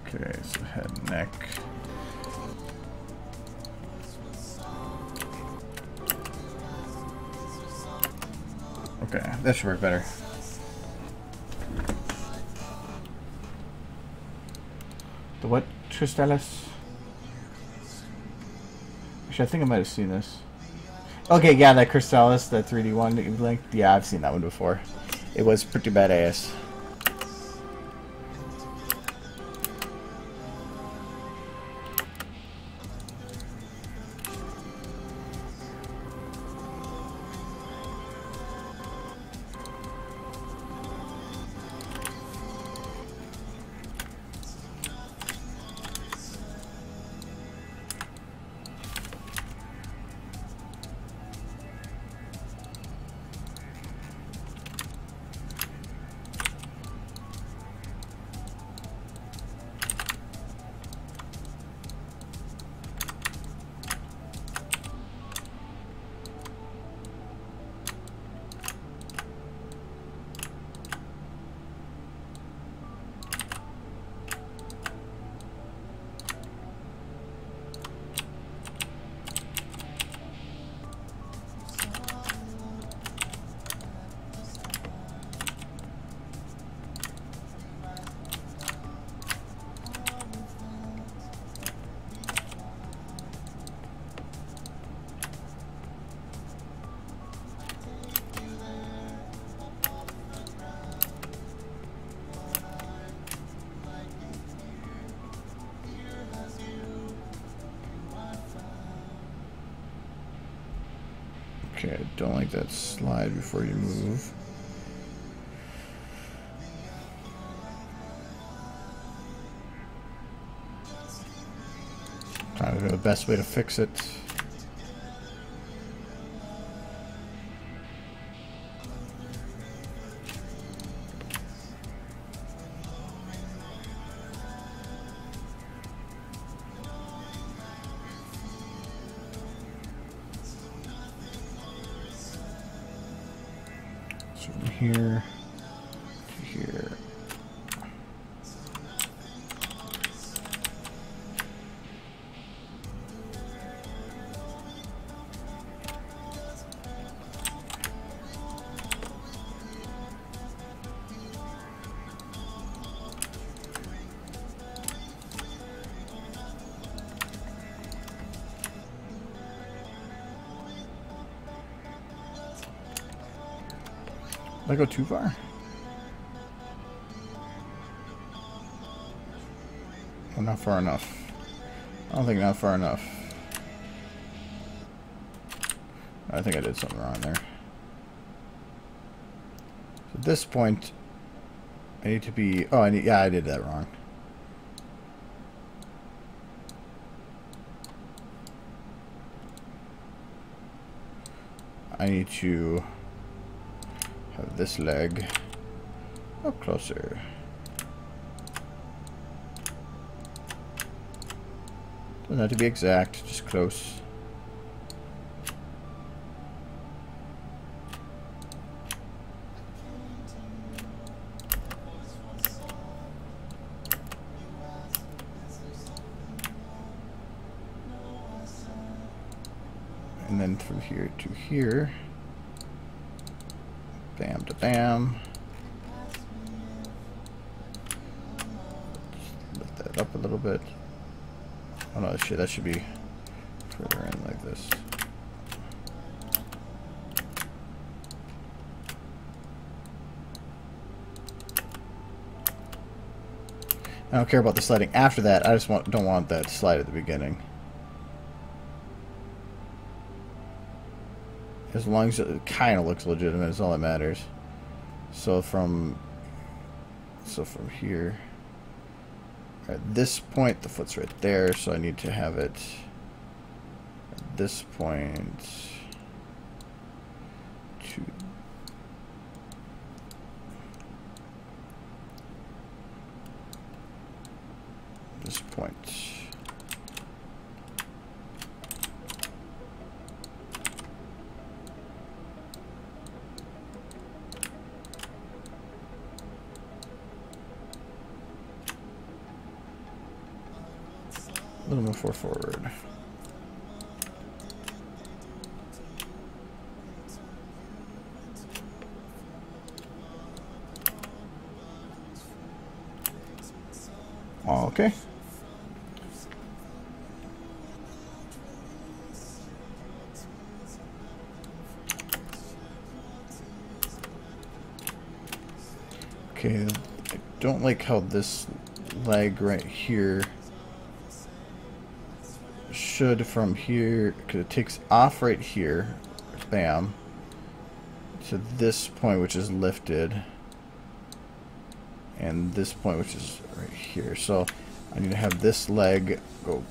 Okay, so head and neck. Okay, that should work better. The what, Tristellis? Actually, I think I might have seen this. Okay, yeah, that Crystallis, that 3D one that you linked. Yeah, I've seen that one before. It was pretty badass. Okay, I don't like that slide before you move. Trying to do the best way to fix it. From here to here. Did I go too far? Oh, not far enough. I don't think not far enough. I think I did something wrong there. So at this point, I need to be... Oh, yeah, I did that wrong. I need to have this leg up closer. Doesn't have to be exact, just close. And then from here to here, bam to bam. Just lift that up a little bit. Oh no, that should be further in like this. I don't care about the sliding after that. I just don't want that slide at the beginning. As long as it kind of looks legitimate, is all that matters. So from here, at this point, the foot's right there, so I need to have it at this point to this point. A little more forward. Okay. Okay, I don't like how this leg right here should from here, because it takes off right here, bam, to this point which is lifted, and this point which is right here. So I need to have this leg go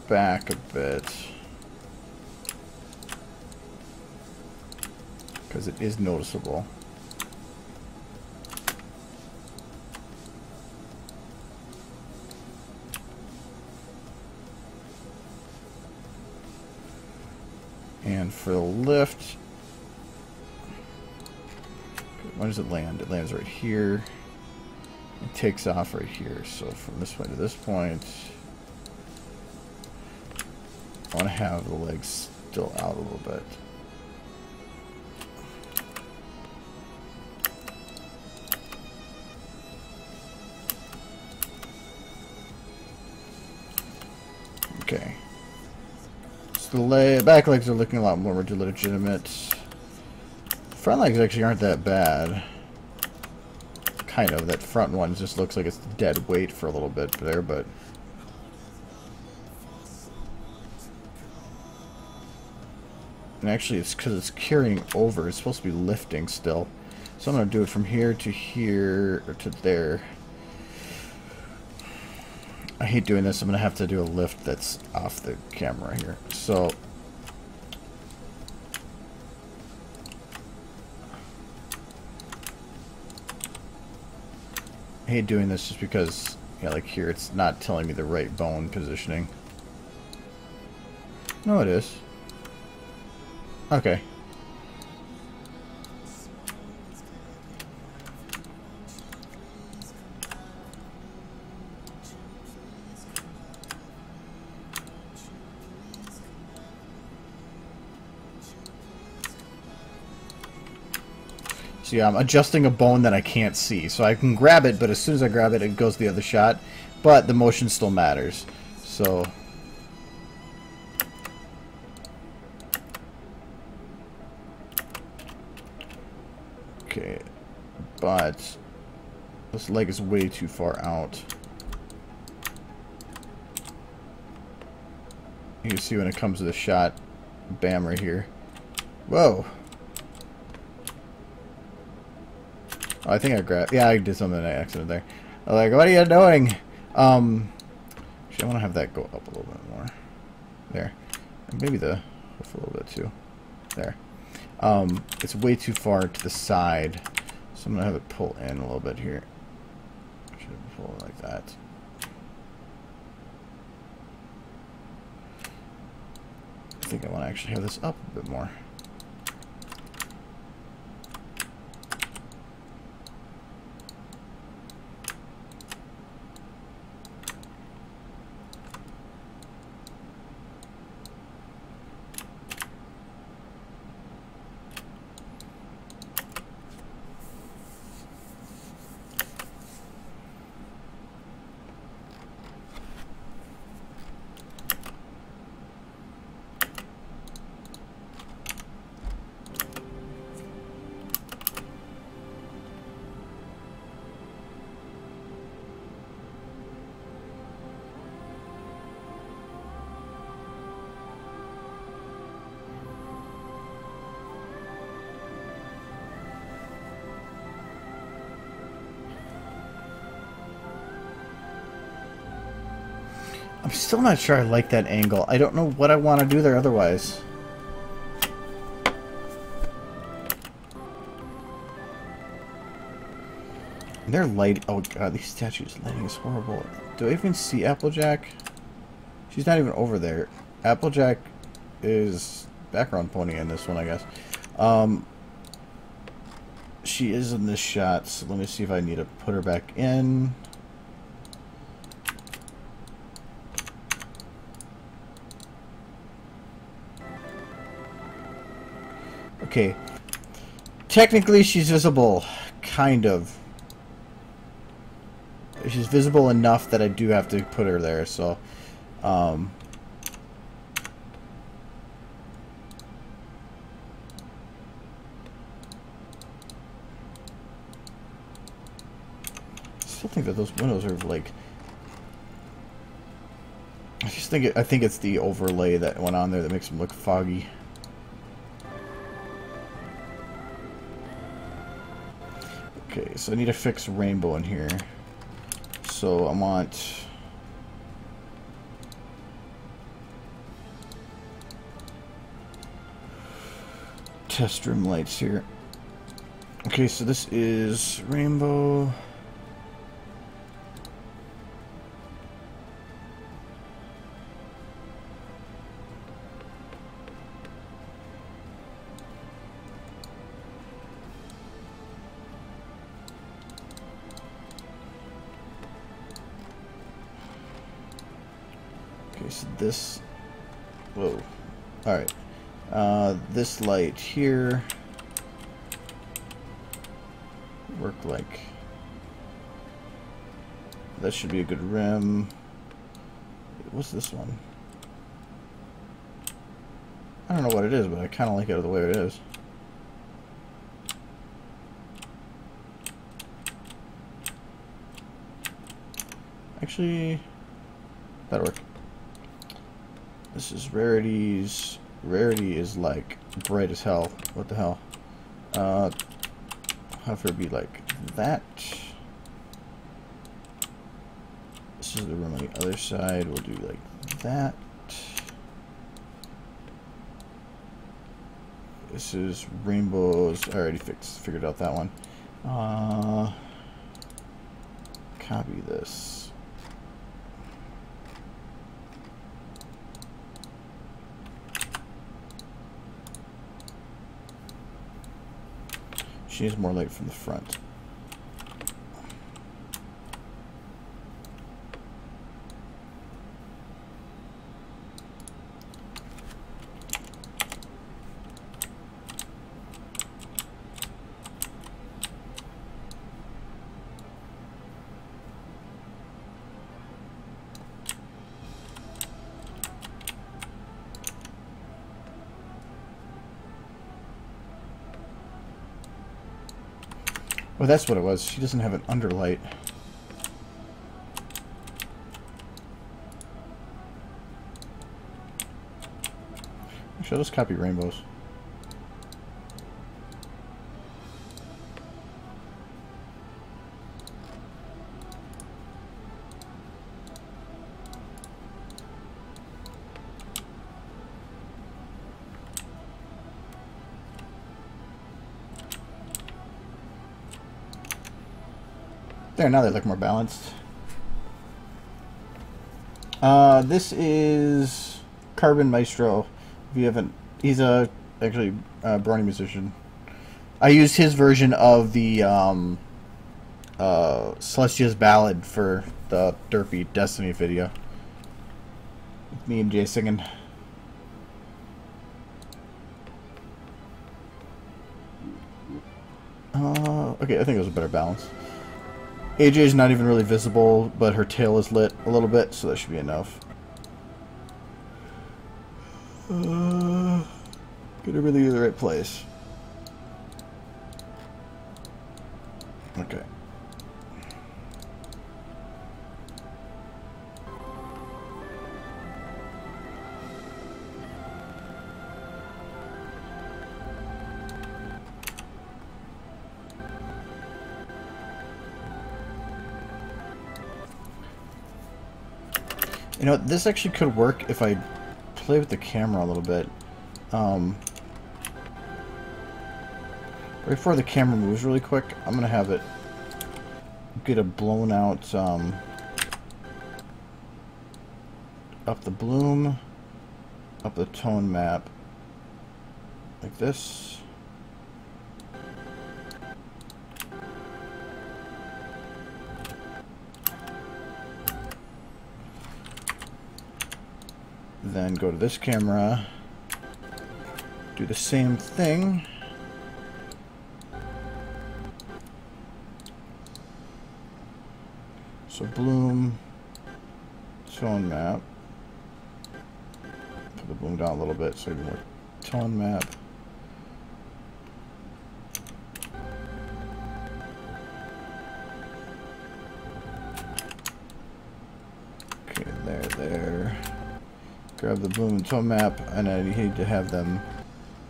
back a bit, because it is noticeable. And for the lift, where does it land? It lands right here. It takes off right here. So from this point to this point, I want to have the legs still out a little bit. Okay. The back legs are looking a lot more legitimate. Front legs actually aren't that bad. Kind of. That front one just looks like it's dead weight for a little bit there, but... And actually it's because it's carrying over. It's supposed to be lifting still. So I'm going to do it from here to here, or to there. I hate doing this. I'm going to have to do a lift that's off the camera here. So I hate doing this just because, yeah, like here, it's not telling me the right bone positioning. No, it is. Okay. So yeah, I'm adjusting a bone that I can't see. So I can grab it, but as soon as I grab it, it goes to the other shot. But the motion still matters. So... Okay, but this leg is way too far out. You can see when it comes to the shot, bam, right here. Whoa. Oh, I think I grabbed... Yeah, I did something by accident there. I'm like, what are you doing? Actually, I want to have that go up a little bit more. There. And maybe the hoof a little bit too. There. It's way too far to the side, so I'm going to have it pull in a little bit here. Should have pulled it like that. I think I want to actually have this up a bit more. I'm still not sure I like that angle. I don't know what I want to do there otherwise. And they're light. Oh god, these statues lighting is horrible. Do I even see Applejack? She's not even over there. Applejack is background pony in this one, I guess. She is in this shot, so let me see if I need to put her back in. Okay. Technically, she's visible. Kind of. She's visible enough that I do have to put her there, so... I still think that those windows are, like... I think it's the overlay that went on there that makes them look foggy. Okay, so I need to fix rainbow in here. So I want... test room lights here. Okay, so this is rainbow. Okay, so this... Whoa. Alright. This light here... work like... That should be a good rim. What's this one? I don't know what it is, but I kind of like it the way it is. Actually, that'll work. This is rarities. Rarity is like bright as hell. What the hell? Have her be like that. This is the room on the other side. We'll do like that. This is rainbows. I already figured out that one. Copy this. She needs more light from the front. Oh, that's what it was. She doesn't have an underlight. Actually, I'll just copy rainbows. There, now they look more balanced. This is Carbon Maestro. If you haven't, he's actually a Brony musician. I used his version of the Celestia's Ballad for the Derpy Destiny video. Me and Jay singing. Okay, I think it was a better balance. AJ is not even really visible, but her tail is lit a little bit, so that should be enough. Get everything in the right place. Okay. You know, this actually could work if I play with the camera a little bit. Before the camera moves really quick, I'm going to have it get a blown out up the bloom, up the tone map, like this. Then go to this camera, do the same thing. So bloom, tone map. Put the bloom down a little bit so you more tone map. Okay, there. Grab the bloom and tone map, and I need to have them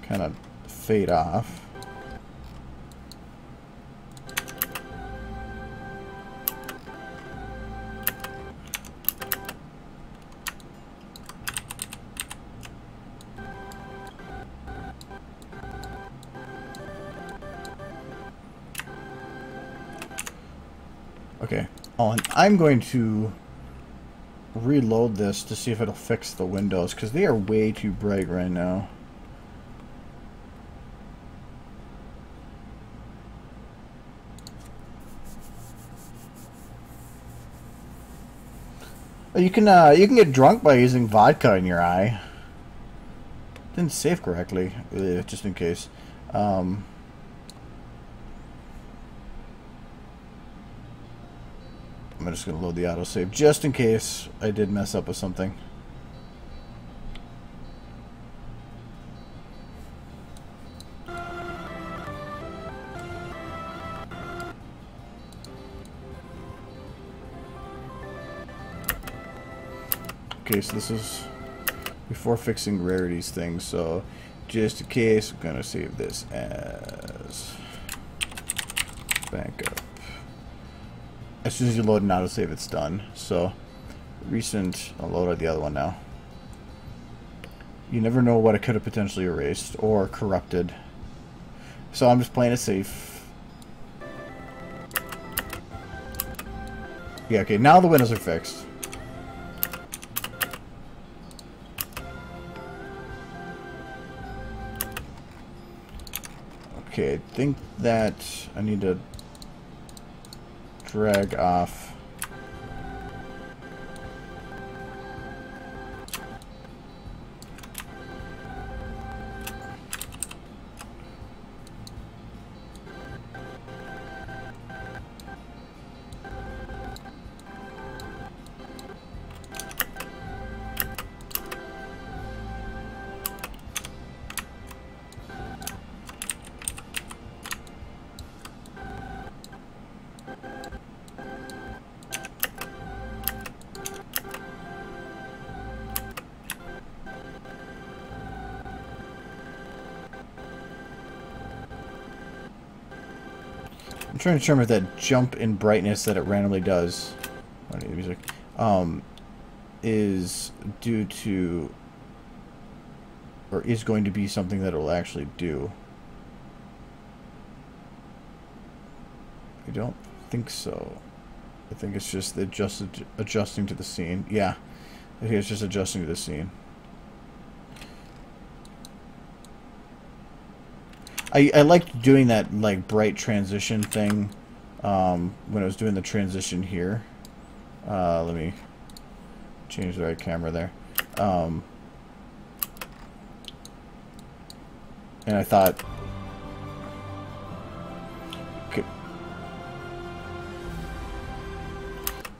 kind of fade off. Okay. Oh, and I'm going to reload this to see if it'll fix the windows, because they are way too bright right now. You can get drunk by using vodka in your eye. Didn't save correctly, just in case. I'm just going to load the autosave just in case I did mess up with something. Okay, so this is before fixing rarities things, so just in case, I'm going to save this as backup. As soon as you load an autosave, it's done. So, recent, I'll load the other one now. You never know what it could have potentially erased or corrupted. So I'm just playing it safe. Yeah, okay, now the windows are fixed. Okay, I think that I need to drag off. trying to determine if that jump in brightness that it randomly does, I need music, is due to, or is going to be something that it will actually do. I don't think so. I think it's just adjusting to the scene. Yeah, I think it's just adjusting to the scene. I liked doing that like bright transition thing when I was doing the transition here. Let me change the right camera there. And I thought, okay.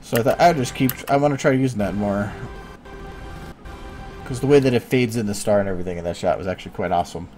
So I thought I would just I want to try using that more, because the way that it fades in the star and everything in that shot was actually quite awesome.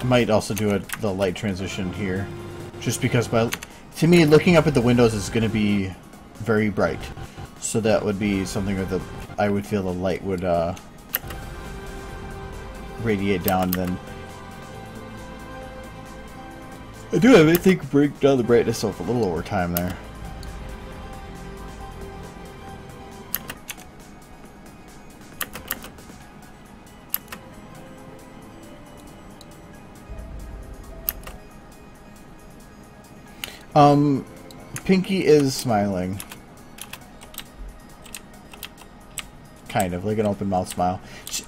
Might also do the light transition here, just because to me looking up at the windows is going to be very bright, so that would be something that I would feel the light would radiate down. Then I do have, I think, break down the brightness of a little over time there. Pinky is smiling. Kind of, like an open mouth smile.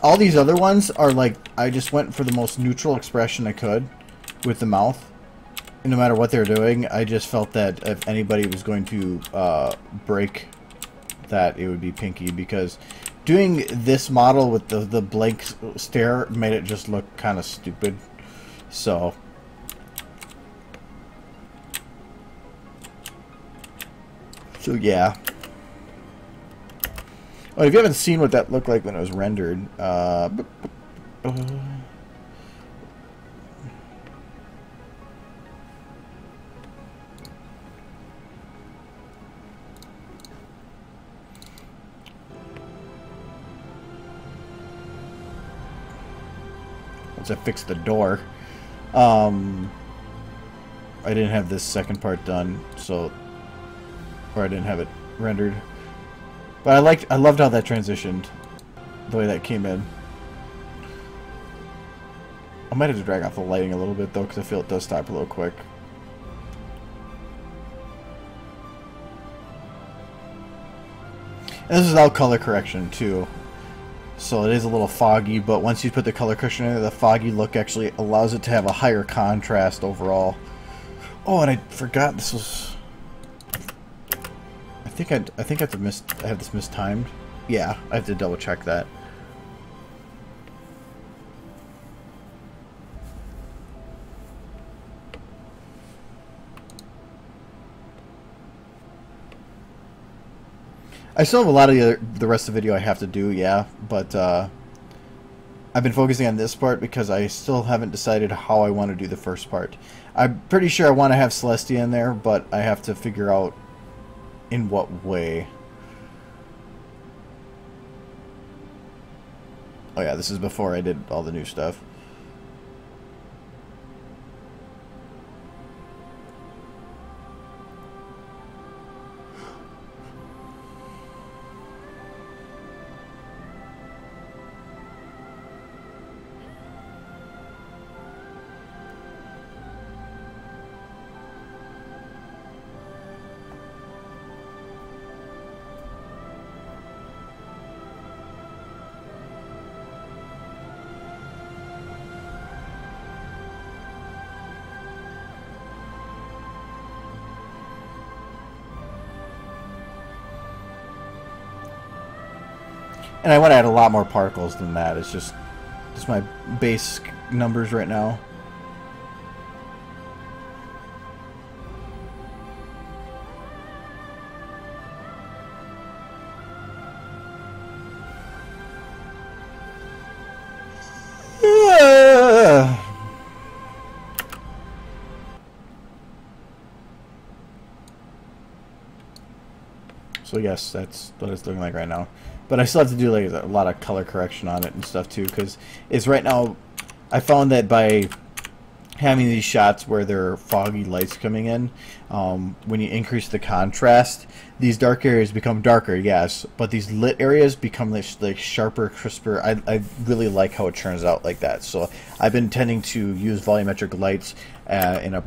All these other ones are like, I just went for the most neutral expression I could with the mouth. And no matter what they're doing, I just felt that if anybody was going to break that, it would be Pinky. Because doing this model with the blank stare made it just look kind of stupid. So yeah. Oh, if you haven't seen what that looked like when it was rendered, once I fixed the door, I didn't have this second part done, so. Or I didn't have it rendered, but I loved how that transitioned, the way that came in. I might have to drag off the lighting a little bit though, because I feel it does stop a little quick. And this is all color correction too, so it is a little foggy. But once you put the color correction in, the foggy look actually allows it to have a higher contrast overall. Oh, and I forgot this was. I think I have this mistimed. Yeah, I have to double check that. I still have a lot of the rest of the video I have to do, yeah, but I've been focusing on this part because I still haven't decided how I want to do the first part. I'm pretty sure I want to have Celestia in there, but I have to figure out in what way. Oh yeah, this is before I did all the new stuff. And I want to add a lot more particles than that. It's just my base numbers right now. So yes, that's what it's looking like right now. But I still have to do like a lot of color correction on it and stuff too, because it's right now. I found that by having these shots where there are foggy lights coming in, when you increase the contrast, these dark areas become darker, yes, but these lit areas become like sharper, crisper. I really like how it turns out like that. So I've been tending to use volumetric lights in a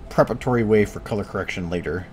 preparatory way for color correction later.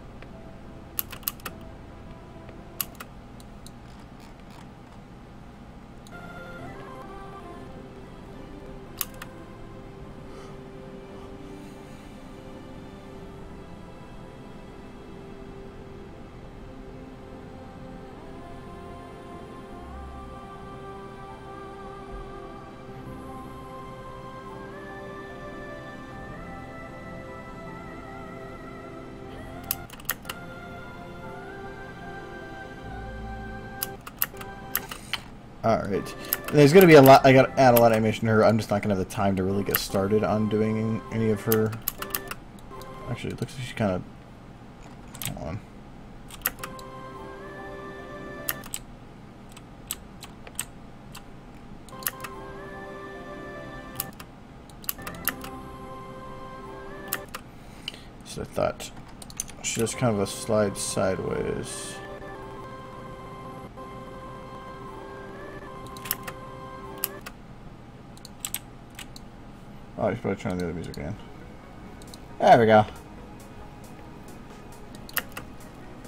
Alright. There's going to be a lot. I got to add a lot of animation to her. I'm just not going to have the time to really get started on doing any of her. Actually, it looks like she's kind of. Hold on. So I thought she does kind of a slide sideways. Oh, he's probably trying the other music again. There we go.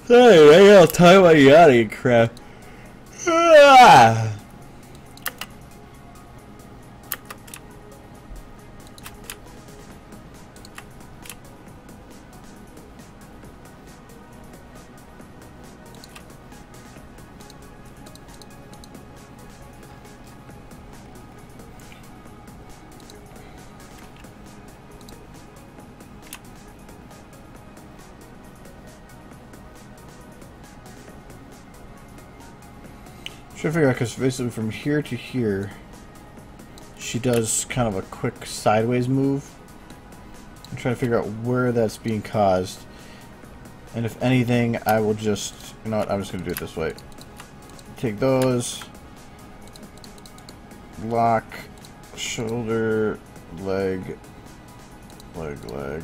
Hey, I gotta tie my yachty crap. Ah! Trying to figure out, because basically from here to here, she does kind of a quick sideways move. I'm trying to figure out where that's being caused. And if anything, I will just, you know what, I'm just going to do it this way. Take those, lock, shoulder, leg, leg, leg.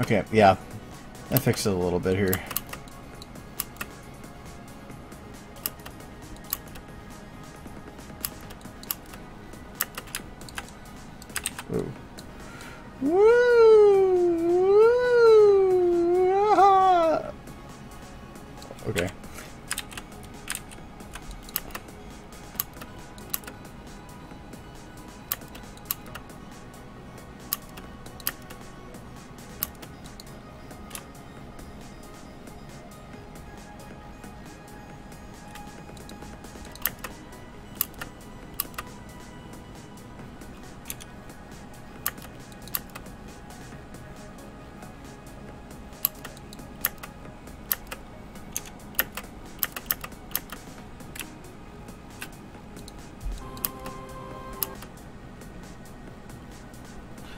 Okay, yeah. I fixed it a little bit here. Ooh. Woo! Ah! Okay.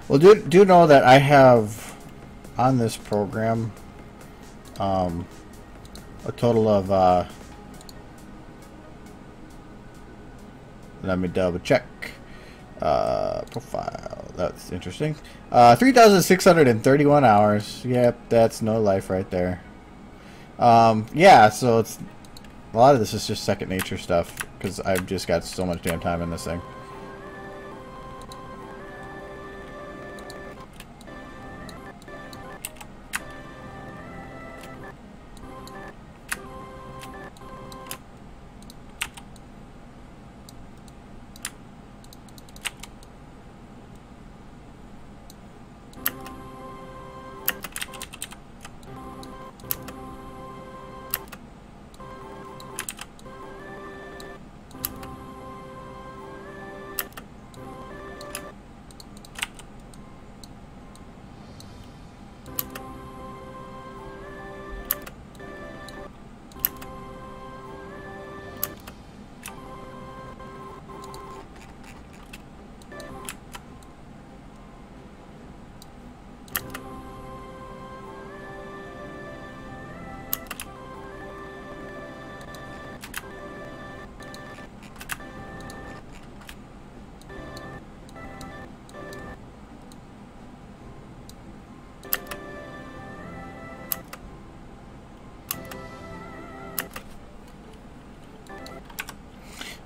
Well, do know that I have on this program a total of let me double check profile. That's interesting. 3,631 hours. Yep, that's no life right there. Yeah, so it's a lot of this is just second nature stuff. because I've just got so much damn time in this thing.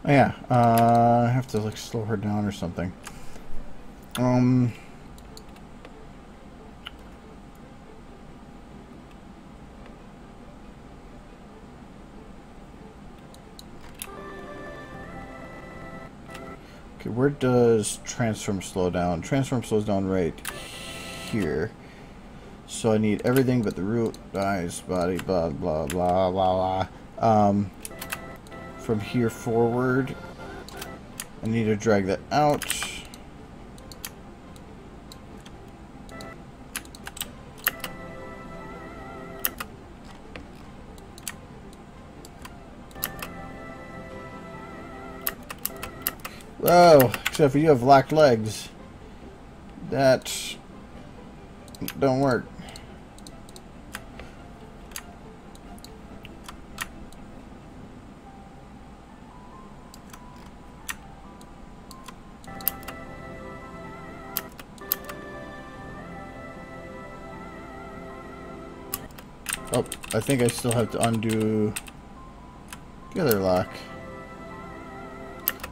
Oh, yeah, I have to like slow her down or something. Okay, where does transform slow down? Transform slows down right here. So I need everything but the root, eyes, body, blah, blah, blah, blah, blah. From here forward, I need to drag that out. Whoa, except for you have locked legs. That don't work. Oh, I think I still have to undo the other lock.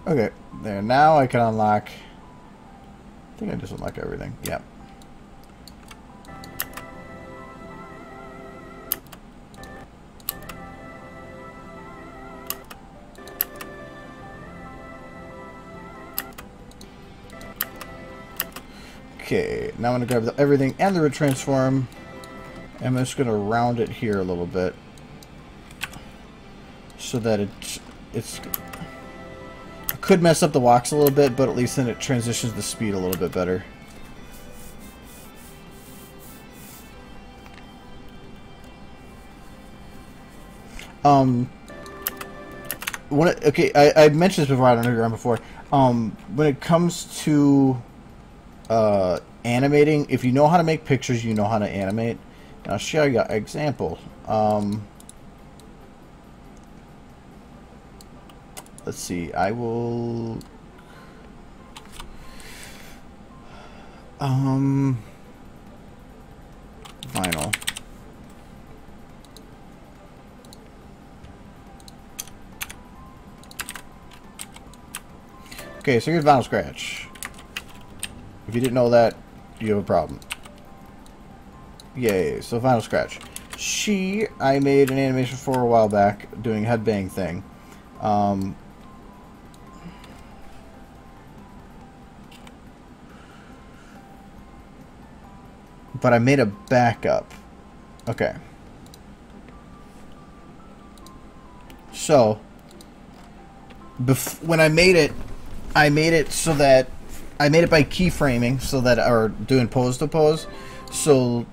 Okay, there. Now I can unlock. I think I just unlock everything. Yeah. Okay, now I'm going to grab everything and the retransform. I'm just going to round it here a little bit so that it could mess up the walks a little bit, but at least then it transitions the speed a little bit better. Okay, I mentioned this before, I don't know if you're on before. When it comes to animating, if you know how to make pictures, you know how to animate. And I'll show you an example. Let's see, I will vinyl. Okay, so here's vinyl scratch. If you didn't know that, you have a problem. Yay, so vinyl scratch. I made an animation for a while back doing a headbang thing. But I made a backup. Okay. So, when I made it so that I made it by keyframing, so that, or doing pose to pose. So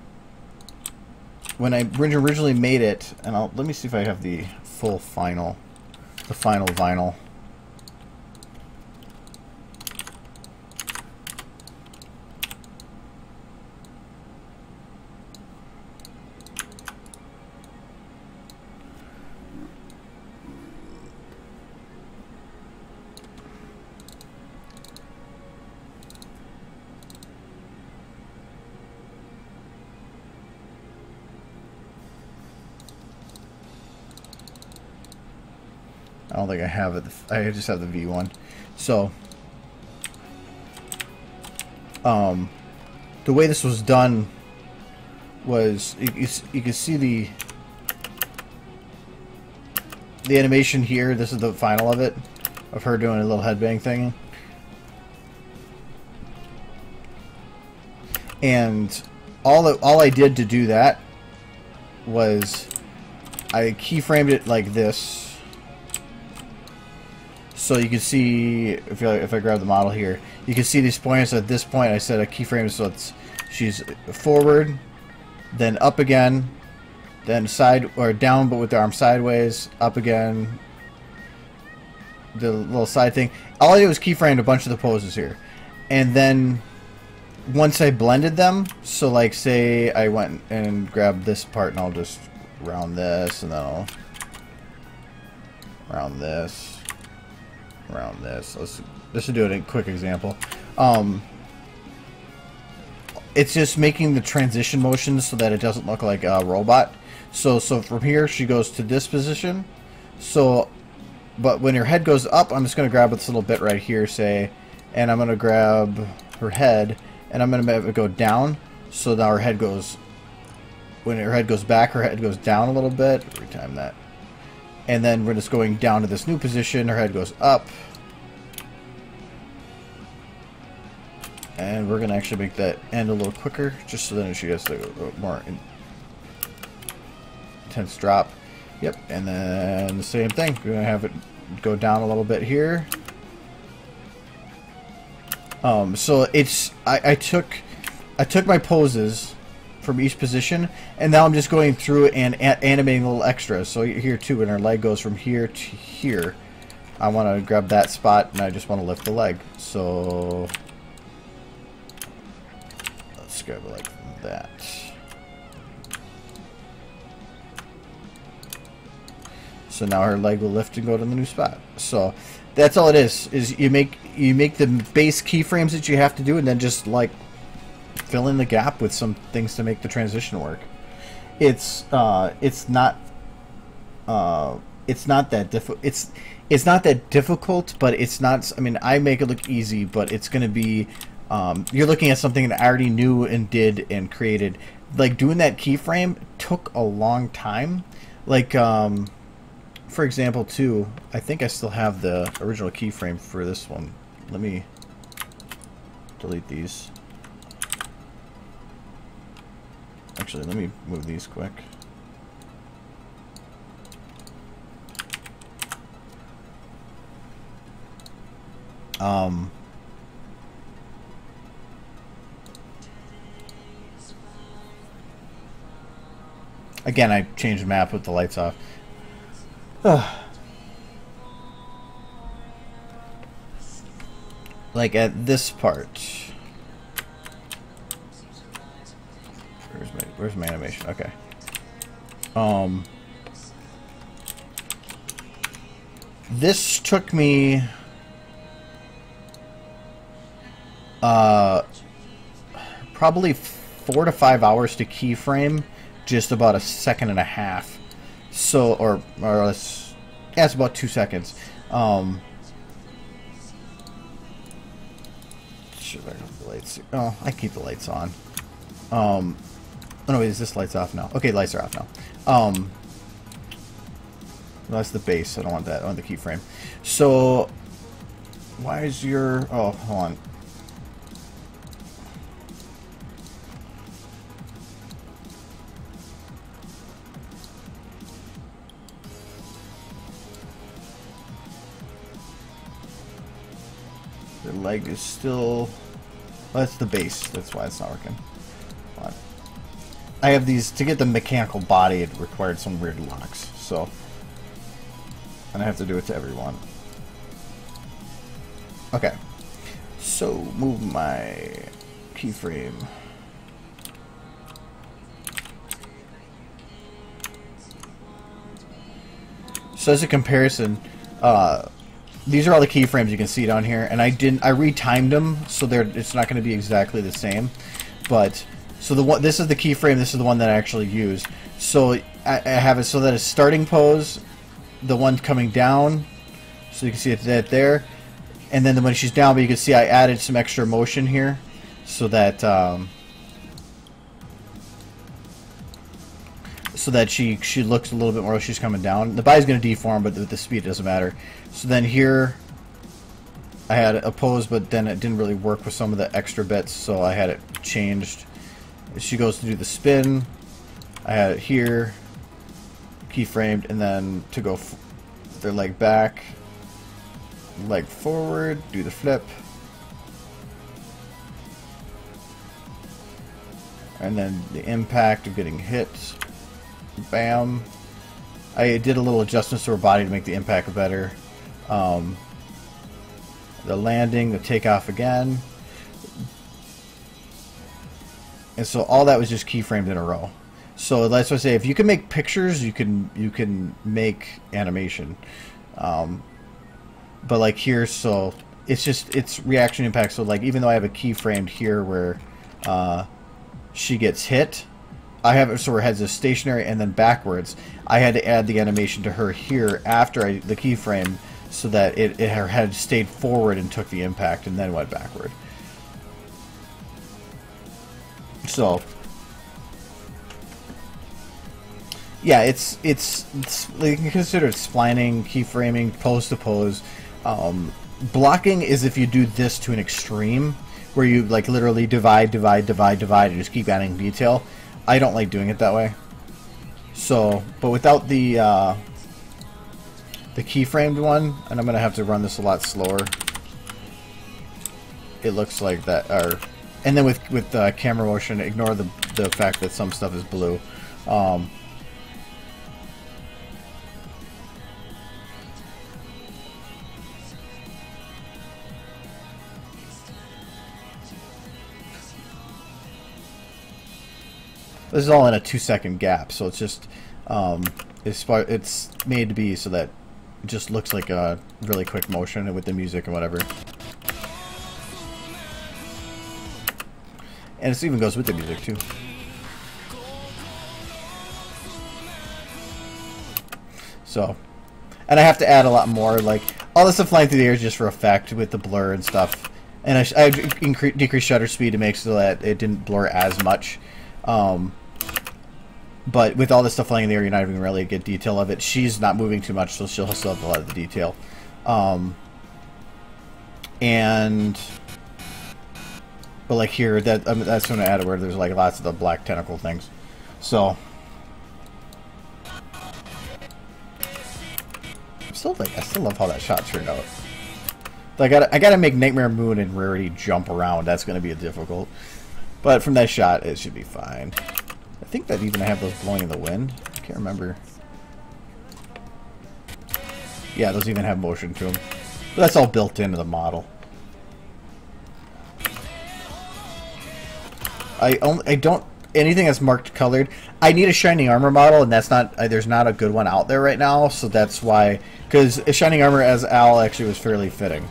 when I originally made it, and let me see if I have the full final, the final vinyl. I don't think I have it. I just have the V one. So, the way this was done was you can see the animation here. This is the final of it, of her doing a little headbang thing. And all I did to do that was I keyframed it like this. So you can see, if I grab the model here, you can see these pointers. At this point, I set a keyframe so she's forward, then up again, then side or down, but with the arm sideways, up again, the little side thing. All I did was keyframe a bunch of the poses here, and then once I blended them, so like say I went and grabbed this part, and I'll just round this, and then I'll round this. Around this. Let's do it in a quick example. It's just making the transition motions so that it doesn't look like a robot. So from here she goes to this position. So, but when her head goes up, I'm just going to grab this little bit right here, say, and I'm going to grab her head, and I'm going to have it go down. So now her head goes. When her head goes back, her head goes down a little bit. Retime that. And then we're just going down to this new position. Her head goes up. And we're going to actually make that end a little quicker, just so then she gets a more intense drop. Yep, and then the same thing. We're going to have it go down a little bit here. So it's I took my poses from each position, and now I'm just going through and animating a little extras. So here too, when her leg goes from here to here, I want to grab that spot, and I just want to lift the leg. So let's grab it like that. So now her leg will lift and go to the new spot. So that's all it is you make the base keyframes that you have to do, and then just like fill in the gap with some things to make the transition work. It's not that difficult, but it's not. I mean, I make it look easy, but it's going to be. You're looking at something that I already knew and did and created. Like doing that keyframe took a long time. Like, for example, too, I think I still have the original keyframe for this one. Let me delete these. Actually, let me move these quick. Again, I changed the map with the lights off. Like at this part. Where's my animation? Okay. This took me probably 4 to 5 hours to keyframe, just about a second and a half. So, or less, yeah, it's about 2 seconds. Should I have the lights? Oh, I keep the lights on. Oh no, wait, is this lights off now? Okay, lights are off now. That's the base. I don't want that. I want the keyframe. So, why is your? Oh, hold on. The leg is still. Oh, that's the base. That's why it's not working. Hold on. I have these to get the mechanical body. It required some weird locks. So. And I have to do it to everyone. Okay. So, move my keyframe. So as a comparison, these are all the keyframes you can see down here, and I retimed them so it's not going to be exactly the same. But so this is the keyframe. This is the one that I actually used. So I have it so that it's starting pose. The one coming down, So you can see that there. And then when she's down, but you can see I added some extra motion here so that she looks a little bit more like she's coming down. The body's going to deform, but with the speed it doesn't matter. So then here I had a pose, but then it didn't really work with some of the extra bits, so I had it changed. She goes to do the spin. I had it here, keyframed, and then to go their leg back, leg forward, do the flip, and then the impact of getting hit. Bam. I did a little adjustments to her body to make the impact better. The landing, the takeoff again. And so all that was just keyframed in a row. So that's what I say, if you can make pictures, you can make animation. But like here, so it's reaction impact. So like even though I have a keyframed here where she gets hit, I have it so her head's just stationary and then backwards. I had to add the animation to her here after the keyframe so that her head stayed forward and took the impact and then went backward. So yeah, it's you can consider it splining, keyframing, pose to pose. Blocking is if you do this to an extreme where you like literally divide and just keep adding detail. I don't like doing it that way. So, but without the keyframed one, and I'm gonna have to run this a lot slower. It looks like that, and then with camera motion, ignore the fact that some stuff is blue. This is all in a 2-second gap, so it's just it's made to be so that it just looks like a really quick motion with the music and whatever. And it even goes with the music too. So, and I have to add a lot more. Like all this stuff flying through the air is just for effect with the blur and stuff. And I decreased shutter speed to make so that it didn't blur as much. But with all this stuff flying in the air, you're not even really get detail of it. She's not moving too much, so she'll still have a lot of the detail. But like here, that's when I added where there's like lots of the black tentacle things. So I still love how that shot turned out. I gotta make Nightmare Moon and Rarity jump around. That's gonna be difficult. But from that shot, it should be fine. I think that even I have those blowing in the wind. I can't remember. Yeah, those even have motion to them. But that's all built into the model. I don't anything that's marked colored. I need a Shining Armor model, and that's not there's not a good one out there right now. So that's why, because Shining Armor as Al actually was fairly fitting.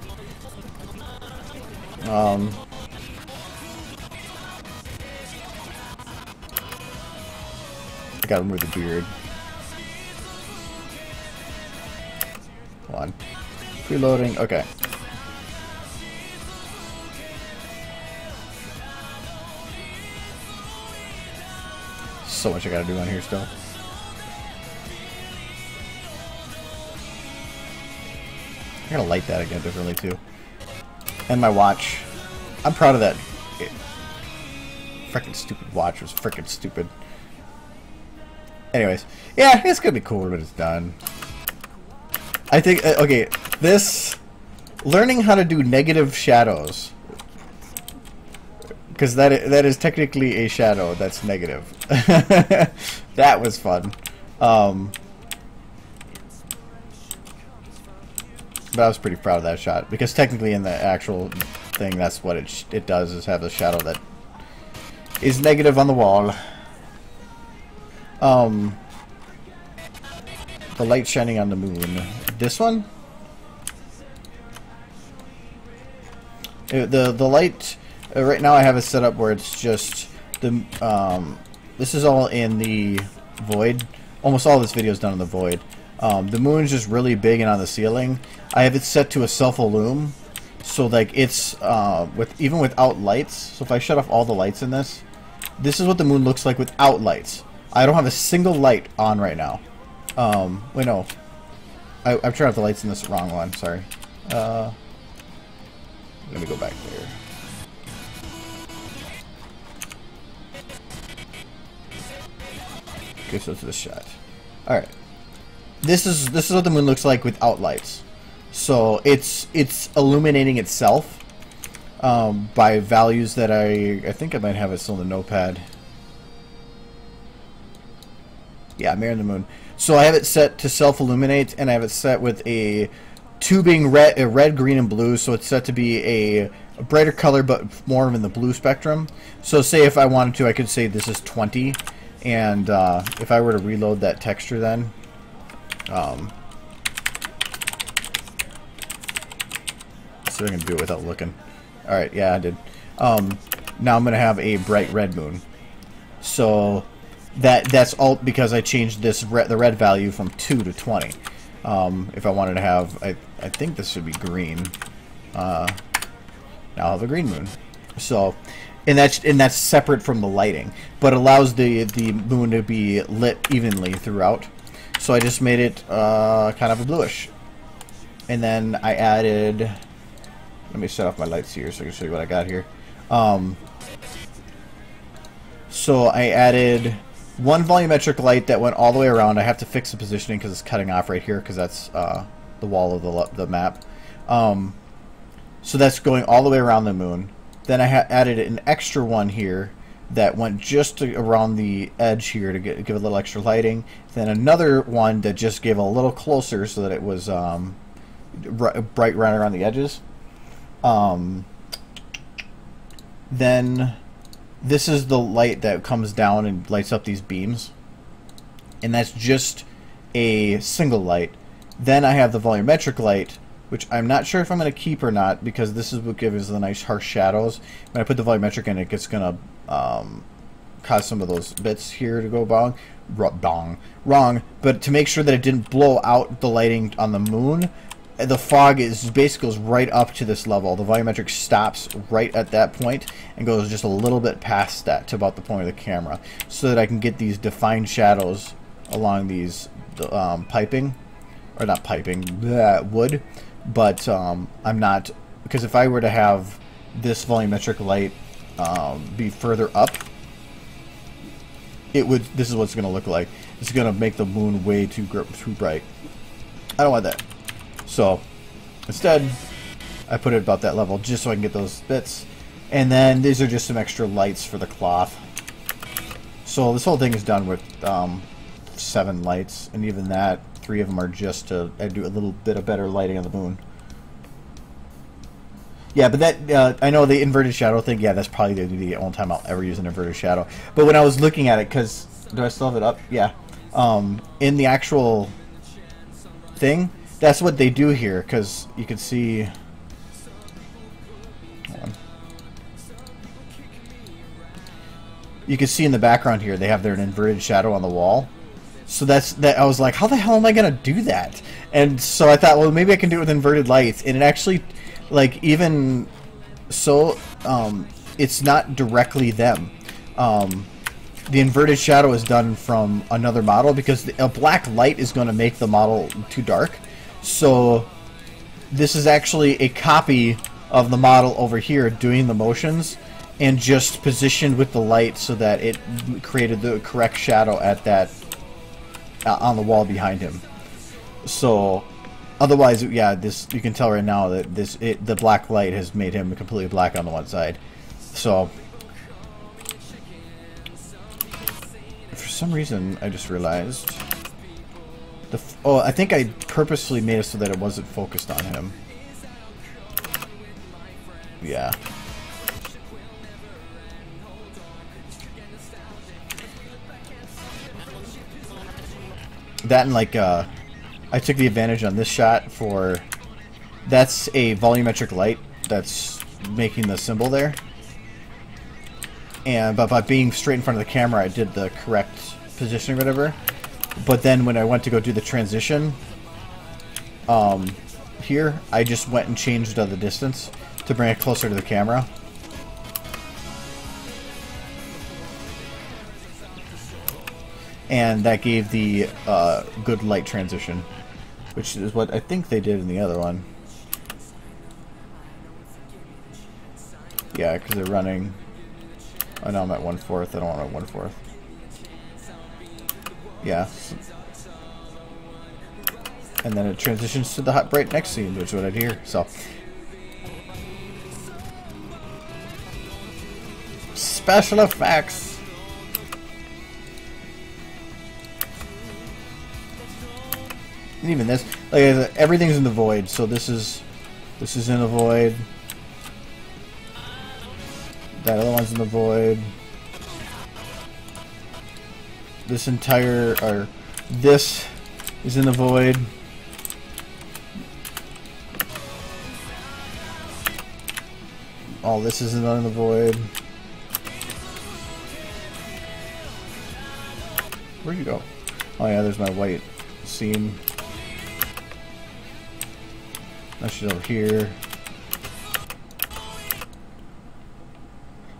I gotta remove the beard. Hold on. Preloading. Okay. So much I gotta do on here still. I gotta light that again differently too. And my watch. I'm proud of that. Frickin' stupid watch was frickin' stupid. Anyways, yeah, it's gonna be cool when it's done. I think, okay, learning how to do negative shadows, because that is technically a shadow that's negative. That was fun. But I was pretty proud of that shot, because technically in the actual thing, that's what it does, is have a shadow that is negative on the wall. The light shining on the moon. This one? The light right now I have it set up where it's just the this is all in the void. Almost all this video is done in the void. The moon's just really big and on the ceiling. I have it set to a self-illum, so like it's even without lights. So if I shut off all the lights in this, this is what the moon looks like without lights. I don't have a single light on right now. Wait, no. I've turned off the lights in this wrong one. Sorry. Let me go back there. Okay, so it's this shot. All right. This is what the moon looks like without lights. So it's illuminating itself by values that I think I might have it still in the notepad. Yeah, mirror the moon. So I have it set to self-illuminate, and I have it set with a tubing red, green, and blue. So it's set to be a brighter color, but more in the blue spectrum. So say if I wanted to, I could say this is 20, and if I were to reload that texture, then see if I can do it without looking. All right, yeah, I did. Now I'm gonna have a bright red moon. So that's all because I changed this the red value from 2 to 20. If I wanted to have, I think this should be green. Now I'll have a green moon. So, and that's separate from the lighting, but allows the moon to be lit evenly throughout. So I just made it kind of a bluish, and then I added. Let me set off my lights here so I can show you what I got here. So I added one volumetric light that went all the way around. I have to fix the positioning because it's cutting off right here because that's the wall of the map. So that's going all the way around the moon. Then I added an extra one here that went just around the edge here to give a little extra lighting. Then another one that just gave a little closer so that it was bright right around the edges. Then this is the light that comes down and lights up these beams, and that's just a single light. Then I have the volumetric light, which I'm not sure if I'm going to keep or not, because this is what gives the nice harsh shadows. When I put the volumetric in, it's going to cause some of those bits here to go wrong. But to make sure that it didn't blow out the lighting on the moon, the fog basically goes right up to this level. The volumetric stops right at that point and goes just a little bit past that to about the point of the camera, so that I can get these defined shadows along these piping, or not piping, wood. But I'm not, because if I were to have this volumetric light be further up, it would. This is what it's going to look like. It's going to make the moon way too bright. I don't want that. So instead, I put it about that level just so I can get those bits. And then these are just some extra lights for the cloth. So this whole thing is done with 7 lights, and even that, 3 of them are just to do a little bit of better lighting on the moon. Yeah, but that, I know the inverted shadow thing, yeah, that's probably the only time I'll ever use an inverted shadow. But when I was looking at it, because, do I still have it up? Yeah. In the actual thing, that's what they do here, because you can see... Hold on. You can see in the background here, they have their inverted shadow on the wall. So I was like, how the hell am I going to do that? And so I thought, well, maybe I can do it with inverted lights. And it actually, like, even so, it's not directly them. The inverted shadow is done from another model, because a black light is going to make the model too dark. So this is actually a copy of the model over here doing the motions, and just positioned with the light so that it created the correct shadow at that on the wall behind him. So otherwise, yeah, this, you can tell right now that the black light has made him completely black on the one side. So for some reason, I just realized oh, I think I purposely made it so that it wasn't focused on him. Yeah. That, and like, I took the advantage on this shot for... That's a volumetric light that's making the symbol there. But by being straight in front of the camera, I did the correct positioning or whatever. But then when I went to go do the transition, here, I just went and changed the distance to bring it closer to the camera. And that gave the good light transition, which is what I think they did in the other one. Yeah, because they're running... Oh, no, I'm at 1/4. I don't want at 1/4. Yeah. And then it transitions to the hot bright next scene, which is what I'd hear. So... Special effects! And even this, like I said, everything's in the void. So this is in the void. That other one's in the void. This entire, or this is in the void. All this is in the void. Where'd you go? Oh yeah, there's my white scene. Now she's over here.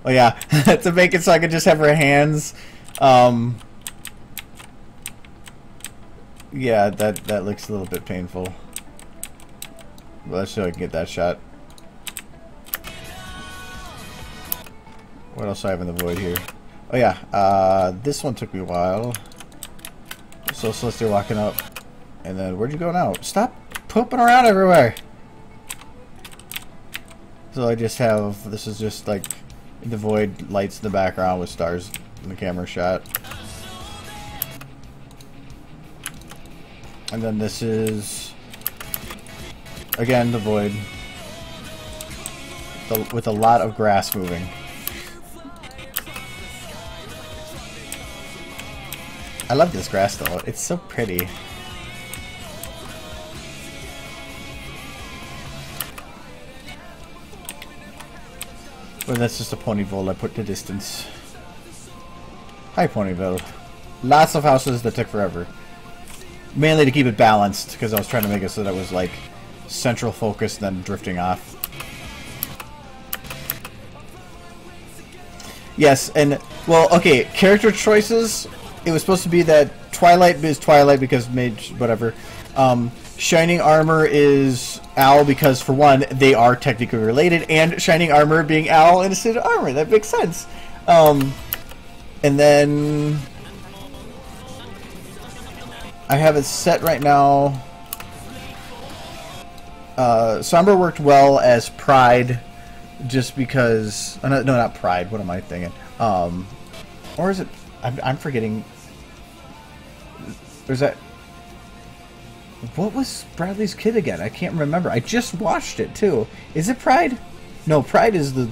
Oh yeah, to make it so I could just have her hands. Yeah, that looks a little bit painful. But let's see if I can get that shot. What else do I have in the void here? Oh yeah, this one took me a while. So Celestia walking up. And then, where'd you go now? Stop pooping around everywhere! So I just have, this is just like the void, lights in the background with stars in the camera shot. And then this is, again, the void. With a lot of grass moving. I love this grass though, it's so pretty. Well, that's just a Ponyville I put to distance. Hi Ponyville. Lots of houses that took forever. Mainly to keep it balanced, because I was trying to make it so that it was like central focus then drifting off. Yes, and, well, okay, character choices, it was supposed to be that Twilight is Twilight because mage, whatever. Shining Armor is Owl because, for one, they are technically related, and Shining Armor being Owl and instead of Armor, that makes sense. And then... I have it set right now. Sombra worked well as Pride, just because... no, not Pride, what am I thinking? Or is it... I'm forgetting... There's that... What was Bradley's kid again? I can't remember. I just watched it too. Is it Pride? No, Pride is the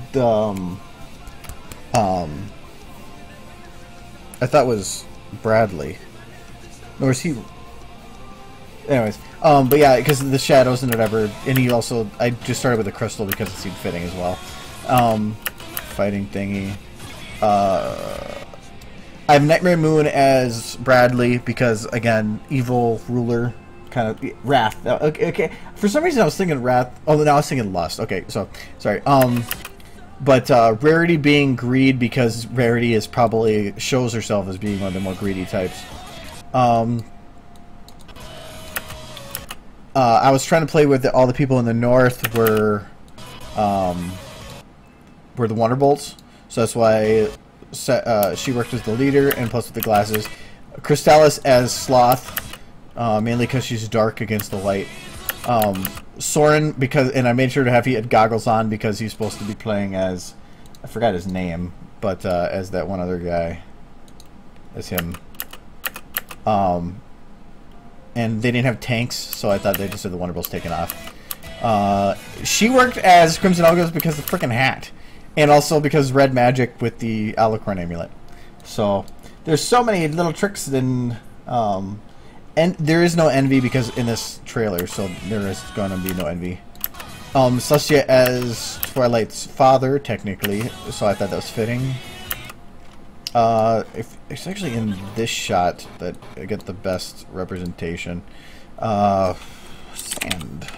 I thought it was Bradley. Or is he? Anyways, but yeah, because of the shadows and whatever, and he also, I just started with the crystal because it seemed fitting as well. Fighting thingy. I have Nightmare Moon as Bradley because, again, evil ruler. Kind of Wrath. Okay. For some reason, I was thinking Wrath. Oh, now I was thinking Lust. Okay, so sorry. But Rarity being greed because Rarity is probably shows herself as being one of the more greedy types. I was trying to play with all the people in the north were the Wonderbolts, so that's why she worked as the leader, and plus with the glasses. Crystallis as Sloth. Mainly because she's dark against the light. Soren, because, and I made sure to have he had goggles on because he's supposed to be playing as, I forgot his name, but as that one other guy, as him. And they didn't have tanks, so I thought they just had the Wonderbolts taken off. She worked as Crimson Ogres because of the frickin' hat, and also because Red Magic with the Alicorn amulet. So there's so many little tricks in. And there is no envy because in this trailer, so there is going to be no envy. Celestia as Twilight's father, technically, so I thought that was fitting. If it's actually in this shot that I get the best representation. Sand.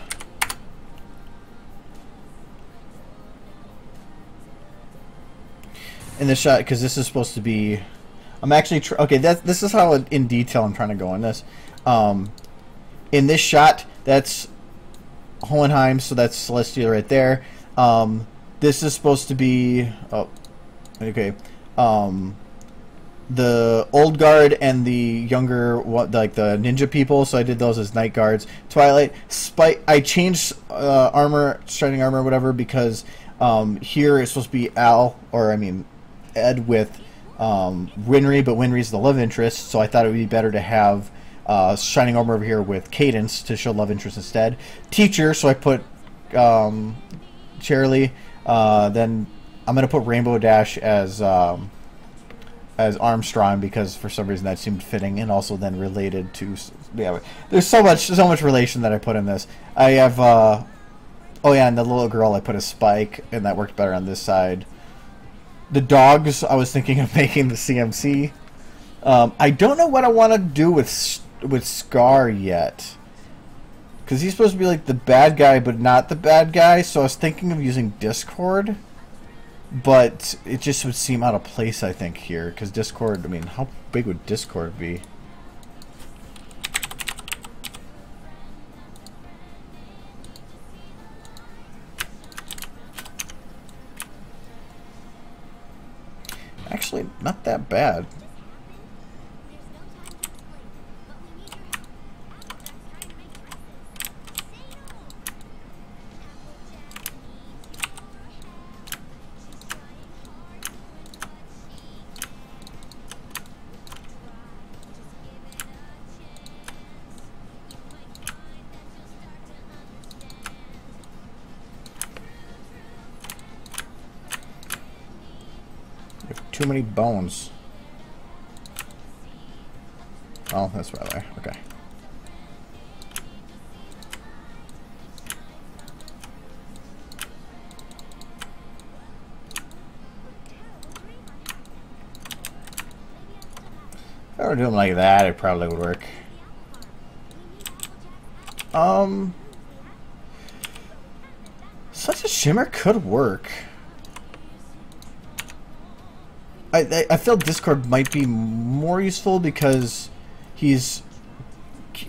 In this shot, because this is supposed to be... I'm actually... okay, this is how in detail I'm trying to go in this. In this shot, that's Hohenheim, so that's Celestia right there. This is supposed to be... oh, okay. The old guard and the younger, like the ninja people, so I did those as night guards. Twilight, Spike. I changed armor, shining armor, whatever, because here it's supposed to be Al, or I mean Ed with Winry, but Winry's the love interest, so I thought it would be better to have shining armor over here with Cadence to show love interest instead. Teacher, so I put Charlie. Then I'm gonna put Rainbow Dash as Armstrong because for some reason that seemed fitting, and also then related to, yeah, there's so much relation that I put in this. I have oh yeah, and the little girl I put a Spike, and that worked better on this side. The dogs, I was thinking of making the CMC. I don't know what I want to do with Scar yet, because he's supposed to be like the bad guy but not the bad guy, so I was thinking of using Discord. But it just would seem out of place, I think, here. Because Discord, I mean, how big would Discord be? Actually, not that bad. Too many bones. Oh, that's right there. Okay. If I were doing like that, it probably would work. Such a shimmer could work. I feel Discord might be more useful because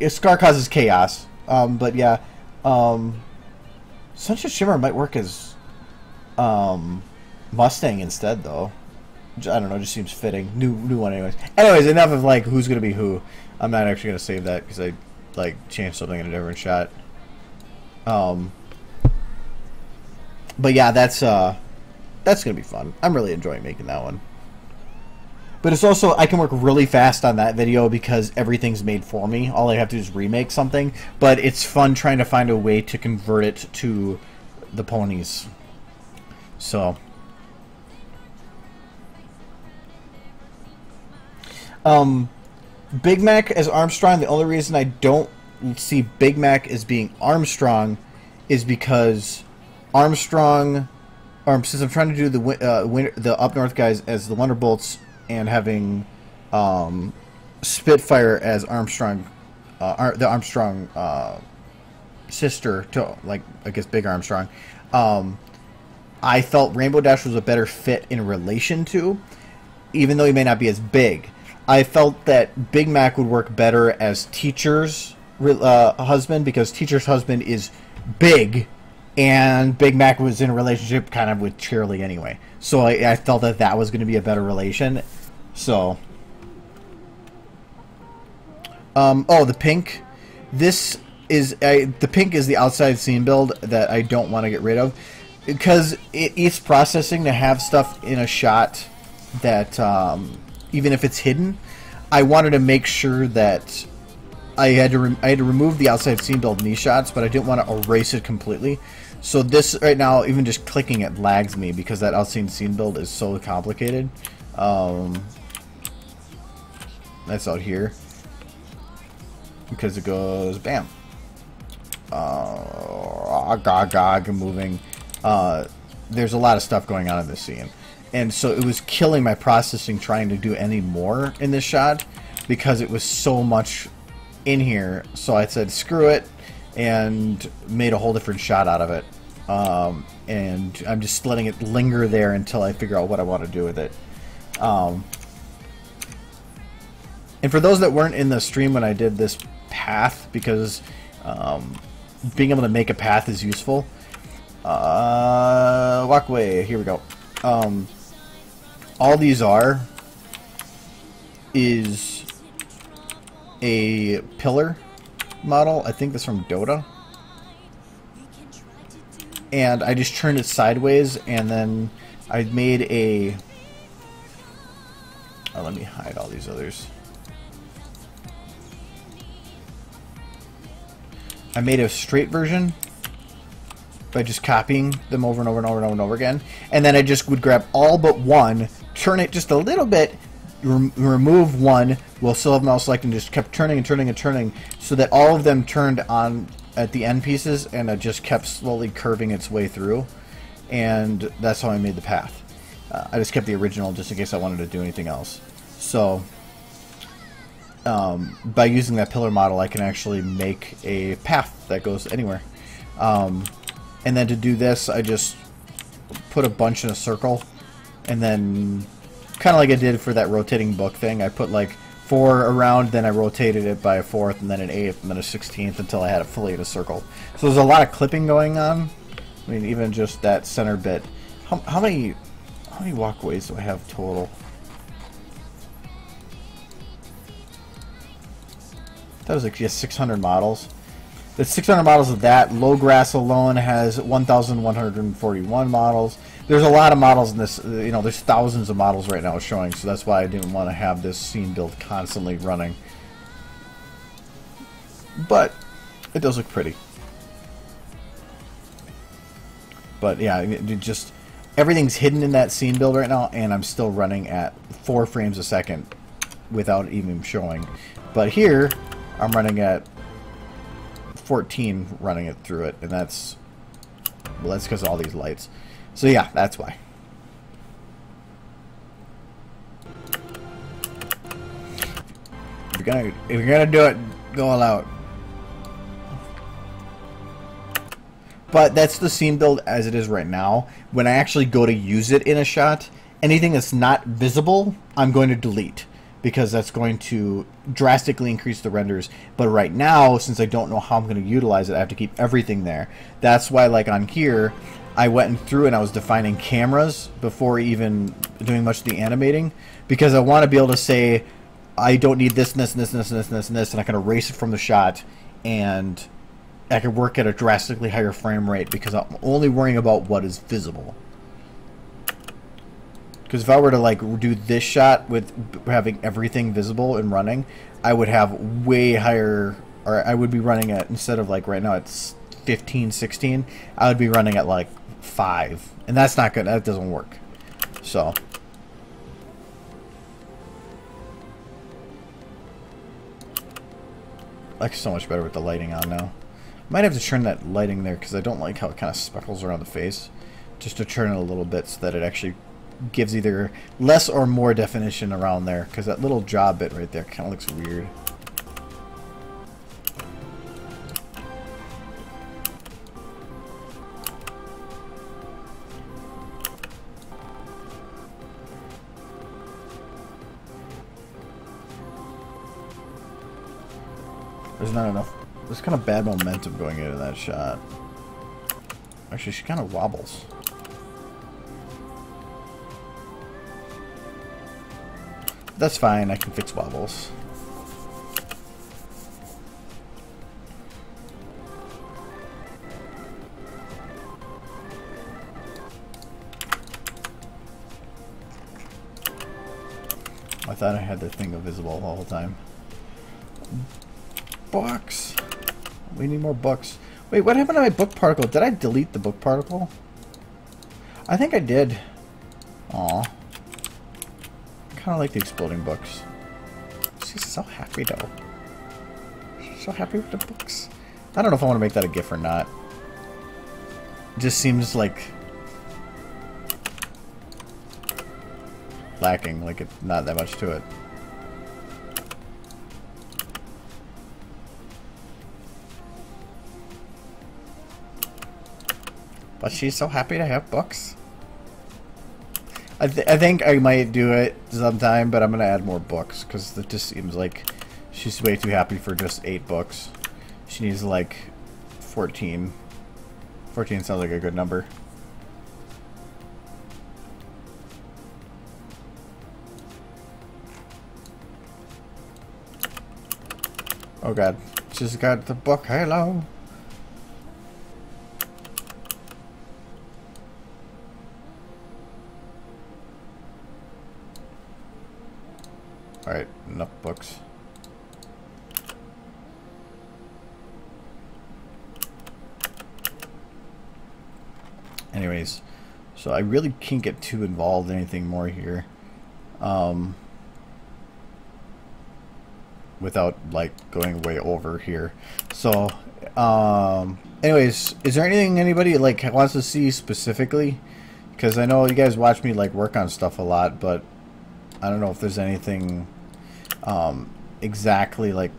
Scar causes chaos. But yeah, such a shimmer might work as Mustang instead, though. I don't know, just seems fitting. New one, anyways. Anyways, enough of like who's gonna be who. I'm not actually gonna save that because I like changed something in a different shot. But yeah, that's gonna be fun. I'm really enjoying making that one. But it's also, I can work really fast on that video because everything's made for me. All I have to do is remake something. But it's fun trying to find a way to convert it to the ponies. So. Big Mac as Armstrong, the only reason I don't see Big Mac as being Armstrong is because Armstrong, or since I'm trying to do the Up North guys as the Wonderbolts, and having Spitfire as Armstrong, the Armstrong sister to, like, I guess, Big Armstrong, I felt Rainbow Dash was a better fit in relation to, even though he may not be as big. I felt that Big Mac would work better as Teacher's husband, because Teacher's husband is big, and Big Mac was in a relationship kind of with Cheerly anyway. So I felt that that was going to be a better relation. So, oh, the pink. This is the pink is the outside scene build that I don't want to get rid of, because it's processing to have stuff in a shot that even if it's hidden, I wanted to make sure that I had to remove the outside scene build in these shots, but I didn't want to erase it completely. So this right now, even just clicking it lags me because that outside scene build is so complicated. That's out here because it goes bam. Moving. There's a lot of stuff going on in this scene, And so it was killing my processing trying to do any more in this shot because it was so much in here. So I said screw it and made a whole different shot out of it. And I'm just letting it linger there until I figure out what I want to do with it. And for those that weren't in the stream when I did this path, because being able to make a path is useful. Walkway, here we go. All these is a pillar model. I think that's from Dota. And I just turned it sideways, and then I made a... Oh, let me hide all these others. I made a straight version by just copying them over and over and over and over and over again. And then I just would grab all but one, turn it just a little bit, remove one, while still have mouse select, and just kept turning and turning and turning so that all of them turned on at the end pieces, and it just kept slowly curving its way through. And that's how I made the path. I just kept the original just in case I wanted to do anything else. So by using that pillar model, I can actually make a path that goes anywhere. And then to do this, I just put a bunch in a circle, and then kind of like I did for that rotating book thing, I put like 4 around, then I rotated it by a 4th, and then an 8th, and then a 16th until I had it fully in a circle. So there's a lot of clipping going on. I mean, even just that center bit. How many walkways do I have total? That was like just 600 models. The 600 models of that. Low grass alone has 1,141 models. There's a lot of models in this. You know, there's thousands of models right now showing, so that's why I didn't want to have this scene build constantly running. But it does look pretty. But yeah, it just everything's hidden in that scene build right now, and I'm still running at 4 frames a second without even showing. But here, I'm running at 14 running it through it, and that's because of all these lights. So yeah, that's why. If you're gonna do it, go all out. But that's the scene build as it is right now. When I actually go to use it in a shot, anything that's not visible, I'm going to delete, because that's going to drastically increase the renders. But right now, since I don't know how I'm going to utilize it, I have to keep everything there. That's why, like on here, I went through and I was defining cameras before even doing much of the animating, because I want to be able to say, I don't need this and this and this and this and this and this and this, and I can erase it from the shot, and I can work at a drastically higher frame rate because I'm only worrying about what is visible. Because if I were to like do this shot with having everything visible and running, I would have way higher, or I would be running at, instead of like right now it's 15, 16, I would be running at like 5. And that's not good. That doesn't work. So like so much better with the lighting on now. Might have to turn that lighting there because I don't like how it kind of speckles around the face. Just to turn it a little bit so that it actually gives either less or more definition around there, because that little jaw bit right there kind of looks weird. There's not enough. There's kind of bad momentum going into that shot. Actually, she kind of wobbles. That's fine, I can fix wobbles. I thought I had the thing invisible the whole time. Books! We need more books. Wait, what happened to my book particle? Did I delete the book particle? I think I did. Aw. I kind of like the exploding books. She's so happy though. She's so happy with the books. I don't know if I want to make that a GIF or not. It just seems like lacking. Like, it's not that much to it. But she's so happy to have books. I think I might do it sometime, but I'm going to add more books, because it just seems like she's way too happy for just 8 books. She needs, like, 14. 14 sounds like a good number. Oh god, she's got the book. Hello. Alright, enough books. Anyways, so I really can't get too involved in anything more here. Without like going way over here. So anyways, is there anything anybody like wants to see specifically? Because I know you guys watch me like work on stuff a lot, but I don't know if there's anything exactly like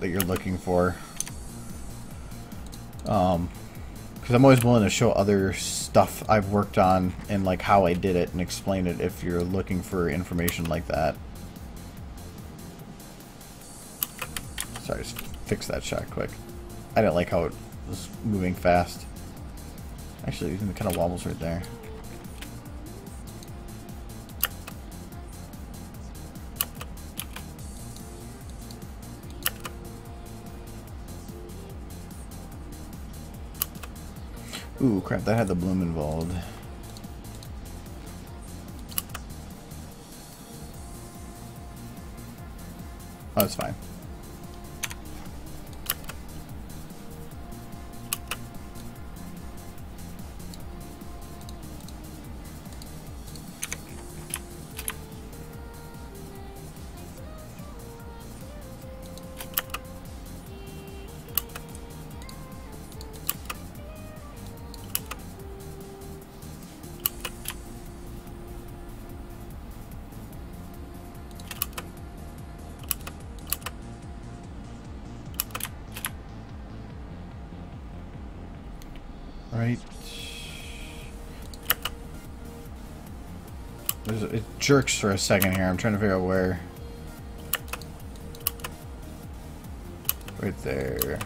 that you're looking for. Because I'm always willing to show other stuff I've worked on and like how I did it and explain it if you're looking for information like that. Sorry, just fix that shot quick. I didn't like how it was moving fast. Actually, it kind of wobbles right there. Ooh, crap, that had the bloom involved. Oh, it's fine. Right. It jerks for a second here. I'm trying to figure out where. Right there.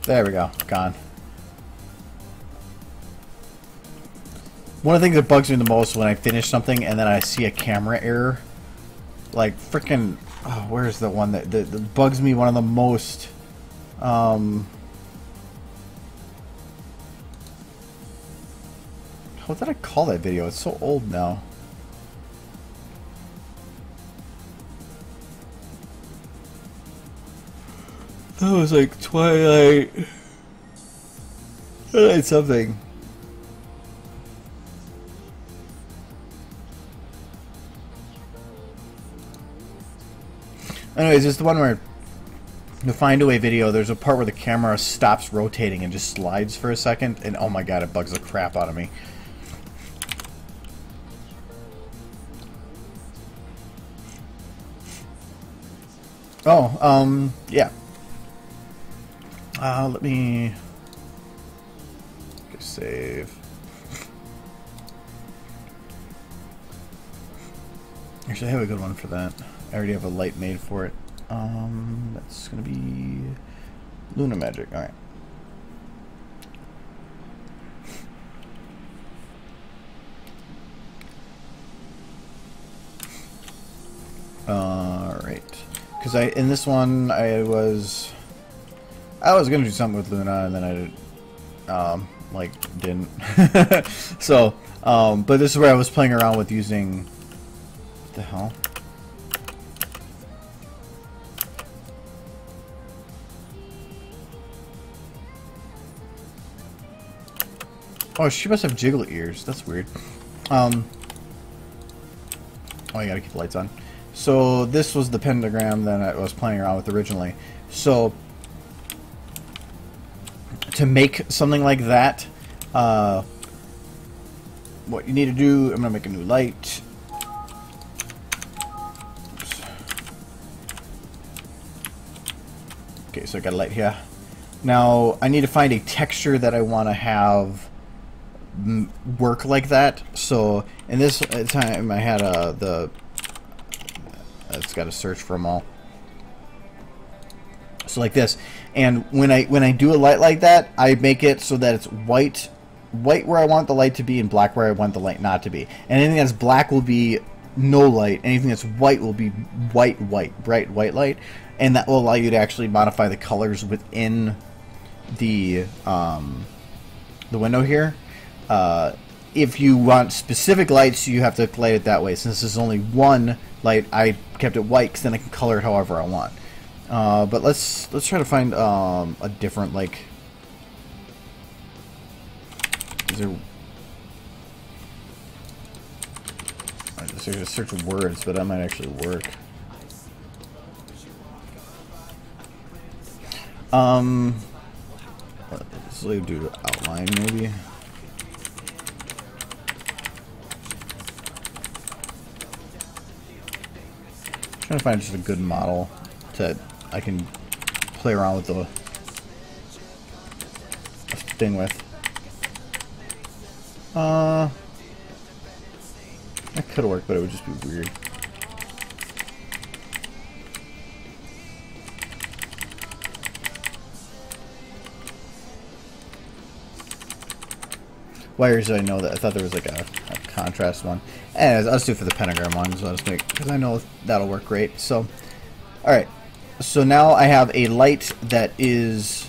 There we go. Gone. One of the things that bugs me the most when I finish something and then I see a camera error, like freaking, oh, where's the one that bugs me one of the most? How did I call that video? It's so old now. That was like Twilight something. Anyways, it's the one where the Find Away video, there's a part where the camera stops rotating and just slides for a second, and oh my god, it bugs the crap out of me. Oh, yeah. Let me just save. Actually, I have a good one for that. I already have a light made for it. That's gonna be Luna Magic. All right. All right. Because in this one I was gonna do something with Luna and then I like didn't. So but this is where I was playing around with using. What the hell? Oh, she must have jiggle ears. That's weird. Oh, I gotta keep the lights on. So this was the pentagram that I was playing around with originally. So to make something like that, what you need to do, I'm going to make a new light. Oops. Okay, so I got a light here. Now, I need to find a texture that I want to have work like that. So, in this time, I had it's got to search for them all. So like this, and when I do a light like that, I make it so that it's white where I want the light to be and black where I want the light not to be. And anything that's black will be no light. Anything that's white will be bright white light, and that will allow you to actually modify the colors within the window here. If you want specific lights, you have to light it that way. Since this is only one light, I kept it white because then I can color it however I want. But let's try to find a different, like, is there, I just search words, but that might actually work. Let's do outline maybe. Trying to find just a good model that I can play around with the thing with. That could work, but it would just be weird. Wires, I know that. I thought there was like a contrast one. And I'll just do it for the pentagram one, so I'll just make, because I know that'll work great. So, alright. So now I have a light that is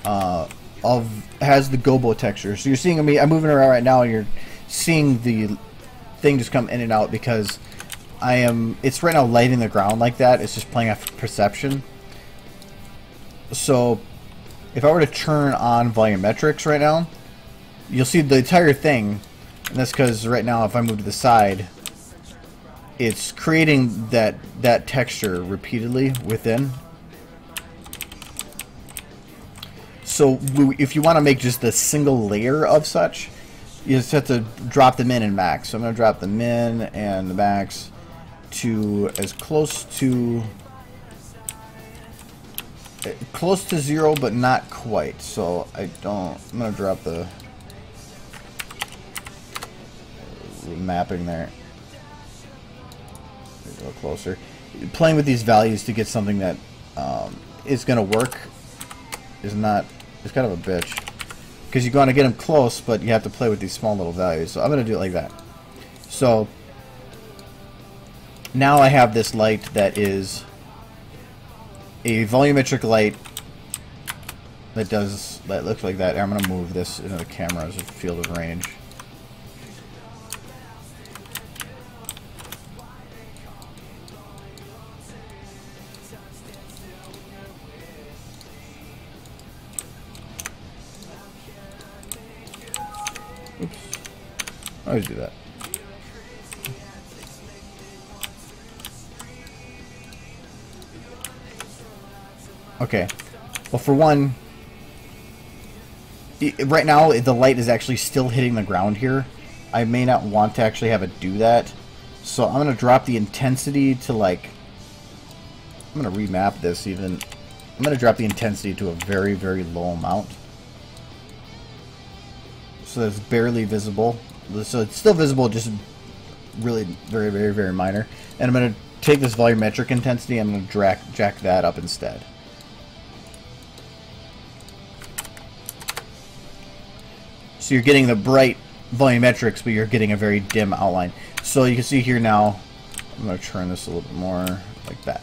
has the gobo texture. So you're seeing me, I'm moving around right now, and you're seeing the thing just come in and out because it's right now lighting the ground like that. It's just playing off perception. So if I were to turn on volumetrics right now, you'll see the entire thing, and that's because right now if I move to the side, it's creating that texture repeatedly within. So if you want to make just a single layer of such, you just have to drop the min and max. So I'm going to drop the min and the max to as close to 0, but not quite. So I'm going to drop the mapping there. A little closer. Playing with these values to get something that is going to work is kind of a bitch. Because you want to get them close, but you have to play with these small little values. So I'm going to do it like that. So now I have this light that is a volumetric light that looks like that. I'm going to move this into the camera as a field of range. Oops. I always do that. Okay. Well, for one, right now the light is actually still hitting the ground here. I may not want to actually have it do that. So I'm going to drop the intensity to, like, I'm going to remap this even. I'm going to drop the intensity to a very, very low amount. So that's barely visible. So it's still visible, just really very, very, very minor. And I'm going to take this volumetric intensity, I'm going to jack that up instead. So you're getting the bright volumetrics, but you're getting a very dim outline. So you can see here now, I'm going to turn this a little bit more like that.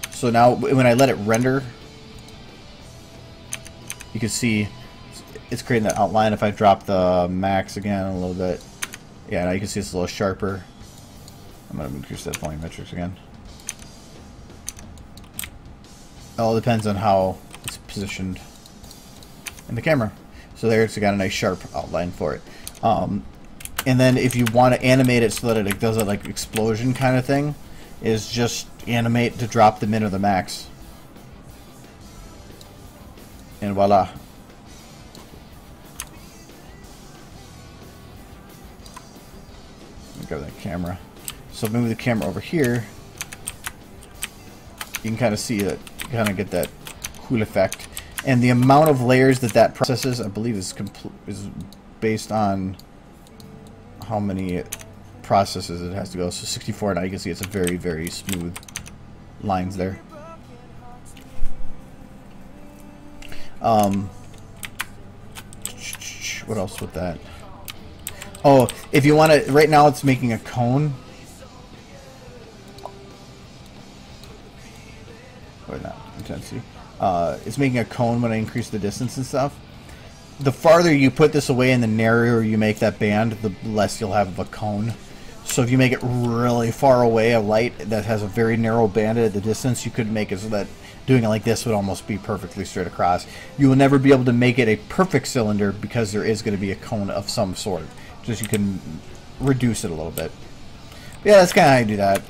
So now when I let it render, you can see it's creating that outline. If I drop the max again a little bit, yeah, now you can see it's a little sharper. I'm going to increase that volumetrics again. It all depends on how it's positioned in the camera. So there, it's got a nice sharp outline for it. And then if you want to animate it so that it does a like explosion kind of thing, is just animate to drop the min or the max. And voila. Let me grab that camera. So move the camera over here. You can kind of see it, kind of get that cool effect. And the amount of layers that processes, I believe, is based on how many processes it has to go. So 64 now, you can see it's a very, very smooth lines there. What else with that? Oh, if you want to, right now it's making a cone. Or not intensity. It's making a cone when I increase the distance and stuff. The farther you put this away and the narrower you make that band, the less you'll have of a cone. So if you make it really far away, a light that has a very narrow band at the distance, you could make it so that doing it like this would almost be perfectly straight across. You will never be able to make it a perfect cylinder because there is going to be a cone of some sort. Just you can reduce it a little bit. But yeah, that's kind of how you do that.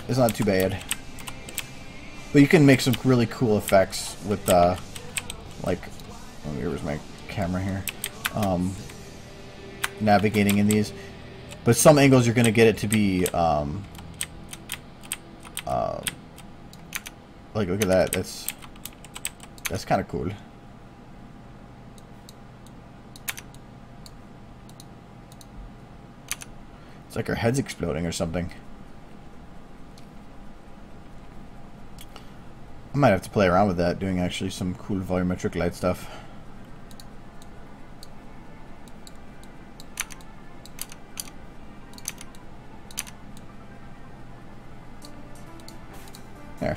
It's not too bad. But you can make some really cool effects with like, where's my camera here? Navigating in these. But some angles you're going to get it to be like, look at that. That's kind of cool. It's like her head's exploding or something. I might have to play around with that, doing actually some cool volumetric light stuff. There.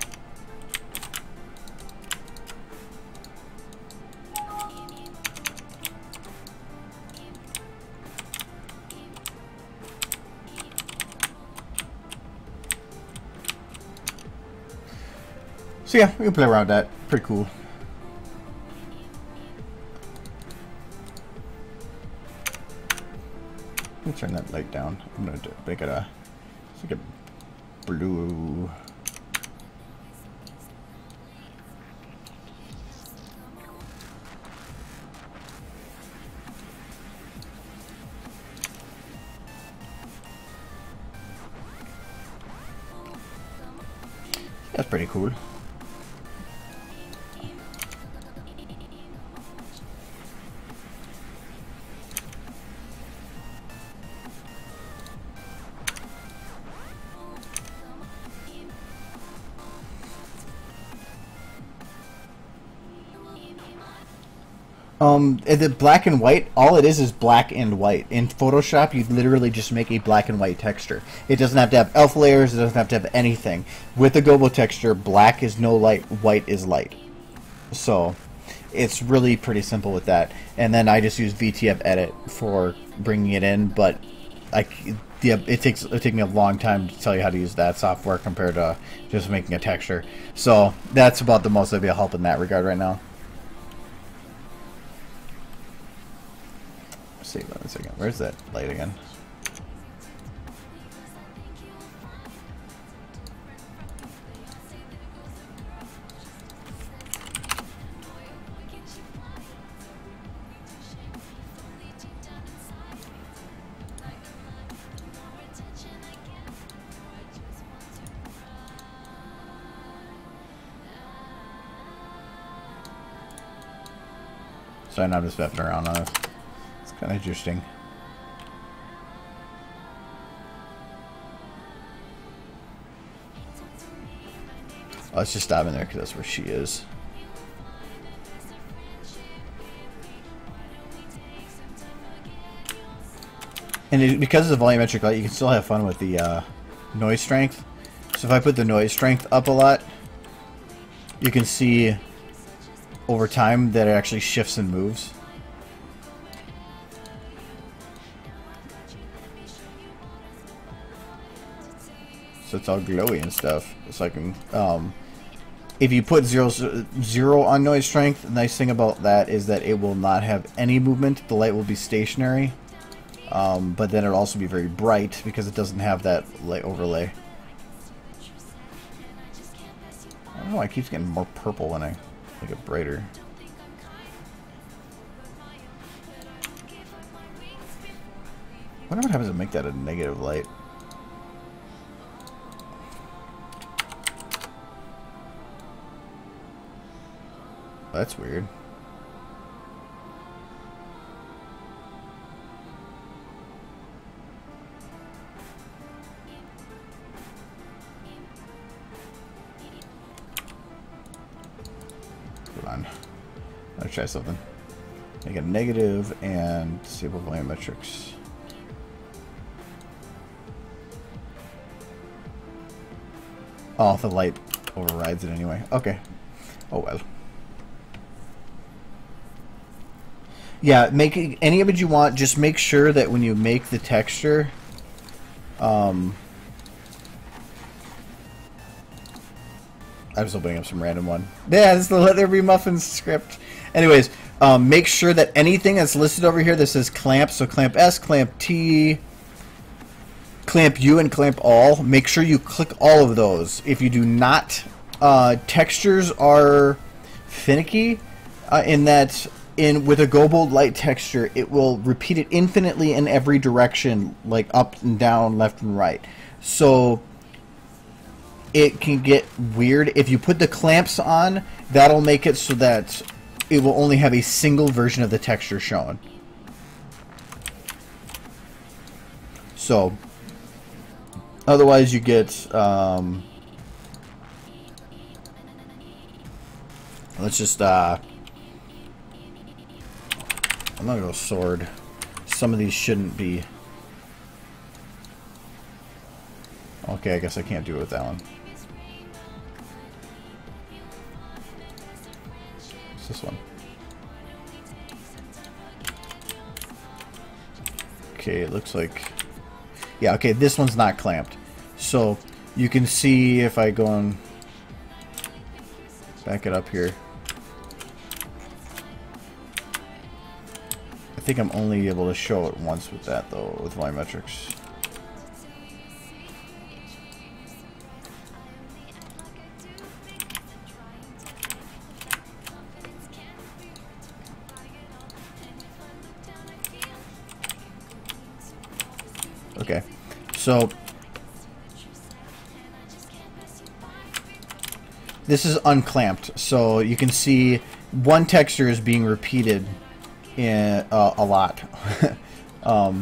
So yeah, we can play around with that. Pretty cool. Let me turn that light down. I'm gonna make it it's like a blue. That's pretty cool. The black and white, all it is black and white. In Photoshop, you literally just make a black and white texture. It doesn't have to have alpha layers, it doesn't have to have anything. With the Gobo texture, black is no light, white is light. So, it's really pretty simple with that. And then I just use VTF Edit for bringing it in, but it takes me a long time to tell you how to use that software compared to just making a texture. So, that's about the most I'd be a help in that regard right now. See, wait a second. Where's that light again? So I'm not just faffing around on this. Kind of interesting. Let's just stop in there because that's where she is. And because of the volumetric light, you can still have fun with the noise strength. So if I put the noise strength up a lot, you can see over time that it actually shifts and moves. So it's all glowy and stuff. It's like, if you put zero on noise strength, the nice thing about that is that it will not have any movement. The light will be stationary, but then it'll also be very bright because it doesn't have that light overlay. I don't know why it keeps getting more purple when I make it brighter. wonder what happens to make that a negative light. That's weird. Hold on. Let's try something. Make it negative and disable volumetrics. Oh, the light overrides it anyway. Okay. Oh well. Yeah, make any image you want. Just make sure that when you make the texture, I was opening up some random one. Yeah, this is the Let There Be Muffins script. Anyways, make sure that anything that's listed over here that says clamp, so clamp S, clamp T, clamp U, and clamp all, make sure you click all of those. If you do not, textures are finicky in that with a go bold light texture, it will repeat it infinitely in every direction, like up and down, left and right. So it can get weird. If you put the clamps on, that'll make it so that it will only have a single version of the texture shown. So otherwise you get let's just I'm gonna go sword. Some of these shouldn't be. Okay, I guess I can't do it with that one. What's this one? Okay, it looks like... Yeah, okay, this one's not clamped. So, you can see if I go and back it up here. I think I'm only able to show it once with that, though, with volumetrics. Okay, so this is unclamped, so you can see one texture is being repeated in a lot. Oh,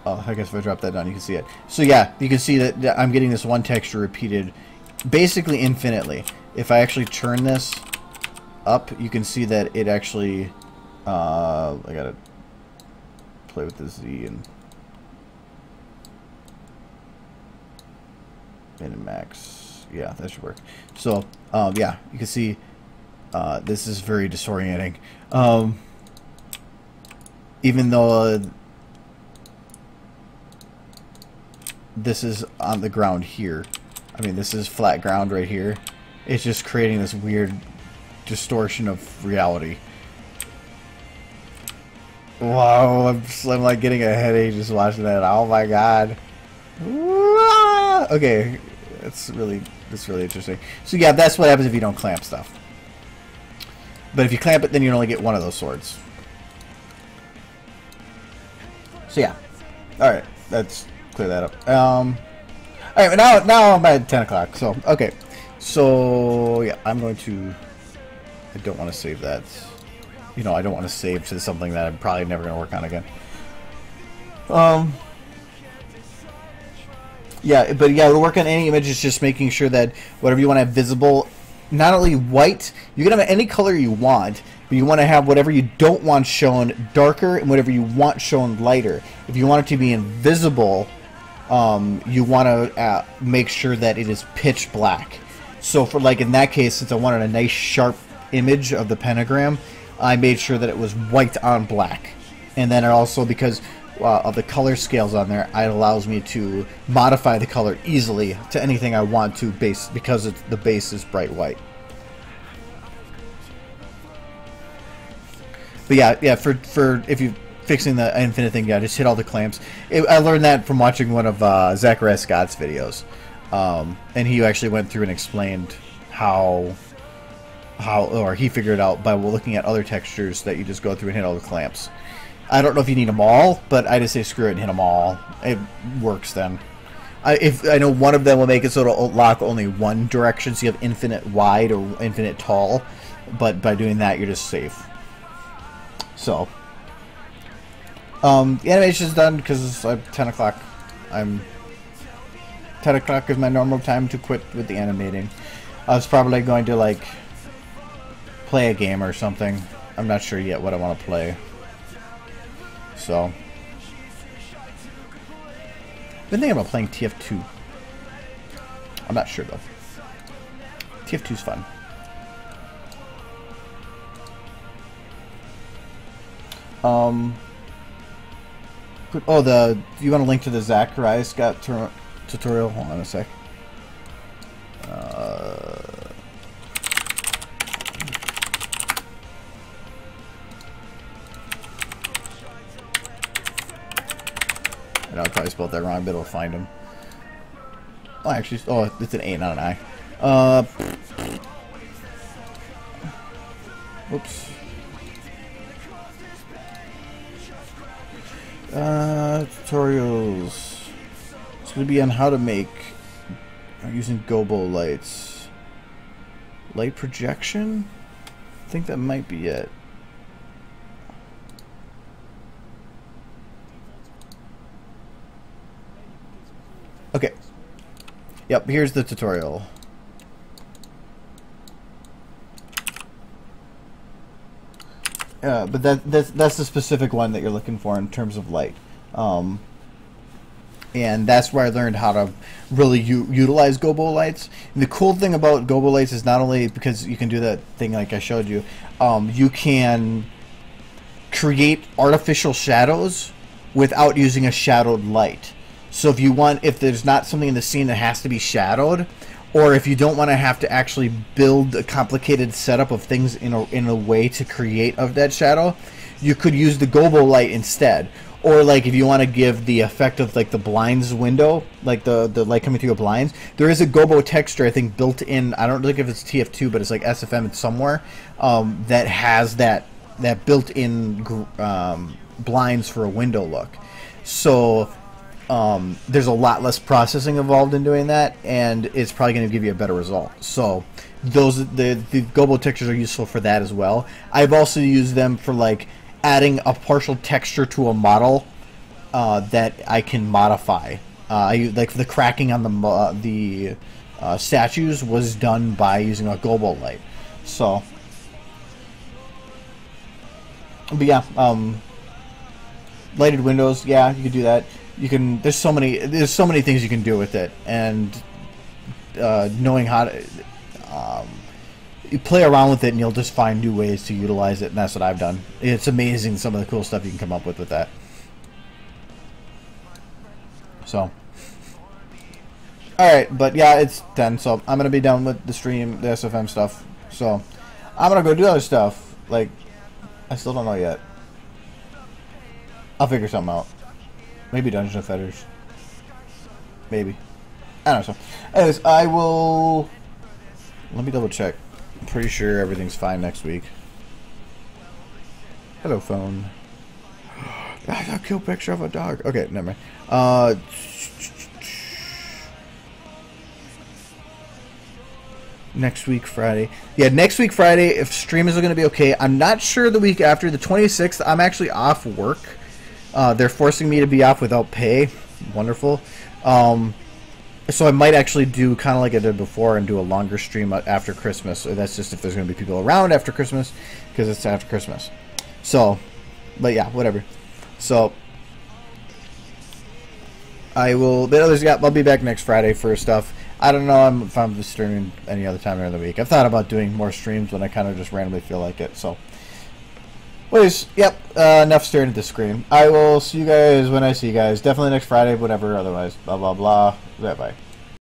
I guess if I drop that down, you can see it. So yeah, you can see that I'm getting this one texture repeated basically infinitely. If I actually turn this up, you can see that it actually I gotta play with the Z and min and max. Yeah, that should work. So yeah, you can see this is very disorienting. Even though this is on the ground here, I mean this is flat ground right here, it's just creating this weird distortion of reality. Wow, I'm like getting a headache just watching that. Oh my god. Okay, that's really interesting. So yeah, that's what happens if you don't clamp stuff. But if you clamp it, then you only get one of those swords. So yeah. Alright, let's clear that up. Alright, now I'm at 10 o'clock. So, okay. So, yeah, I'm going to... I don't want to save that. You know, I don't want to save to something that I'm probably never going to work on again. Yeah, but yeah, to work on any image is just making sure that whatever you want to have visible, not only white, you can have any color you want, but you want to have whatever you don't want shown darker and whatever you want shown lighter. If you want it to be invisible, you want to make sure that it is pitch black. So for like in that case, since I wanted a nice sharp image of the pentagram, I made sure that it was white on black. And then it also, because of the color scales on there, it allows me to modify the color easily to anything I want to because the base is bright white. But yeah, for if you're fixing the infinite thing, yeah, just hit all the clamps. I learned that from watching one of Zachariah Scott's videos, and he actually went through and explained how he figured it out by looking at other textures that you just go through and hit all the clamps. I don't know if you need them all, but I just say screw it and hit them all. It works then. If I know one of them will make it so it'll lock only one direction, so you have infinite wide or infinite tall, but by doing that, you're just safe. So, the animation's done because I'm 10 o'clock. 10 o'clock is my normal time to quit with the animating. I was probably going to, like, play a game or something. I'm not sure yet what I want to play. So, been thinking about playing TF2. I'm not sure though. TF2's fun. Oh, you want to link to the Zachariah Scott tutorial? Hold on a sec. I know I probably spelled that wrong, but it'll find him. Oh, actually, oh, it's an A, not an I. Oops. Tutorials. It's going to be on how to make using gobo lights. Light projection? I think that might be it. Okay. Yep, here's the tutorial. But that's the specific one that you're looking for in terms of light. And that's where I learned how to really utilize gobo lights. And the cool thing about gobo lights is not only because you can do that thing like I showed you, you can create artificial shadows without using a shadowed light. So if there's not something in the scene that has to be shadowed, or if you don't want to have to actually build a complicated setup of things in a way to create of that shadow, you could use the gobo light instead. Or like if you want to give the effect of like the blinds window, like the light coming through your blinds, there is a gobo texture I think built in. I don't think if it's TF2, but it's like SFM. It's somewhere that has that built-in blinds for a window look. So there's a lot less processing involved in doing that, and it's probably going to give you a better result. So the gobo textures are useful for that as well. I've also used them for like adding a partial texture to a model that I can modify. Like the cracking on the statues was done by using a gobo light. So, but yeah, lighted windows. Yeah, you could do that. You can. There's so many things you can do with it, and knowing how to you play around with it, and you'll just find new ways to utilize it. And that's what I've done. It's amazing some of the cool stuff you can come up with that. So, all right, but yeah, it's 10, so I'm gonna be done with the stream, the SFM stuff. So, I'm gonna go do other stuff. Like, I still don't know yet. I'll figure something out. Maybe Dungeon of Feathers. Maybe. I don't know. So, anyways, I will. Let me double check. I'm pretty sure everything's fine next week. Hello, phone. That's a cute picture of a dog. Okay, never mind. Next week, Friday. Yeah, next week, Friday, if stream is going to be okay. I'm not sure the week after. The 26th, I'm actually off work. They're forcing me to be off without pay. Wonderful. So I might actually do kind of like I did before and do a longer stream after Christmas. Or that's just if there's going to be people around after Christmas, because it's after Christmas. So, but yeah, whatever. So I will. But others, yeah, I'll be back next Friday for stuff. I don't know if I'm just streaming any other time during the week. I've thought about doing more streams when I kind of just randomly feel like it. So, anyways, yep. Enough staring at the screen. I will see you guys when I see you guys. Definitely next Friday. Whatever. Otherwise, blah blah blah. Bye bye.